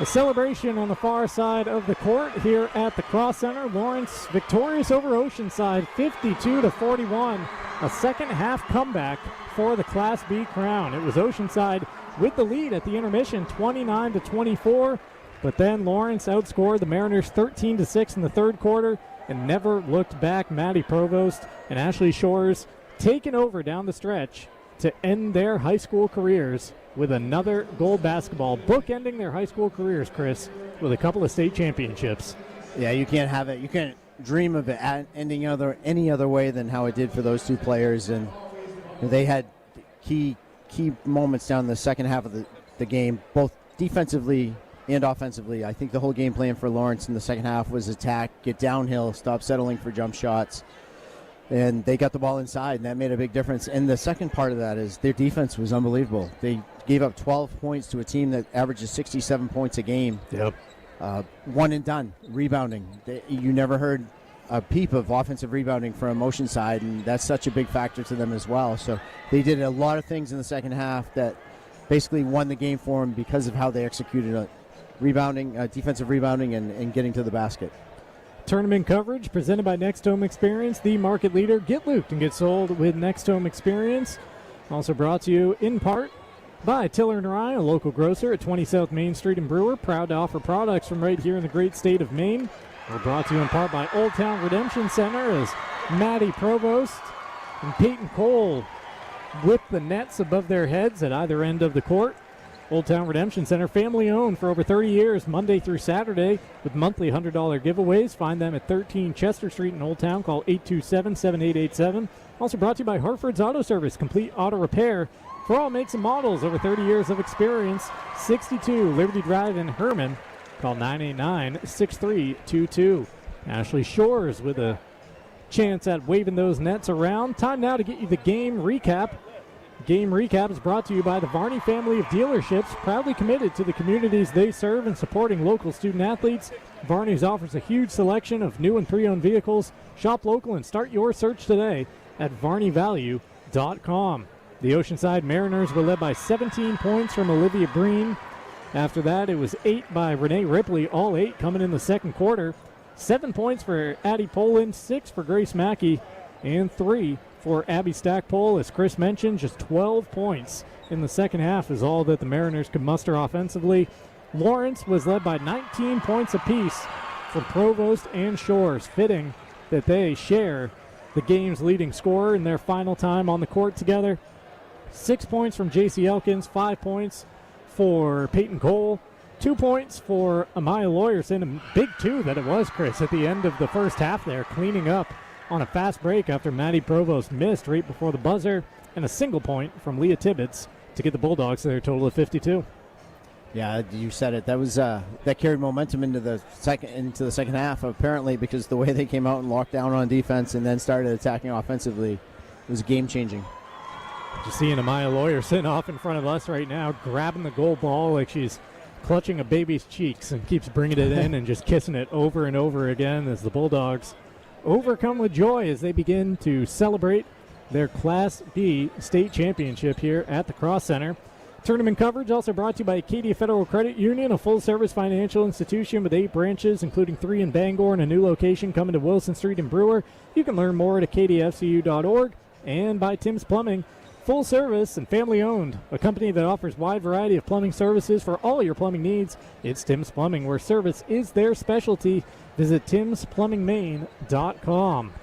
A celebration on the far side of the court here at the Cross Center. Lawrence victorious over Oceanside 52-41. A second half comeback for the Class B crown. It was Oceanside with the lead at the intermission 29-24, but then Lawrence outscored the Mariners 13-6 in the third quarter and never looked back. Maddie Provost and Ashley Shores taking over down the stretch to end their high school careers with another gold basketball, bookending their high school careers, Chris, with a couple of state championships. Yeah, you can't have it. You can't dream of it ending any other way than how it did for those two players. And they had key moments down the second half of the game, both defensively and offensively. I think the whole game plan for Lawrence in the second half was attack, get downhill, stop settling for jump shots. And they got the ball inside, and that made a big difference. And the second part of that is their defense was unbelievable. They gave up 12 points to a team that averages 67 points a game. Yep. One and done, rebounding. You never heard a peep of offensive rebounding from Oceanside, and that's such a big factor to them as well. So they did a lot of things in the second half that basically won the game for them because of how they executed rebounding, defensive rebounding, and getting to the basket. Tournament coverage presented by Next Home Experience, the market leader. Get looped and get sold with Next Home Experience. Also brought to you in part by Tiller & Ryan, a local grocer at 20 South Main Street in Brewer. Proud to offer products from right here in the great state of Maine. We're brought to you in part by Old Town Redemption Center as Maddie Provost and Peyton Cole whip the nets above their heads at either end of the court. Old Town Redemption Center, family owned for over 30 years, Monday through Saturday, with monthly $100 giveaways. Find them at 13 Chester Street in Old Town. Call 827-7887. Also brought to you by Hartford's Auto Service, complete auto repair for all makes and models, over 30 years of experience. 62 Liberty Drive in Herman. Call 989-6322. Ashley Shores with a chance at waving those nets around. Time now to get you the game recap. Game recap is brought to you by the Varney family of dealerships, proudly committed to the communities they serve and supporting local student athletes. Varney's offers a huge selection of new and pre-owned vehicles. Shop local and start your search today at varneyvalue.com. The Oceanside Mariners were led by 17 points from Olivia Breen. After that, it was 8 by Renee Ripley, all 8 coming in the second quarter. 7 points for Addie Poland, 6 for Grace Mackey, and 3 for Abby Stackpole. As Chris mentioned, just 12 points in the second half is all that the Mariners could muster offensively. Lawrence was led by 19 points apiece for Provost and Shores, fitting that they share the game's leading scorer in their final time on the court together. 6 points from J.C. Elkins, 5 points for Peyton Cole, 2 points for Amaya Lawyerson, a big 2 that it was, Chris, at the end of the first half there, cleaning up on a fast break after Maddie Provost missed right before the buzzer, and a single point from Leah Tibbetts to get the Bulldogs to their total of 52. Yeah, you said it. That was that carried momentum into the second half, apparently, because the way they came out and locked down on defense and then started attacking offensively was game-changing. Just seeing Amaya Lawyer sitting off in front of us right now, grabbing the goal ball like she's clutching a baby's cheeks and keeps bringing it in and just kissing it over and over again as the Bulldogs overcome with joy as they begin to celebrate their Class B state championship here at the Cross Center. Tournament coverage also brought to you by Acadia Federal Credit Union, a full-service financial institution with 8 branches, including 3 in Bangor and a new location coming to Wilson Street in Brewer. You can learn more at acadiafcu.org, and by Tim's Plumbing, full service and family-owned, a company that offers wide variety of plumbing services for all your plumbing needs. It's Tim's Plumbing, where service is their specialty. Visit timsplumbingmaine.com.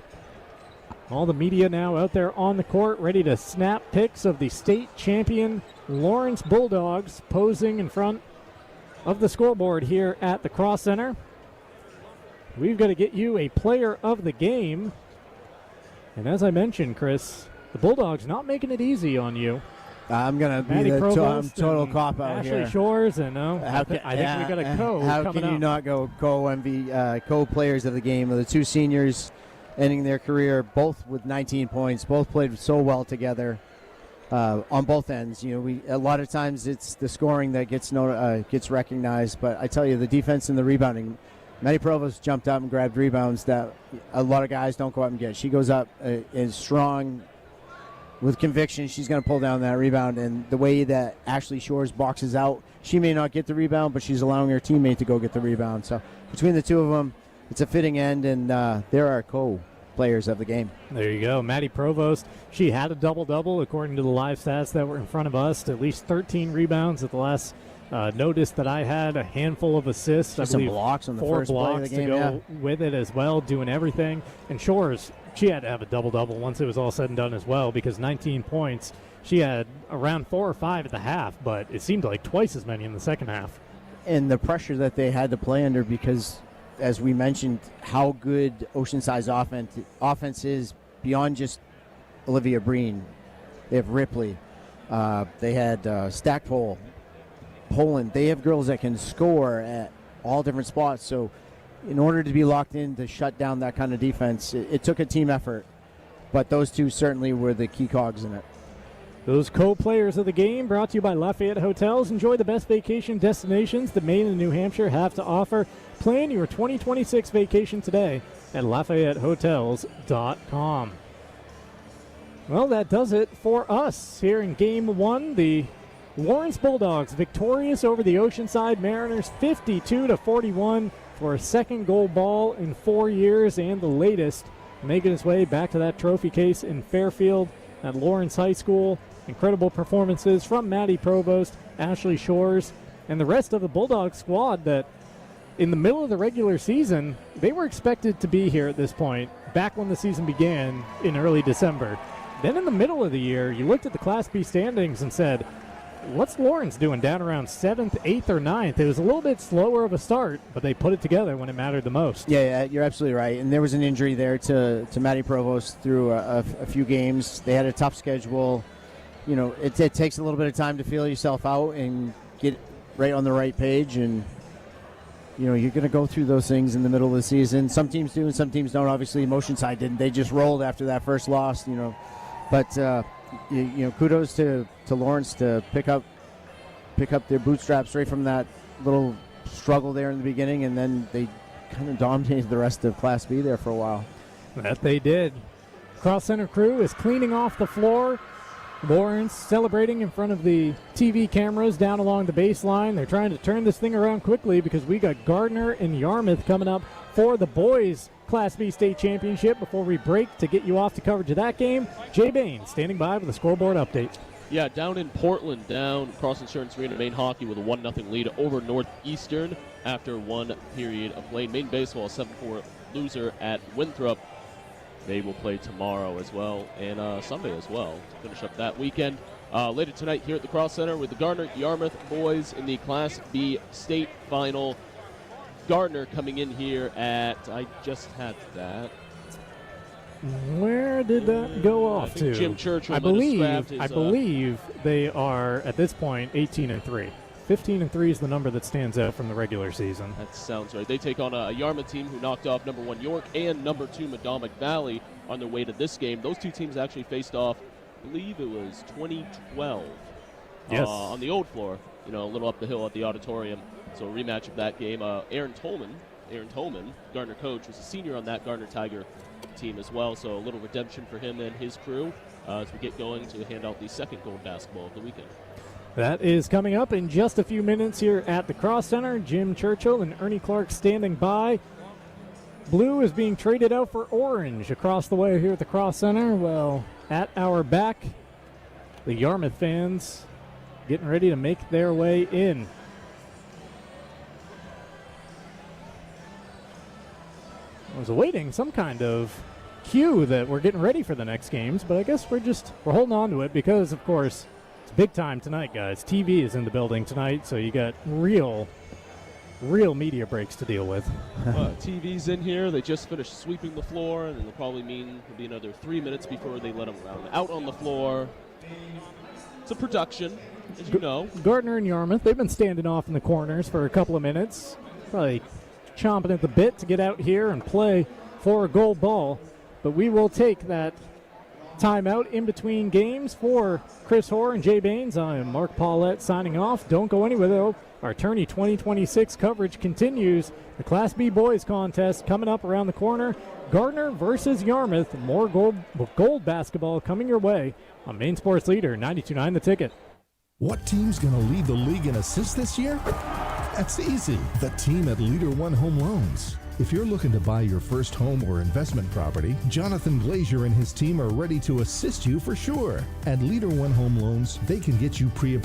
All the media now out there on the court, ready to snap pics of the state champion Lawrence Bulldogs posing in front of the scoreboard here at the Cross Center. We've got to get you a player of the game. And as I mentioned, Chris, the Bulldogs not making it easy on you. I'm going to be the total cop-out here. Ashley Shores, and I think we got a co How coming can you up. not go co-players of the game? The 2 seniors ending their career both with 19 points, both played so well together on both ends. You know, a lot of times it's the scoring that gets recognized, but I tell you, the defense and the rebounding. Maddie Provost jumped up and grabbed rebounds that a lot of guys don't go up and get. She goes up is strong with conviction. She's going to pull down that rebound, and the way that Ashley Shores boxes out, she may not get the rebound, but she's allowing her teammate to go get the rebound. So between the two of them, it's a fitting end, and there are co-players of the game. There you go. Maddie Provost, she had a double-double according to the live stats that were in front of us. At least 13 rebounds at the last notice that I had, a handful of assists. I believe some blocks on the 4 first play blocks of the game, to go with it as well, doing everything. And Shores, she had to have a double-double once it was all said and done as well, because 19 points. She had around 4 or 5 at the half, but it seemed like twice as many in the second half. And the pressure that they had to play under, because as we mentioned, how good Oceanside's offense is beyond just Olivia Breen. They have Ripley. They had Stackpole, Poland. They have girls that can score at all different spots. So in order to be locked in to shut down that kind of defense, it took a team effort. But those two certainly were the key cogs in it. Those co-players of the game brought to you by Lafayette Hotels. Enjoy the best vacation destinations that Maine and New Hampshire have to offer. Plan your 2026 vacation today at LafayetteHotels.com. Well, that does it for us here in Game 1. The Lawrence Bulldogs victorious over the Oceanside Mariners 52-41 for a second gold ball in 4 years, and the latest, making its way back to that trophy case in Fairfield at Lawrence High School. Incredible performances from Maddie Provost, Ashley Shores, and the rest of the Bulldog squad that in the middle of the regular season, they were expected to be here at this point, back when the season began in early December. Then in the middle of the year, you looked at the Class B standings and said, what's Lawrence doing down around 7th, 8th, or 9th? It was a little bit slower of a start, but they put it together when it mattered the most. Yeah, you're absolutely right. And there was an injury there to Maddie Provost through a few games. They had a tough schedule. You know, it takes a little bit of time to feel yourself out and get right on the right page. And, you know, you're going to go through those things in the middle of the season. Some teams do and some teams don't. Obviously, Oceanside didn't. They just rolled after that first loss, you know. But, you know, kudos to Lawrence to pick up their bootstraps right from that little struggle there in the beginning, and then they kind of dominated the rest of Class B there for a while. That they did. Cross Center crew is cleaning off the floor. Lawrence celebrating in front of the TV cameras down along the baseline. They're trying to turn this thing around quickly because we got Gardner and Yarmouth coming up for the boys' Class B state championship. Before we break to get you off to coverage of that game, Jay Bain standing by with a scoreboard update. Yeah, down in Portland, down Cross Insurance Arena, Maine hockey with a 1-0 lead over Northeastern after one period of play. Maine baseball, 7-4 loser at Winthrop. They will play tomorrow as well, and Sunday as well to finish up that weekend. Later tonight here at the Cross Center with the Gardner-Yarmouth boys in the Class B state final. Gardner coming in here at, I just had that. Where did that go off to? Jim Churchill I might have scrapped his, believe they are, at this point, 18-3. 15-3 is the number that stands out from the regular season. That sounds right. They take on a Yarmouth team who knocked off number 1 York and number 2 Madomic Valley on their way to this game. Those two teams actually faced off, I believe it was 2012. Yes. On the old floor, a little up the hill at the auditorium. So a rematch of that game. Aaron Tolman, Gardner coach, was a senior on that Gardner Tiger team as well. So a little redemption for him and his crew as we get going to hand out the second gold basketball of the weekend. That is coming up in just a few minutes here at the Cross Center. Jim Churchill and Ernie Clark standing by. Blue is being traded out for orange across the way here at the Cross Center. Well, at our back, the Yarmouth fans getting ready to make their way in. I was awaiting some kind of cue that we're getting ready for the next games, but I guess we're holding on to it because, of course, it's big time tonight, guys. TV is in the building tonight, so you got real media breaks to deal with. TV's in here. They just finished sweeping the floor, and it'll probably mean it'll be another 3 minutes before they let them round out on the floor. It's a production, as you know. Gardner and Yarmouth, they've been standing off in the corners for a couple of minutes, probably chomping at the bit to get out here and play for a gold ball. But we will take that timeout in between games for Chris Hoare and Jay Baines. I am Mark Paulette signing off. Don't go anywhere, though. Our Tourney 2026 coverage continues. The Class B boys contest coming up around the corner. Gardner versus Yarmouth. More gold basketball coming your way on Maine Sports Leader 92.9 The Ticket. What team's going to lead the league in assists this year? That's easy. The team at Leader One Home Loans. If you're looking to buy your first home or investment property, Jonathan Glazier and his team are ready to assist you for sure. At Leader One Home Loans, they can get you pre-approved